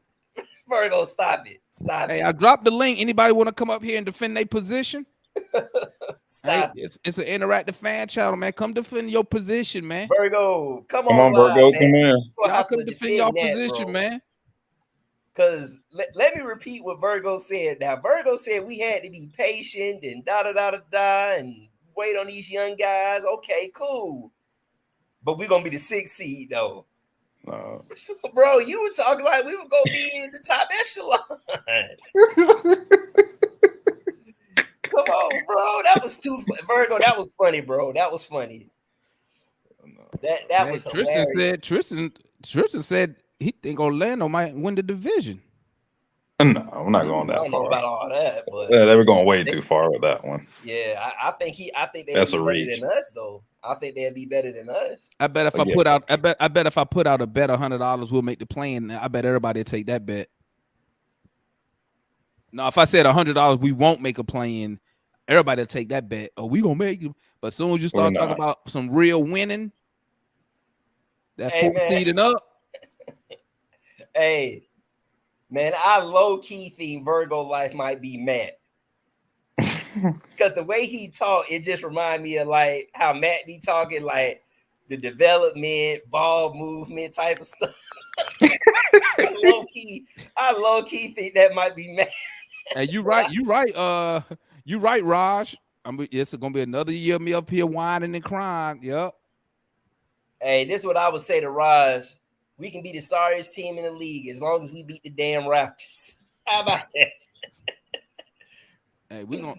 Virgo. Stop it. Stop it. Hey, I dropped the link. Anybody want to come up here and defend their position? Stop. Hey, it's an interactive fan channel, man. Come defend your position, man. Virgo, come on, Virgo, come here. Y'all come defend your position, man. Because let me repeat what Virgo said. Now, Virgo said we had to be patient and and wait on these young guys. Okay, cool. But we're going to be the 6th seed, though. No. Bro, you were talking like we were going to be in the top echelon. Come on, bro. That was too Virgo, that was funny, bro. That was funny. That man, was Tristan hilarious. Tristan said he think Orlando might win the division. No, I'm not going I that don't know far. about all that, but Yeah, they were going way too far with that one. yeah, I think they'd That's be a better reach. than us, though. I think they'd be better than us. I bet if But I yeah. put out, I bet if I put out a bet $100, we'll make the play-in. I bet everybody will take that bet. No, if I said $100, we won't make a play-in. Everybody will take that bet. Oh, we gonna make it. But as soon as you We're start talking not. about some real winning, that Hey, 4th seed and up. Hey, man, I low key think Virgo life might be Matt. Because the way he talk, it just remind me of like how Matt be talking, like the development, ball movement type of stuff. I low key think that might be Matt. Hey, you right, you right, Raj. It's gonna be another year of me up here whining and crying. Yep. Hey, this is what I would say to Raj. We can be the sorriest team in the league as long as we beat the damn Raptors. How about that? Hey, we gonna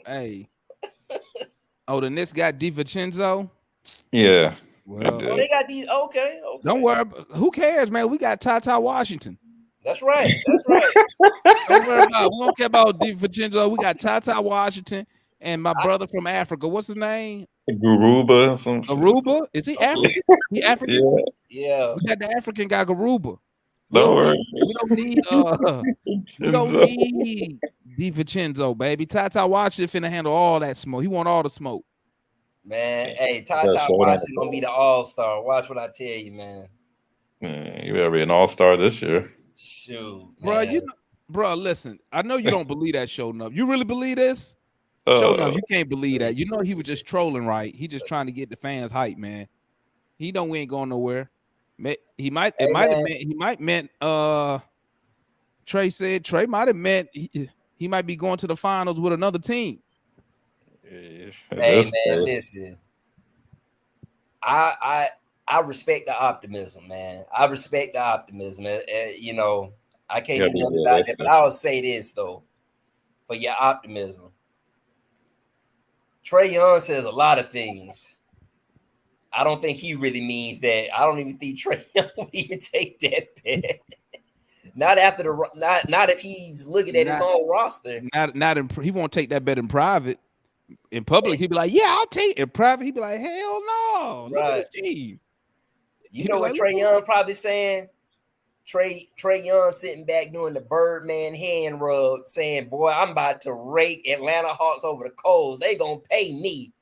Oh, the Knicks got DiVincenzo. Yeah. Well, Well, they got these. Okay. don't worry. Who cares, man? We got Tata Washington. That's right. That's right. Don't worry about it. We don't care about DiVincenzo. We got Tata Washington and my brother from Africa. What's his name? Garuba or some shit. Garuba? Is he African? He African? Yeah. Yeah. We got the African guy, Garuba. Don't worry. We don't need DiVincenzo, baby. Tata Washington finna handle all that smoke. He want all the smoke. Man, hey, That's Tata what Washington I'm gonna be the all-star. Watch what I tell you, man. Man, you better be an all-star this year. Shoot, Bro, man. bro, listen. I know you don't believe that, show enough. You really believe this? Show enough, you can't believe that. You know he was just trolling, right? He just trying to get the fans hype, man. He know we ain't going nowhere. He might meant Trae said Trae might have meant he might be going to the finals with another team. Hey man, listen. I respect the optimism, man. I respect the optimism. You know, I can't do nothing about it, but I'll say this though, for your optimism. Trae Young says a lot of things. I don't think he really means that. I don't even think Trae Young would even take that bet. Not after not if he's looking at his own roster. He won't take that bet in private. In public, he'd be like, "Yeah, I'll take it." In private, he'd be like, "Hell no!" Look at this team. You know what Trae Young probably saying? Trae Young sitting back doing the Birdman hand rub, saying, "Boy, I'm about to rake Atlanta Hawks over the coals. They gonna pay me."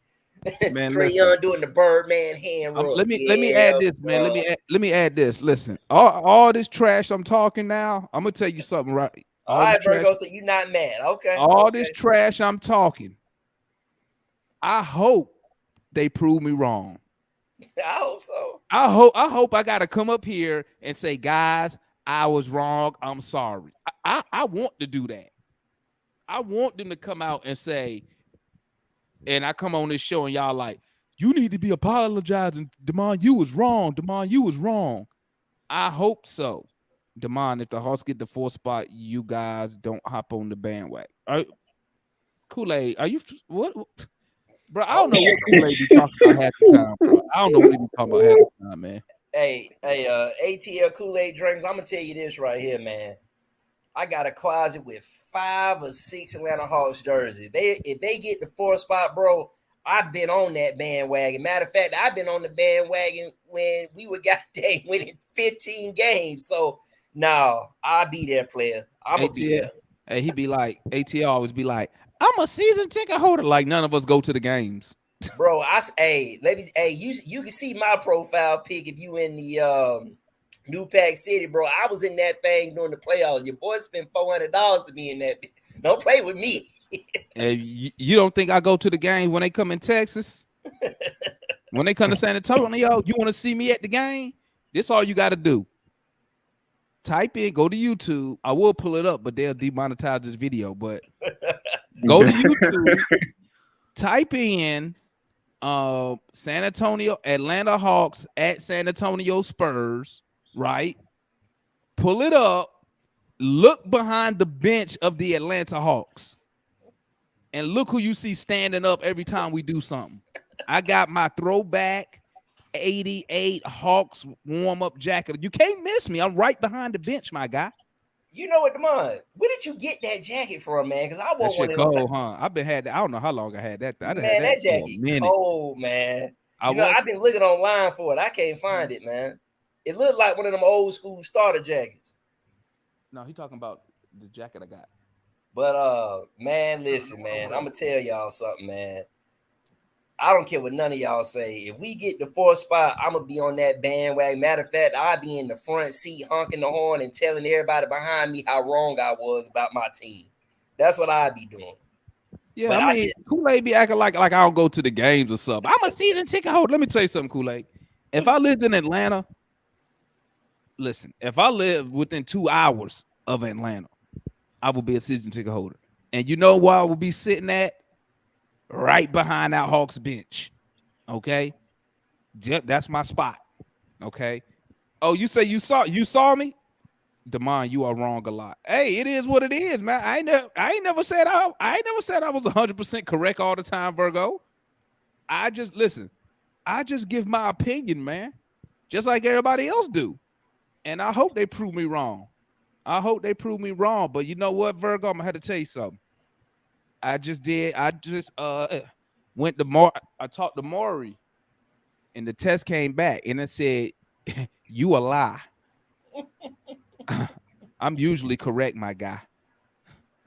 Man, Trae Young doing the Birdman hand rub. Let me add this, man. Let me add this. Listen, all this trash I'm talking now. I'm gonna tell you something, right? All right, Virgo. So you're not mad, okay? All this trash I'm talking. I hope they prove me wrong. I hope so. I hope I gotta come up here and say, guys, I was wrong. I'm sorry. I want to do that. I want them to come out and say, and I come on this show and y'all like, you need to be apologizing. Damon, you was wrong. Damon, you was wrong. I hope so. Damon, if the Hawks get the 4th spot, you guys don't hop on the bandwagon. Kool-Aid, are you what? Bro, I don't know what Kool-Aid be talking about half the time, bro. I don't know what he be talking about half the time, man. Hey, ATL Kool-Aid drinks. I'm gonna tell you this right here, man. I got a closet with 5 or 6 Atlanta Hawks jerseys. If they get the 4th spot, bro, I've been on that bandwagon. Matter of fact, I've been on the bandwagon when we were goddamn winning 15 games. So no, I'll be there, player. I'm gonna be there. Hey, he be like, ATL always be like, I'm a season ticket holder. Like none of us go to the games. Bro, you can see my profile pic if you in the New Pack City, bro. I was in that thing during the playoffs. Your boy spent $400 to be in that. Don't play with me. Hey, you don't think I go to the game when they come in Texas? When they come to San Antonio, you want to see me at the game? This all you got to do. Type in, go to YouTube. I will pull it up, but they'll demonetize this video. But go to YouTube, type in San Antonio, Atlanta Hawks at San Antonio Spurs, right? Pull it up, look behind the bench of the Atlanta Hawks, and look who you see standing up every time we do something. I got my throwback 88 Hawks warm-up jacket. You can't miss me. I'm right behind the bench, my guy. You know what, Demond? Where did you get that jacket from, man? Because I That want one shit of them. cold, huh? I've been had that. I don't know how long I had that. I done Man, had that that for a jacket minute. cold, man. I You know, was I've been looking online for it. I can't find it, man. It looked like one of them old school starter jackets. no. He talking about the jacket I got. But man, listen, man. I'm gonna tell y'all something, man. I don't care what none of y'all say. If we get the 4th spot, I'm gonna be on that bandwagon. Matter of fact, I'll be in the front seat honking the horn and telling everybody behind me how wrong I was about my team. That's what I'd be doing. Yeah, But I I mean, just- Kool-Aid be acting like I don't go to the games or something. I'm a season ticket holder. Let me tell you something, Kool-Aid. If I lived in Atlanta, listen, if I lived within 2 hours of Atlanta, I would be a season ticket holder. And you know where I would be sitting at? Right behind that Hawks bench. Okay? That's my spot. Okay. Oh, you say you saw me? Demond, you are wrong a lot. Hey, it is what it is, man. I ain't never said I was 100% correct all the time, Virgo. I just listen. I just give my opinion, man, just like everybody else do, and I hope they prove me wrong. I hope they prove me wrong. But you know what, Virgo, I'm gonna have to tell you something. I just went to I talked to Maury, and the test came back, and it said you a lie. I'm usually correct, my guy.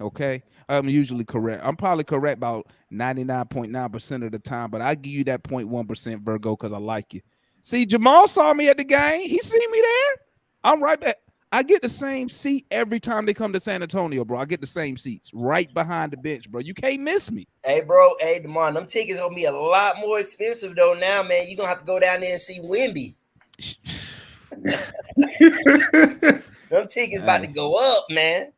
Okay, I'm usually correct. I'm probably correct about 99.9% of the time, but I give you that 0.1% Virgo because I like you. See, Jamal saw me at the game. He seen me there. I'm right back. I get the same seat every time they come to San Antonio, bro. I get the same seats right behind the bench, bro. You can't miss me. Hey, bro. Hey, Demond, them tickets gonna be a lot more expensive though. Now, man, you're gonna have to go down there and see Wemby. Them tickets about to go up, man.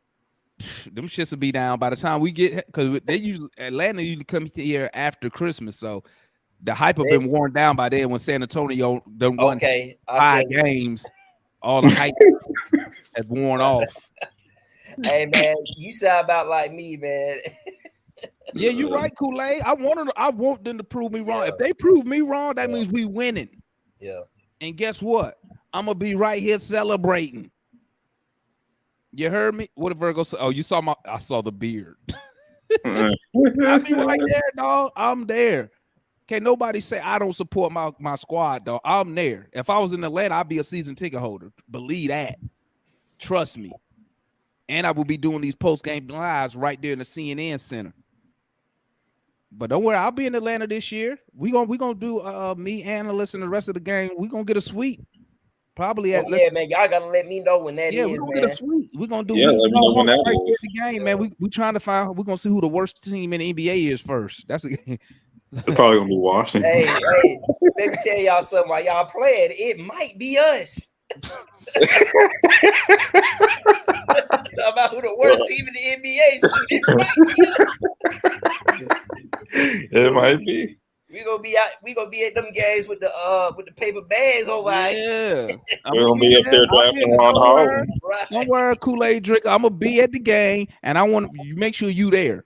Them shits will be down by the time we get, because they usually Atlanta usually come here after Christmas, so the hype have been worn down by then. When San Antonio done won Okay, 5 games, all the hype has worn off. Hey, man, you sound about like me, man. Yeah, you're right, Kool-Aid. I want them to prove me wrong. Yeah. If they prove me wrong, that Yeah. means we winning. Yeah. And guess what? I'm gonna be right here celebrating. You heard me? What did Virgo say? Oh, you saw I saw the beard. I'll be right there, dog. I'm there. Can't nobody say I don't support my squad, dog. I'm there. If I was in Atlanta, I'd be a season ticket holder. Believe that. Trust me. And I will be doing these post-game lives right there in the CNN Center. But don't worry, I'll be in Atlanta this year. We gonna do me, analysts, and the rest of the game. We gonna get a suite. Probably at man, y'all gotta let me know when that is, we're gonna man. get a suite. We're gonna do Yeah, let me know when that right is. there at the game, man. We trying to find. We're gonna see who the worst team in the NBA is first. That's It's probably gonna be Washington. Hey, let me tell y'all something. While y'all playing, it might be us. Talk about who the worst team in the NBA is. It might be. We gonna be at them games with the paper bags over. Yeah, We're gonna be up there drafting Ron Hall. Don't worry, Kool-Aid drink. I'm gonna be at the game, and I want you make sure you there.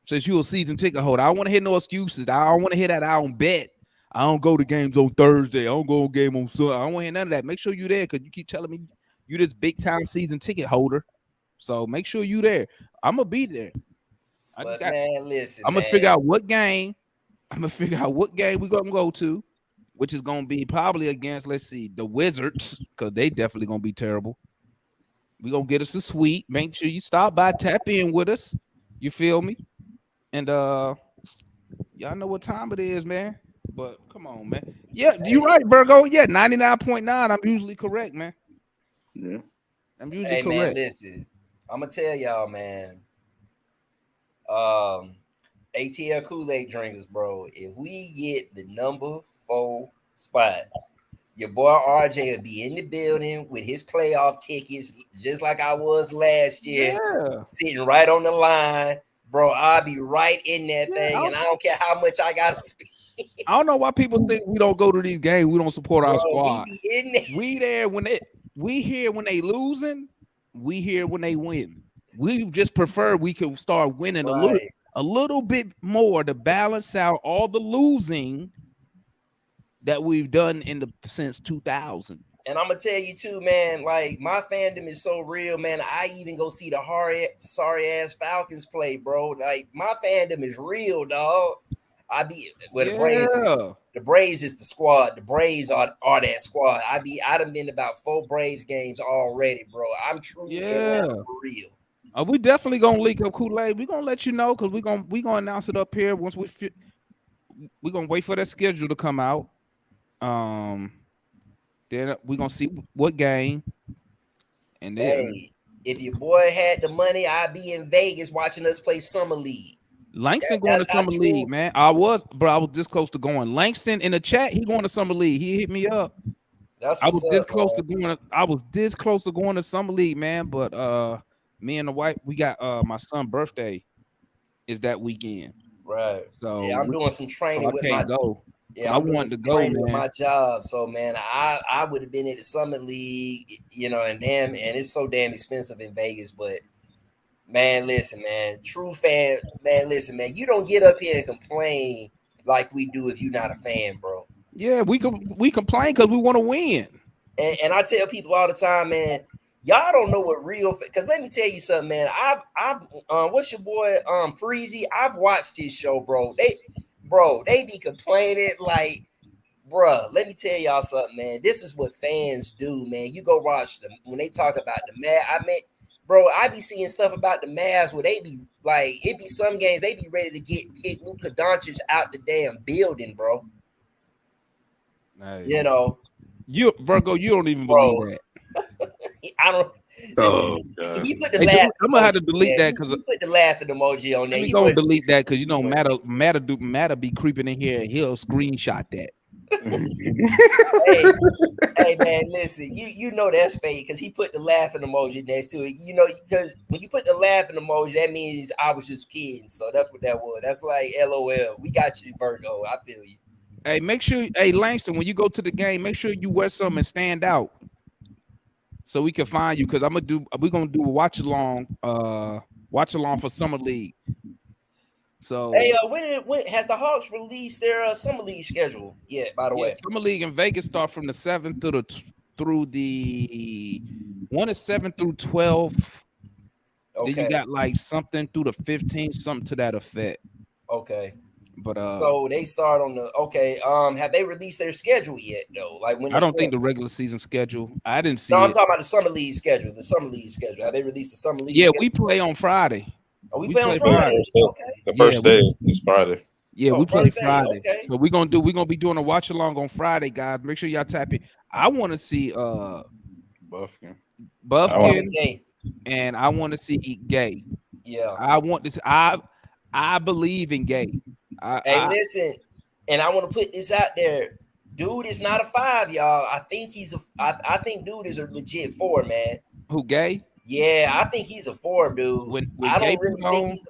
Since you a season ticket holder, I don't want to hear no excuses. I don't want to hear that I don't bet. I don't go to games on Thursday. I don't go to game on Sunday. I don't want to hear none of that. Make sure you there because you keep telling me you this big time season ticket holder. So make sure you there. I'm gonna be there. Listen, I'm gonna figure out what game. I'm gonna figure out what game we're gonna go to, which is gonna be probably against, let's see, the Wizards, because they definitely gonna be terrible. We're gonna get us a suite. Make sure you stop by, tap in with us. You feel me? And y'all know what time it is, man. But come on, man. Yeah, you're right, Virgo. Yeah, 99.9. I'm usually correct, man. Yeah. I'm usually Hey, correct. man, listen. I'm gonna tell y'all, man. ATL Kool-Aid drinkers, bro. If we get the number 4 spot, your boy RJ will be in the building with his playoff tickets, just like I was last year, sitting right on the line, bro. I'll be right in that thing, and I don't care how much I gotta spend. I don't know why people think we don't go to these games. We don't support our squad. We there when we here when they losing. We here when they win. We just prefer we can start winning a little bit more to balance out all the losing that we've done since 2000. And I'm gonna tell you too, man. Like my fandom is so real, man. I even go see the sorry ass Falcons play, bro. Like my fandom is real, dog. I be well, Yeah. the Braves is the squad. The Braves are that squad. I done been to about 4 Braves games already, bro. I'm true Yeah. Atlanta for real. We definitely gonna leak up Kool-Aid. We gonna let you know because we gonna announce it up here once we gonna wait for that schedule to come out. Then we gonna see what game, and then Hey, if your boy had the money, I'd be in Vegas watching us play Summer League. Langston going to That's how Summer true. League, man. I was this close to going. Langston in the chat, he going to Summer League. He hit me up. That's I was what's this up, close man. to going. I was this close to going to Summer League, man. But me and the wife, we got my son's birthday is that weekend. Right. So Yeah, I'm doing some training I with can't my go. yeah, But I I'm doing wanted to some go, training with man. my job. So man, I would have been at the Summer League, you know, and it's so damn expensive in Vegas. But man, listen, man, true fan, man, listen, man, you don't get up here and complain like we do if you're not a fan, bro. Yeah, we complain because we want to win. And I tell people all the time, man, y'all don't know what real. Because let me tell you something, man. I've what's your boy Freezy? I've watched his show, bro. They be complaining like, bruh. Let me tell y'all something, man. This is what fans do, man. You go watch them when they talk about the Mavs. I mean, bro, I be seeing stuff about the Mavs where they be like, it be some games they be ready to kick Luka Doncic out the damn building, bro. Hey. You know. You Virgo, you don't even Bro. believe that. I don't. Oh, God. He put the Hey, laugh. I'm gonna have to delete that because because he put the laughing emoji on there. let me He go and was- delete that because you know was- Matter be creeping in here and he'll screenshot that. hey man, listen, you know that's fake because he put the laughing emoji next to it. You know, because when you put the laughing emoji, that means I was just kidding. So that's what that was. That's like LOL. We got you, Virgo. I feel you. Hey, make sure, hey Langston, when you go to the game, make sure you wear something and stand out so we can find you. Because we're gonna do a watch along for Summer League. So Hey, when has the Hawks released their Summer League schedule yet? By the way, Summer League in Vegas start from the 7th through the 1 is 7 through 12. okay. Then you got like something through the 15th, something to that effect. Okay. But so they start on the have they released their schedule yet though? Like when I don't think the regular season schedule. I didn't see No, I'm it. talking about the Summer League schedule. The Summer League schedule. Have they released the Summer League? Yeah, schedule? we play on Friday. Oh, we play on The Friday. first, Okay. the first Yeah, day is Friday. Yeah, Oh, we play first day, Friday. okay. So we're gonna be doing a watch along on Friday, guys. Make sure y'all tap in. I want to see Buffkin. Buffkin Okay. and I want to see Gueye. Yeah. I want this. I believe in Gueye. Hey, listen, and I want to put this out there. Dude is not a 5, y'all. I think I think dude is a legit 4, man. Who Gueye? Yeah, I think he's a 4, dude. When I Gueye don't really put think on, he's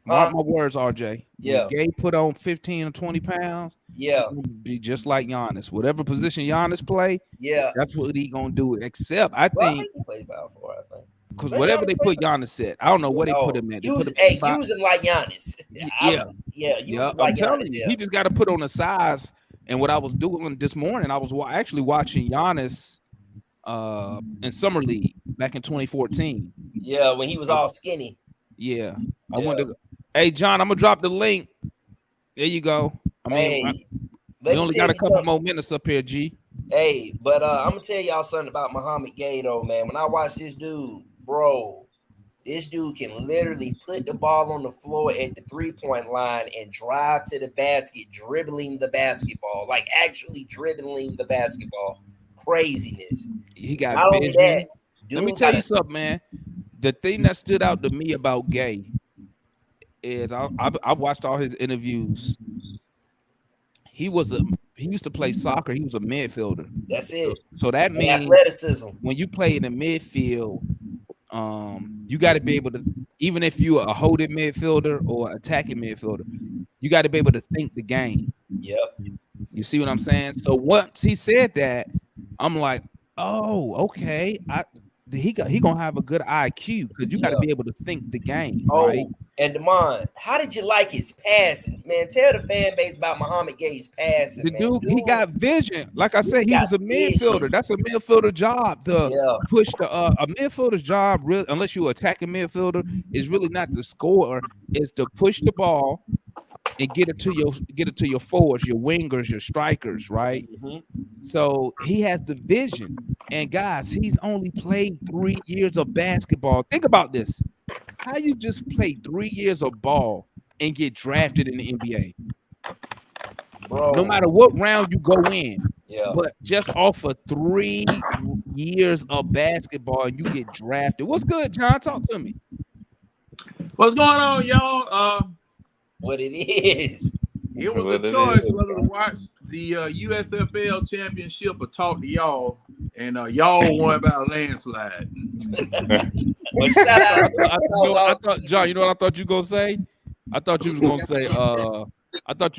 mark my words, RJ. Yeah. When Gueye put on 15 or 20 pounds, yeah, he's gonna be just like Giannis. Whatever position Giannis play, yeah. that's what he gonna do. Except I Well, I think think he plays power 4, I think. because But whatever Giannis they put Giannis at, I don't know where they put him at. They put him at 5. use him like Giannis. Use him like I'm telling Giannis. you, Yeah. he just got to put on a size. And what I was doing this morning, I was actually watching Giannis in Summer League back in 2014. Yeah, when he was all skinny. Yeah, I went to. Hey, John, I'm gonna drop the link. There you go. I mean, we only got a couple more minutes up here, G. Hey, but I'm gonna tell y'all something about Muhammad Gueye, though, man. When I watch this dude, bro, this dude can literally put the ball on the floor at the 3-point line and drive to the basket, dribbling the basketball, like actually dribbling the basketball. Craziness. He got Not only vision. that, Let me tell you something, man. The thing that stood out to me about Gueye is I watched all his interviews. He used to play soccer. He was a midfielder. That's it. So that means athleticism. When you play in the midfield, you got to be able to, even if you're a holding midfielder or attacking midfielder, you got to be able to think the game. Yep. You see what I'm saying? So once he said that, I'm like, oh, okay. he gonna have a good IQ because you got to Yeah. be able to think the game, right? Oh, and Damon, how did you like his passing? Man, tell the fan base about Muhammad Gaye's passing, The man. dude, he got vision. Like I said, he got was a midfielder. vision. That's a midfielder job. To Yeah. push the a midfielder's job, really, unless you attacking midfielder, is really not to score. Is to push the ball and get it to your forwards, your wingers, your strikers, right? Mhm. So he has the vision. And guys, he's only played 3 years of basketball. Think about this. How you just play 3 years of ball and get drafted in the NBA? Bro. No matter what round you go in, Yeah. but just off of 3 years of basketball, you get drafted. What's good, John? Talk to me. What's going on, y'all? What it is. It was What a it choice is. whether to watch the USFL championship or talk to y'all, and y'all won by a landslide. Well, shout out to I thought, John, you know what I thought you were gonna say? I thought you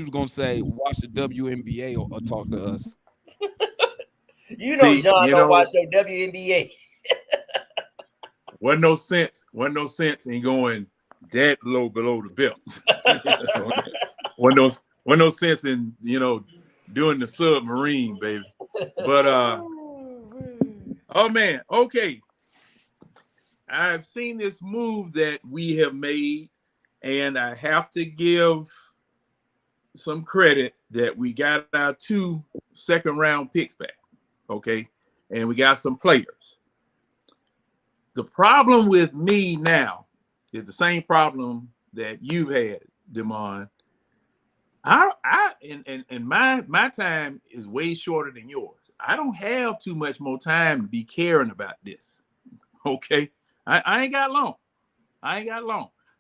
was gonna say, watch the WNBA or talk to us. you know See, John you don't know- watch no WNBA. Wasn't no sense in going that low below the belt. wasn't no sense in doing the submarine, baby. But oh man, okay. I've seen this move that we have made, and I have to give some credit that we got our 2 second-round picks back. Okay, and we got some players. The problem with me now is the same problem that you've had, Damon. And my time is way shorter than yours. I don't have too much more time to be caring about this. Okay, I ain't got long.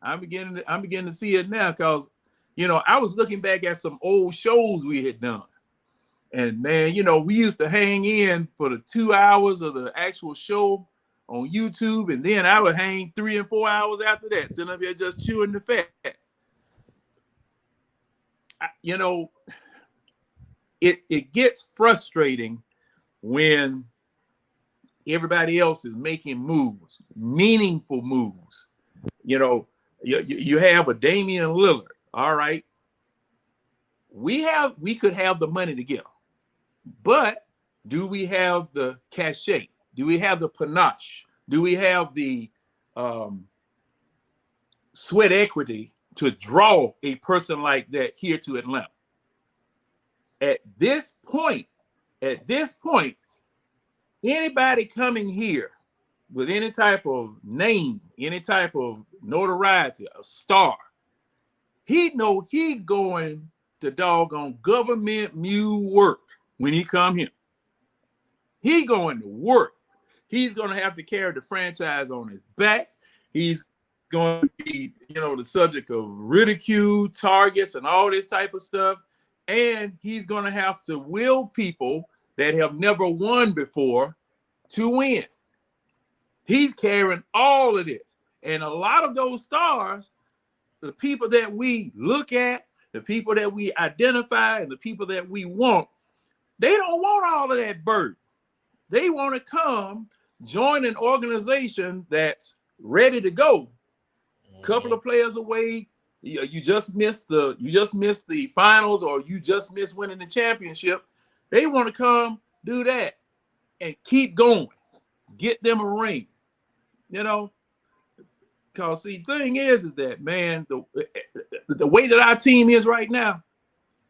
I'm beginning to see it now because I was looking back at some old shows we had done, and man, we used to hang in for the 2 hours of the actual show on YouTube, and then I would hang 3 and 4 hours after that, sitting up here just chewing the fat. It gets frustrating when everybody else is making moves, meaningful moves. You have a Damian Lillard. All right, we could have the money to get him, but do we have the cachet? Do we have the panache? Do we have the sweat equity to draw a person like that here to Atlanta? At this point, anybody coming here with any type of name, any type of notoriety, a star, he going to doggone government mule work when he come here. He going to work. He's going to have to carry the franchise on his back. He's going to be, the subject of ridicule, targets, and all this type of stuff. And he's going to have to will people that have never won before to win. He's carrying all of this. And a lot of those stars, the people that we look at, the people that we identify, and the people that we want, they don't want all of that burden. They want to come join an organization that's ready to go. Couple of players away, you just missed the finals, or you just missed winning the championship. They want to come do that and keep going, get them a ring. Because see, thing is that, man, the way that our team is right now,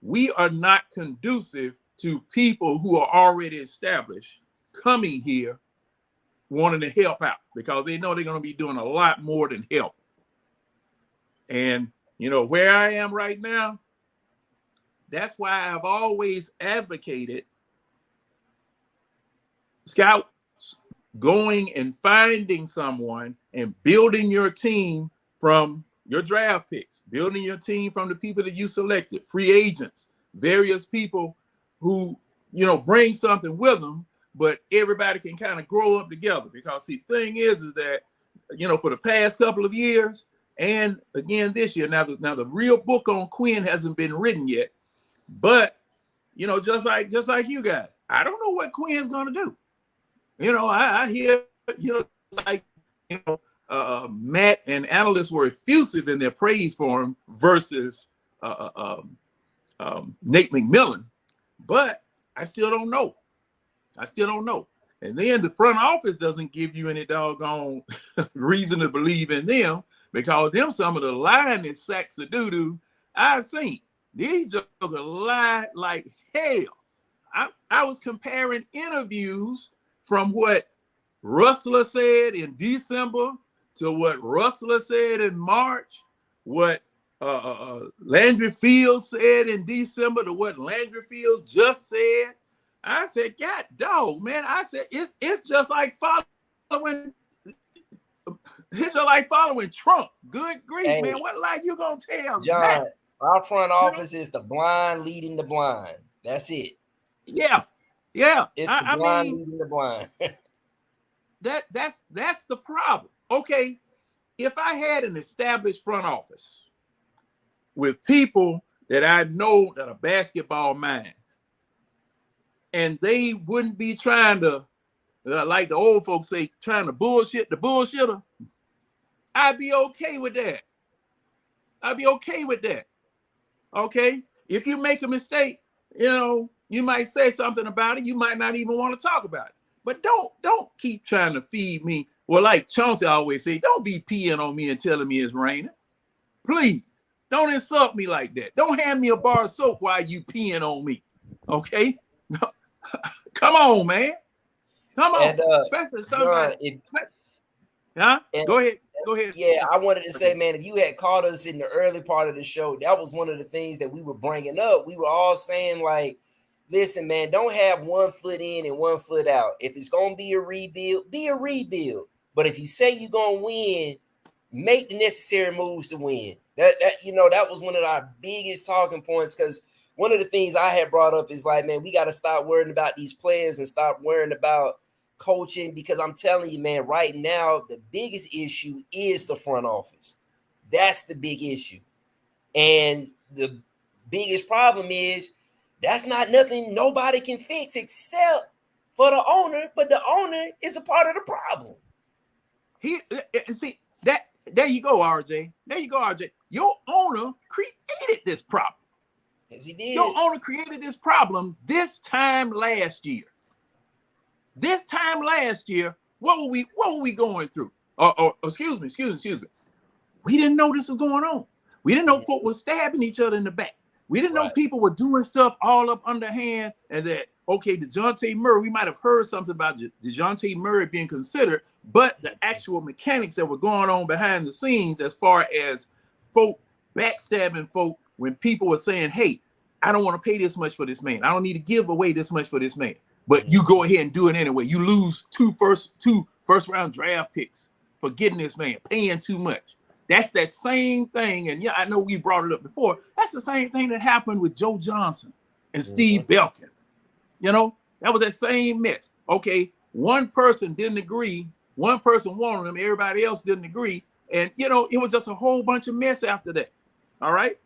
we are not conducive to people who are already established coming here wanting to help out, because they know they're going to be doing a lot more than help. And where I am right now, that's why I've always advocated scouts going and finding someone and building your team from your draft picks, building your team from the people that you selected, free agents, various people who, bring something with them, but everybody can kind of grow up together. Because the thing is that, for the past couple of years, and again this year, now the real book on Quinn hasn't been written yet, but just like you guys, I don't know what Quinn's gonna do. I hear like, you know, Matt and analysts were effusive in their praise for him versus Nate McMillan, but I still don't know. And then the front office doesn't give you any doggone reason to believe in them, because them some of the lying sacks of doo-doo I've seen. These jokers lie like hell. I was comparing interviews from what Rustler said in December to what Rustler said in March, what Landry Fields said in December to what Landry Fields just said. I said, God dog, man. I said, it's just like following Trump. Good grief, Hey, man. What lie you gonna tell John, Matt? our front office is the blind leading the blind. That's it. Yeah. It's the blind leading the blind. That's the problem. Okay, if I had an established front office with people that I know that are basketball minds, and they wouldn't be trying to, like the old folks say, trying to bullshit the bullshitter, I'd be okay with that. Okay, if you make a mistake, you know, you might say something about it. You might not even want to talk about it. But don't keep trying to feed me. Well, like Chauncey always say, don't be peeing on me and telling me it's raining. Please, don't insult me like that. Don't hand me a bar of soap while you peeing on me. Okay? Come on, man. Come on. And, especially somebody. John, Go ahead. Yeah, I wanted to say, man, if you had caught us in the early part of the show, that was one of the things that we were bringing up. We were all saying, like, listen, man, don't have 1 foot in and 1 foot out. If it's going to be a rebuild, be a rebuild. But if you say you're going to win, make the necessary moves to win. That was one of our biggest talking points, because one of the things I had brought up is like, man, we got to stop worrying about these players and stop worrying about coaching, because I'm telling you, man, right now, the biggest issue is the front office. That's the big issue. And the biggest problem is that's not nothing nobody can fix except for the owner, but the owner is a part of the problem. There you go, RJ. Your owner created this problem. Yes, he did. Your owner created this problem this time last year. What were we going through? Excuse me. We didn't know this was going on. We didn't know folk were stabbing each other in the back. We didn't know people were doing stuff all up underhand, and that, okay, DeJounte Murray, we might have heard something about DeJounte Murray being considered, but the actual mechanics that were going on behind the scenes, as far as folk backstabbing folk, when people were saying, hey, I don't want to pay this much for this man. I don't need to give away this much for this man. But you go ahead and do it anyway. You lose two first round draft picks for getting this man, paying too much. That's that same thing. And yeah, I know we brought it up before. That's the same thing that happened with Joe Johnson and Steve Belkin. You know, that was that same mess. Okay, one person didn't agree. One person wanted him. Everybody else didn't agree. And, you know, it was just a whole bunch of mess after that. All right.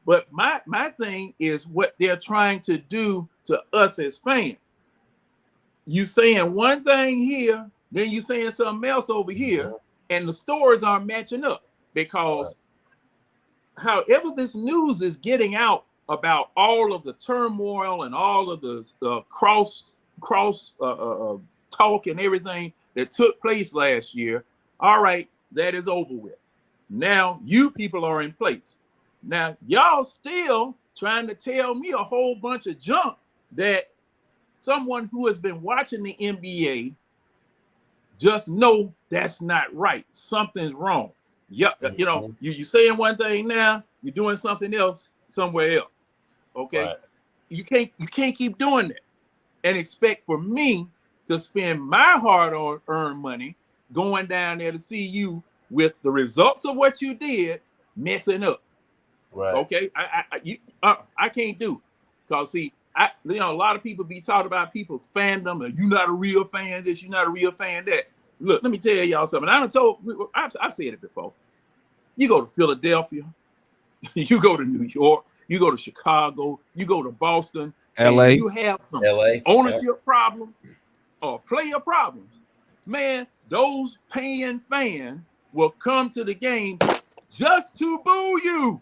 But my thing is what they're trying to do to us as fans. You saying one thing here, then you saying something else over here, and the stories aren't matching up, because however this news is getting out about all of the turmoil and all of the cross talk and everything that took place last year, all right, that is over with. Now you people are in place. Now y'all still trying to tell me a whole bunch of junk that someone who has been watching the NBA just know that's not right. Something's wrong. Yeah, you know, you saying one thing now, you're doing something else somewhere else. Okay, you can't keep doing that and expect for me to spend my hard-earned money going down there to see you with the results of what you did messing up. Right. Okay, I can't do it, because see, a lot of people be talking about people's fandom, and you're not a real fan this, you're not a real fan that. Look, let me tell y'all something. I've said it before. You go to Philadelphia, you go to New York, you go to Chicago, you go to Boston, LA. you have some ownership problems or player problems. man, those paying fans will come to the game just to boo you.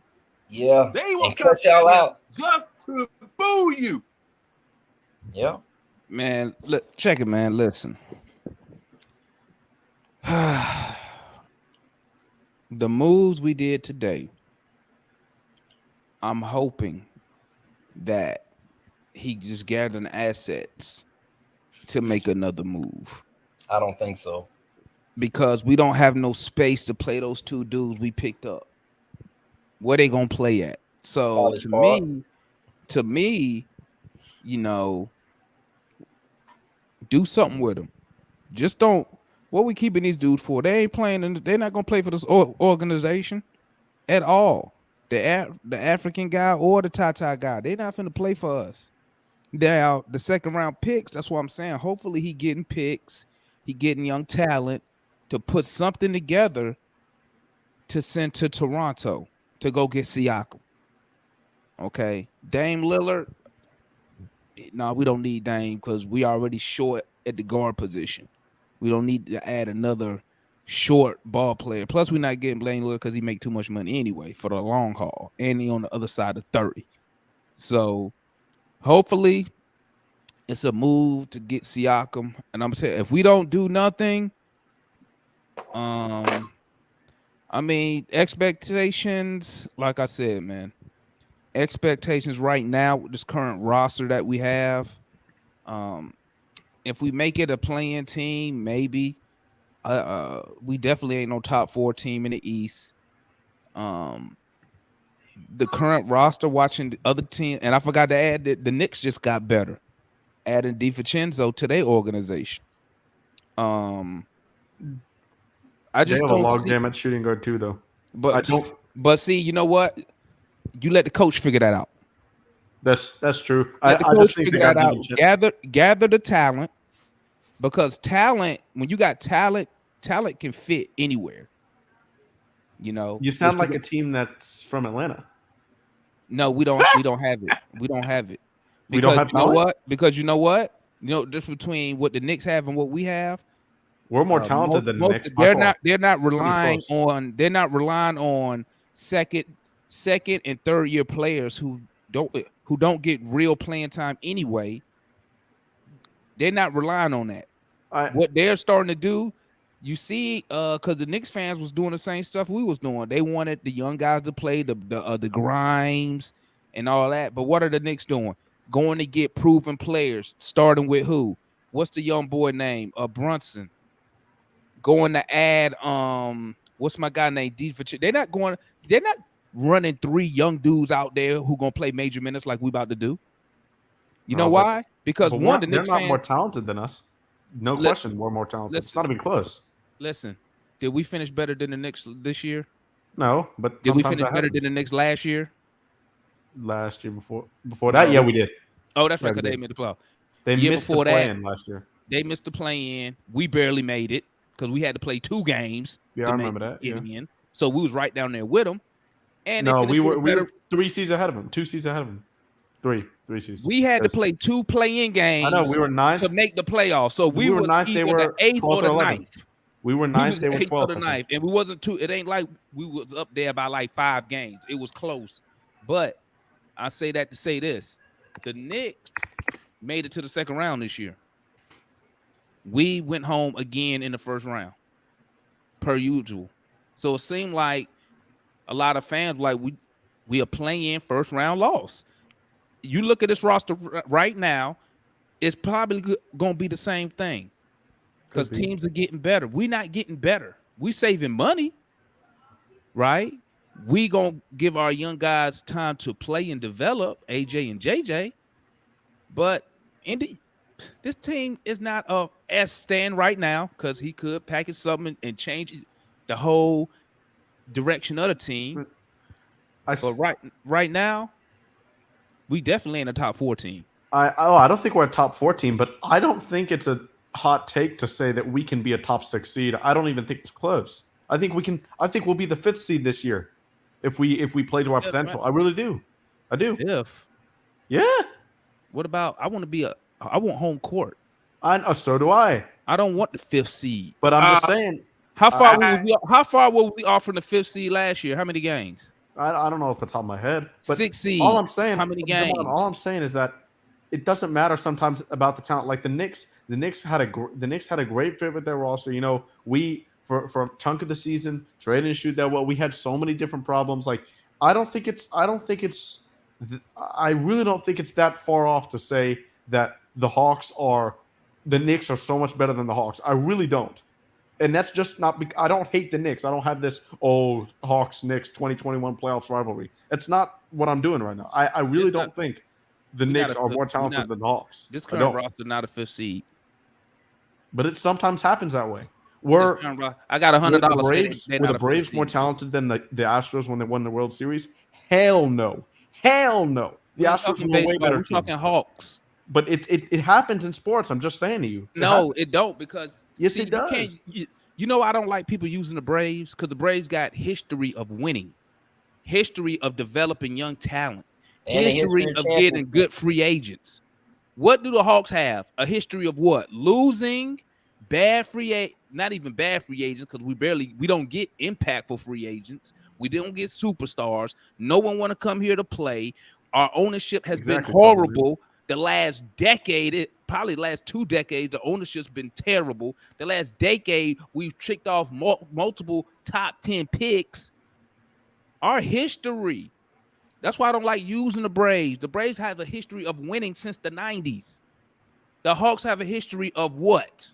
Yeah, They will and come cut y'all out. just to boo you. Yeah, Man, look, check it, man. Listen. The moves we did today, I'm hoping that he just gathering assets to make another move I don't think so. because we don't have no space to play those two dudes we picked up. Where they gonna play at? So College Park. to me, you know, do something with them. Just don't. What we keeping these dudes for? They ain't playing, and they're not gonna play for this organization at all. The African guy or the Tata guy, they not finna play for us. Now the second round picks. That's what I'm saying. Hopefully he getting picks. He getting young talent to put something together to send to Toronto to go get Siakam. Okay, Dame Lillard. No, we don't need Dame because we already short at the guard position. We don't need to add another short ball player. Plus, we're not getting Dame Lillard because he make too much money anyway for the long haul, and he on the other side of 30. So hopefully, it's a move to get Siakam. And I'm gonna say if we don't do nothing, I mean expectations. Like I said, man. Expectations right now with this current roster that we have. If we make it a playing team, maybe. We definitely ain't no top 4 team in the East. The current roster, watching the other team, and I forgot to add that the Knicks just got better, adding DiVincenzo to their organization. I just they have don't a log see, jam at shooting guard too, though. I don't. But see, you know what? You let the coach figure that out. That's true. Let the I coach just think figure they got that out. Divincenzo. Gather the talent, because talent, when you got talent can fit anywhere. You know, You sound like a team that's from Atlanta. no, we don't have it. We don't have it. We don't have you know talent? what? Because you know what? You know, just between what the Knicks have and what we have, We're more talented than the Knicks. They're not relying on second and third year players who don't get real playing time anyway. They're not relying on that. What they're starting to do, you see, because the Knicks fans was doing the same stuff we was doing. They wanted the young guys to play the Grimes and all that. But what are the Knicks doing? Going to get proven players, starting with who? What's the young boy name? Brunson. Going to add what's my guy named DiVincenzo? They're not running 3 young dudes out there who gonna play major minutes like we about to do. You know why? Because the Knicks they're not fans, more talented than us. No question, we're more talented. It's not even close. Listen, did we finish better than the Knicks this year? No, but did we finish better than the Knicks last year? Last year before that, yeah, we did. Oh, that's right, because they made the playoff. They missed the play-in last year. They missed the play-in. We barely made it because we had to play 2 games. Yeah, I remember that. Yeah. In. So we was right down there with them. And no, we were 3 seasons ahead of them. 2 seasons ahead of them. Three seasons. We had to play 2 play-in games. I know we were 9th to make the playoffs. So we were 9th. They were the 8th or the 9th. We were 9th. They were 12th. Or the 9th, and we wasn't too. It ain't like we was up there by like 5 games. It was close, but I say that to say this: the Knicks made it to the second round this year. We went home again in the first round, per usual. So it seemed like a lot of fans like we are playing first round loss. You look at this roster right now, it's probably going to be the same thing because teams are getting better. We're not getting better. We saving money, right? We going to give our young guys time to play and develop, AJ and JJ. But this team is not a S stand right now because he could package something and change the whole direction of the team. But right now, we definitely ain't a top 4 team. I don't think we're a top 4 team, but I don't think it's a hot take to say that we can be a top 6 seed. I don't even think it's close. I think we can. I think we'll be the 5th seed this year if we play to our potential. Right. I really do. I do. 5th. Yeah. What about? I want home court. So do I. I don't want the 5th seed. But I'm just saying. How far I- were we off from the 5th seed last year? How many games? I don't know off the top of my head. But 6 seed. all I'm saying, How many Jamon, games? all I'm saying is that it doesn't matter sometimes about the talent. Like the Knicks had a great fit with their roster. You know, we for a chunk of the season, Trae didn't shoot that well. We had so many different problems. Like I really don't think it's that far off to say that the Knicks are so much better than the Hawks. I really don't. And that's just not – I don't hate the Knicks. I don't have this, Hawks-Knicks 2021 playoffs rivalry. That's not what I'm doing right now. I really don't think the Knicks are more talented than the Hawks. This current roster not a 5th seed. But it sometimes happens that way. I got $100. Were the Braves more talented than the Astros when they won the World Series? Hell no. Hell no. The Astros were way better. We're talking Hawks. But it happens in sports. I'm just saying to you. It don't because yes, it does. You know, I don't like people using the Braves because the Braves got history of winning, history of developing young talent, and history of getting good free agents. What do the Hawks have? A history of what? Losing, not even bad free agents because we don't get impactful free agents. We don't get superstars. No one want to come here to play. Our ownership has been horrible. The last decade, probably the last 2 decades, the ownership's been terrible. The last decade, we've tricked off multiple top 10 picks. Our history. That's why I don't like using the Braves. The Braves have a history of winning since the 90s. The Hawks have a history of what?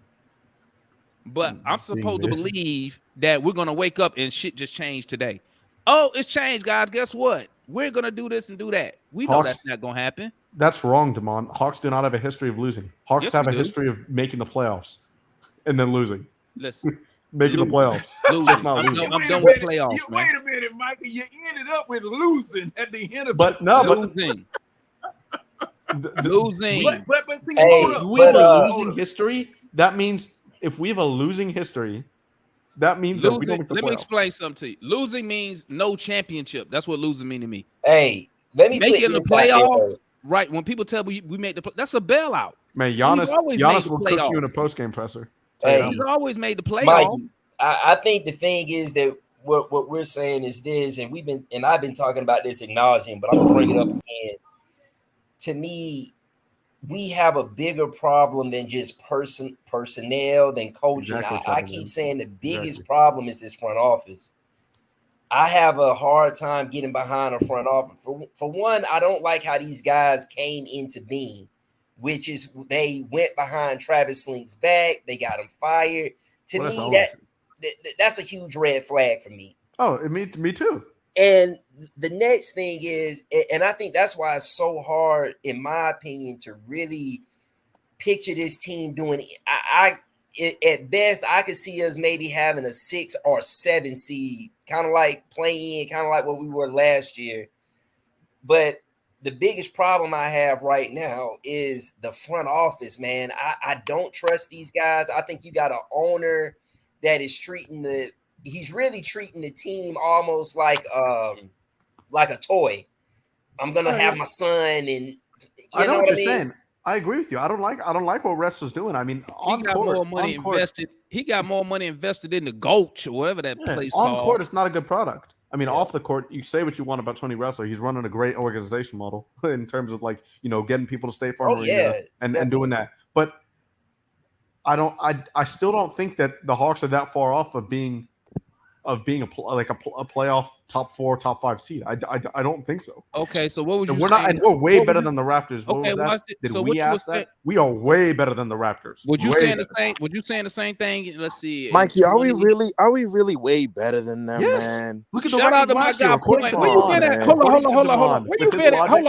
But I'm supposed to believe that we're going to wake up and shit just changed today. Oh, it's changed, guys. Guess what? We're going to do this and do that. We know that's not going to happen. That's wrong, Damon. Hawks do not have a history of losing. Hawks have a history of making the playoffs and then losing. Listen, making the playoffs. I'm done with playoffs, man. Wait a minute, Michael. You ended up with losing at the end of losing. Losing. But see, we have a losing history. That means if we have a losing history, that means that we don't make the playoffs. Let me explain something to you. Losing means no championship. That's what losing mean to me. Hey, let me make it in the playoffs. Right. When people tell me we made the that's a bailout. Man, Giannis will cook you in a post-game presser. Hey, he's always made the playoffs. Mikey, I think the thing is that what we're saying is this, and I've been talking about this ad nauseum, but I'm gonna bring it up again. To me, we have a bigger problem than just personnel than coaching. Exactly, I keep saying the biggest problem is this front office. I have a hard time getting behind a front office. For one, I don't like how these guys came into being, which is they went behind Travis Slink's back. They got him fired. To me, that's a huge red flag for me. Oh, me too. And the next thing is, and I think that's why it's so hard, in my opinion, to really picture this team doing it. At best, I could see us maybe having a 6 or 7 seed, kind of like playing, kind of like what we were last year. But the biggest problem I have right now is the front office, man. I don't trust these guys. I think you got an owner that is he's really treating the team almost like a toy. I'm gonna have my son, and I know what you're saying. I agree with you. I don't like what Wrestler's doing. I mean, he got more money invested in the Gulch or whatever that place on called. Court, it's not a good product. I mean, off the court, you say what you want about Tony Wrestler. He's running a great organization model in terms of getting people to State Farm Arena and doing that. But I still don't think that the Hawks are that far off of being a playoff top 4, top 5 seed. I don't think so. Okay, so what would you say? And we're way better than the Raptors. What was that? Did we ask that? We are way better than the Raptors. Would you saying the same? Would you saying the same thing? Let's see, Mikey. Are we really way better than them, man? Look at the shout out to my guy. Where you been at? Hold on. Where you been at? Hold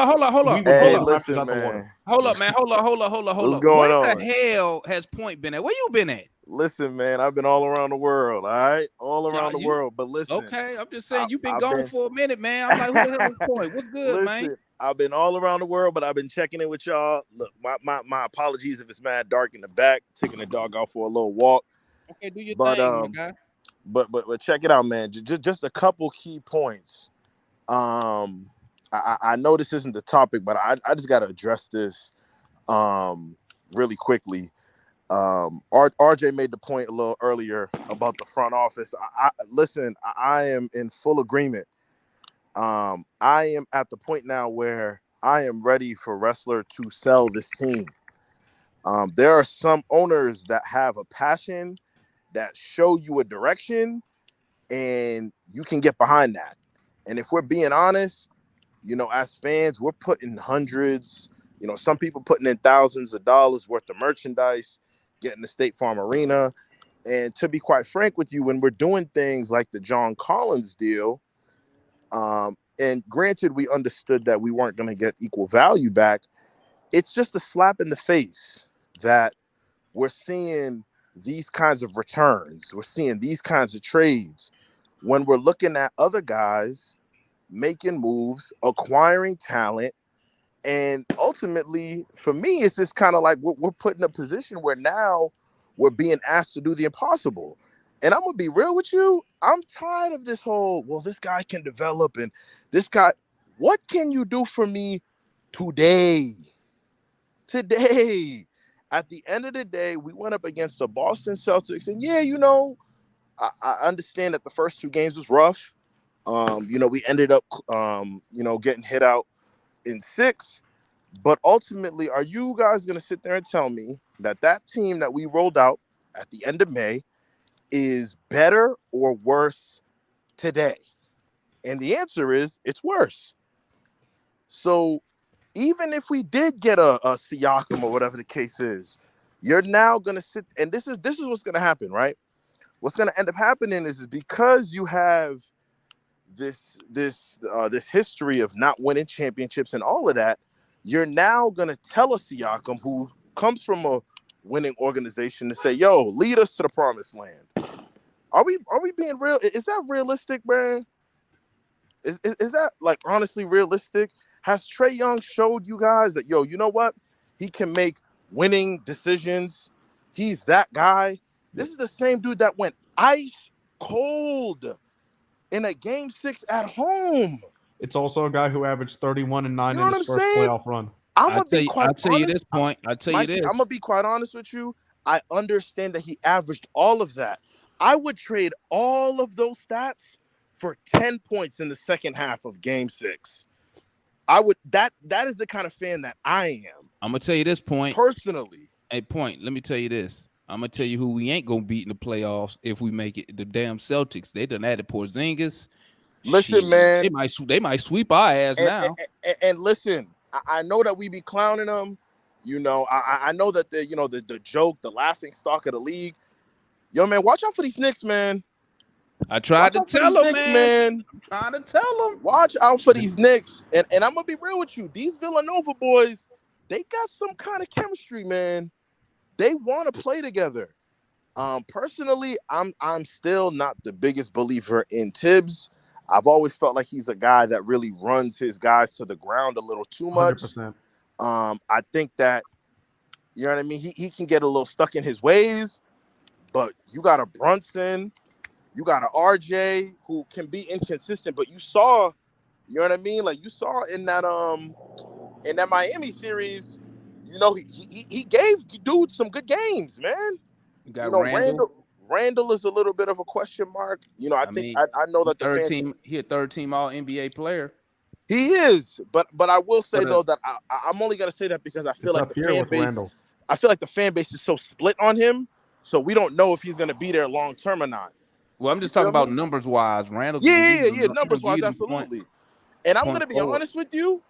on. Hey, listen, man. Hold up. What's going on? Where the hell has Point been at? Where you been at? Listen, man, I've been all around the world, all right? All around the world. But listen. Okay, I'm just saying you've been gone for a minute, man. I'm like, who the hell is Point? What's good, man? I've been all around the world, but I've been checking in with y'all. Look, my apologies if it's mad dark in the back, taking the dog out for a little walk. Okay, do your thing, my guy. But check it out, man. Just a couple key points. I know this isn't the topic, but I just gotta address this really quickly. RJ made the point a little earlier about the front office. Listen, I am in full agreement. I am at the point now where I am ready for Wrestler to sell this team. There are some owners that have a passion that show you a direction, and you can get behind that. And if we're being honest, as fans, we're putting hundreds, some people putting in thousands of dollars worth of merchandise, getting the State Farm Arena. And to be quite frank with you, when we're doing things like the John Collins deal, and granted, we understood that we weren't going to get equal value back, it's just a slap in the face that we're seeing these kinds of returns. We're seeing these kinds of trades when we're looking at other guys making moves, acquiring talent. And ultimately, for me, it's just kind of like we're put in a position where now we're being asked to do the impossible. And I'm going to be real with you. I'm tired of this whole, well, this guy can develop and this guy. What can you do for me today? Today. At the end of the day, we went up against the Boston Celtics. And yeah, I understand that the first 2 games was rough. We ended up, getting hit out in 6. But ultimately, are you guys going to sit there and tell me that team that we rolled out at the end of May is better or worse today? And the answer is it's worse. So even if we did get a Siakam or whatever the case is, you're now going to sit, and this is what's going to happen, right? What's going to end up happening is because you have this history of not winning championships and all of that, you're now going to tell a Siakam who comes from a winning organization to say, yo, lead us to the promised land. Are we being real? Is that realistic, man? Is that honestly realistic? Has Trae Young showed you guys that, yo, you know what? He can make winning decisions. He's that guy. This is the same dude that went ice cold in a game 6 at home. It's also a guy who averaged 31 and 9 You know in his first playoff run. I'll tell you this point. I'm gonna be quite honest with you. I understand that he averaged all of that. I would trade all of those stats for 10 points in the second half of game 6. I would. That is the kind of fan that I am. I'm gonna tell you this point personally. Hey, point. Let me tell you this. I'm gonna tell you who we ain't gonna beat in the playoffs if we make it. The damn Celtics. They done added Porzingis. Listen, man. They might sweep our ass now. And listen, I know that we be clowning them. I know that the joke, the laughing stock of the league. Yo, man, watch out for these Knicks, man. I tried to tell them, man. I'm trying to tell them. Watch out for these Knicks. And I'm gonna be real with you. These Villanova boys, they got some kind of chemistry, man. They want to play together. Personally, I'm still not the biggest believer in Tibbs. I've always felt like he's a guy that really runs his guys to the ground a little too much. 100%. I think that, you know what I mean? He can get a little stuck in his ways, but you got a Brunson, you got an RJ who can be inconsistent, but you saw, you know what I mean? Like you saw in that Miami series, he gave dude some good games, man. You got Randall is a little bit of a question mark. I know that the fans, he a 3rd-team All NBA player. He is, but I will say though that I'm only gonna say that because I feel like the fan base. Randall. I feel like the fan base is so split on him, so we don't know if he's gonna be there long term or not. Well, I'm just talking about numbers wise. Randall. Yeah, numbers wise, absolutely. And I'm gonna be honest with you,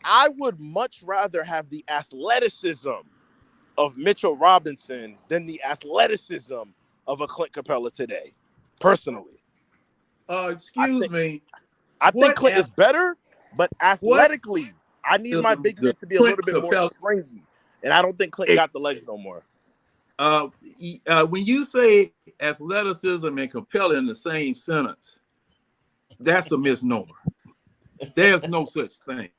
I would much rather have the athleticism of Mitchell Robinson than the athleticism of a Clint Capella today, personally. Excuse me. I think Clint is better, but athletically, I need my big man to be a little bit more springy. And I don't think Clint got the legs no more. When you say athleticism and Capella in the same sentence, that's a misnomer. There's no such thing.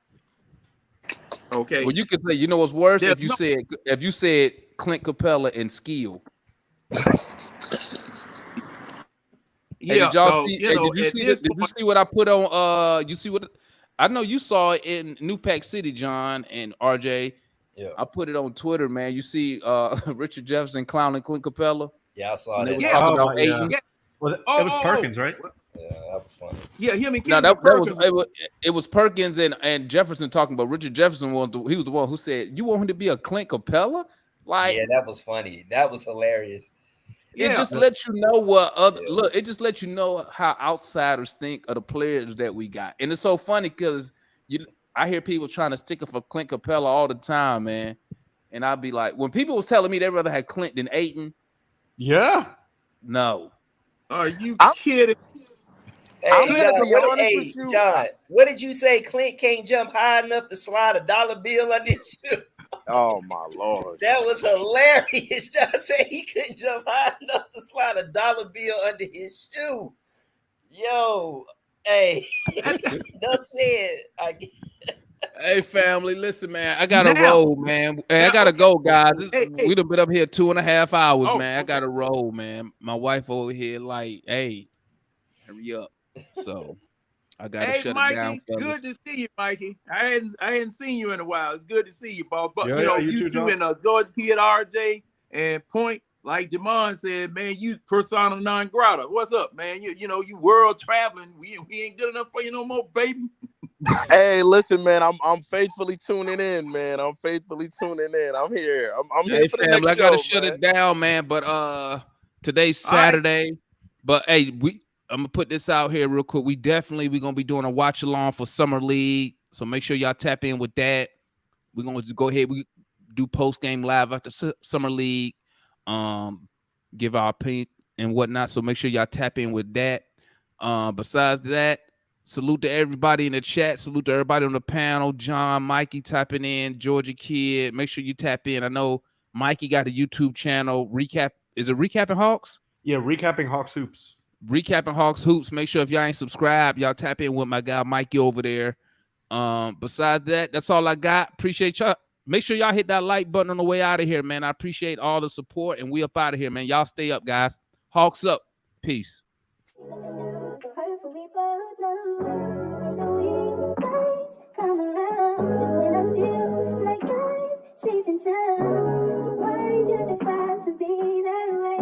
Okay. Well, you could say, you know what's worse? If you said Clint Capella and skill. Yeah. Did y'all see? Did you see what I put on? You see what I know you saw it in New Pack City, John and RJ. Yeah. I put it on Twitter, man. You see Richard Jefferson clowning Clint Capella? Yeah, I saw When they that. was Yeah. talking Oh, about yeah. Ayton. Yeah. Well, it Oh, was Perkins, right? Yeah, that was funny. Yeah, him and No, Kendrick that was Perkins. it was Perkins and Jefferson talking about Richard Jefferson. He was the one who said, "You want him to be a Clint Capella?" Like, Yeah, that was funny. That was hilarious. it Yeah. just lets you know what other Yeah. look. It just lets you know how outsiders think of the players that we got, and it's so funny because I hear people trying to stick it for Clint Capella all the time, man. And I'd be like, when people was telling me they'd rather have Clint than Ayton, Yeah. no. Are you I'm- kidding? Hey, I'm Clint- gonna John, be honest with you. John, what did you say? Clint can't jump high enough to slide a dollar bill under his shoe. Oh my Lord. That was hilarious. John said he couldn't jump high enough to slide a dollar bill under his shoe. Yo, hey, that's it. Hey, family, listen, man. I gotta Now- roll, man. Hey, I now, gotta okay. go, guys. Hey. We done been up here 2.5 hours, Oh, man. I okay. gotta roll, man. My wife over here, like, hey, hurry up. So I gotta Hey, shut Mikey, it down, fellas. good to see you, Mikey. I hadn't seen you in a while. It's good to see you, Bob. But Yeah, you know, yeah, you you too, two John. and George Kid, RJ, and Point, like Jamon said, man, you persona non grata. What's up, man? You know, you world traveling. We ain't good enough for you no more, baby. Hey, listen, man. I'm faithfully tuning in, man. I'm faithfully tuning in. I'm here. I'm here Hey, for the family, next I gotta show, shut man. it down, man. But today's All right. Saturday. But hey, I'm gonna put this out here real quick. We're gonna be doing a watch along for Summer League. So make sure y'all tap in with that. We're gonna just go ahead. We do post game live after Summer League. Give our opinion and whatnot. So make sure y'all tap in with that. Besides that, salute to everybody in the chat. Salute to everybody on the panel. John, Mikey tapping in. Georgia Kid. Make sure you tap in. I know Mikey got a YouTube channel. Is it Recapping Hawks? Yeah, recapping Hawks hoops. Recapping Hawks Hoops. Make sure if y'all ain't subscribed, y'all tap in with my guy Mikey over there. Besides that, that's all I got. Appreciate y'all. Make sure y'all hit that like button on the way out of here, man. I appreciate all the support, and we up out of here, man. Y'all stay up, guys. Hawks up. Peace. Hopefully both know the weeknights come around is when I feel like I'm safe and sound. Why does it have to be that way?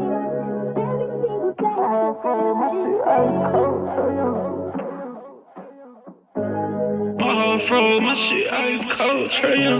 Every single day I feel this way. Ball fro, my shit ice cold, Trae Young.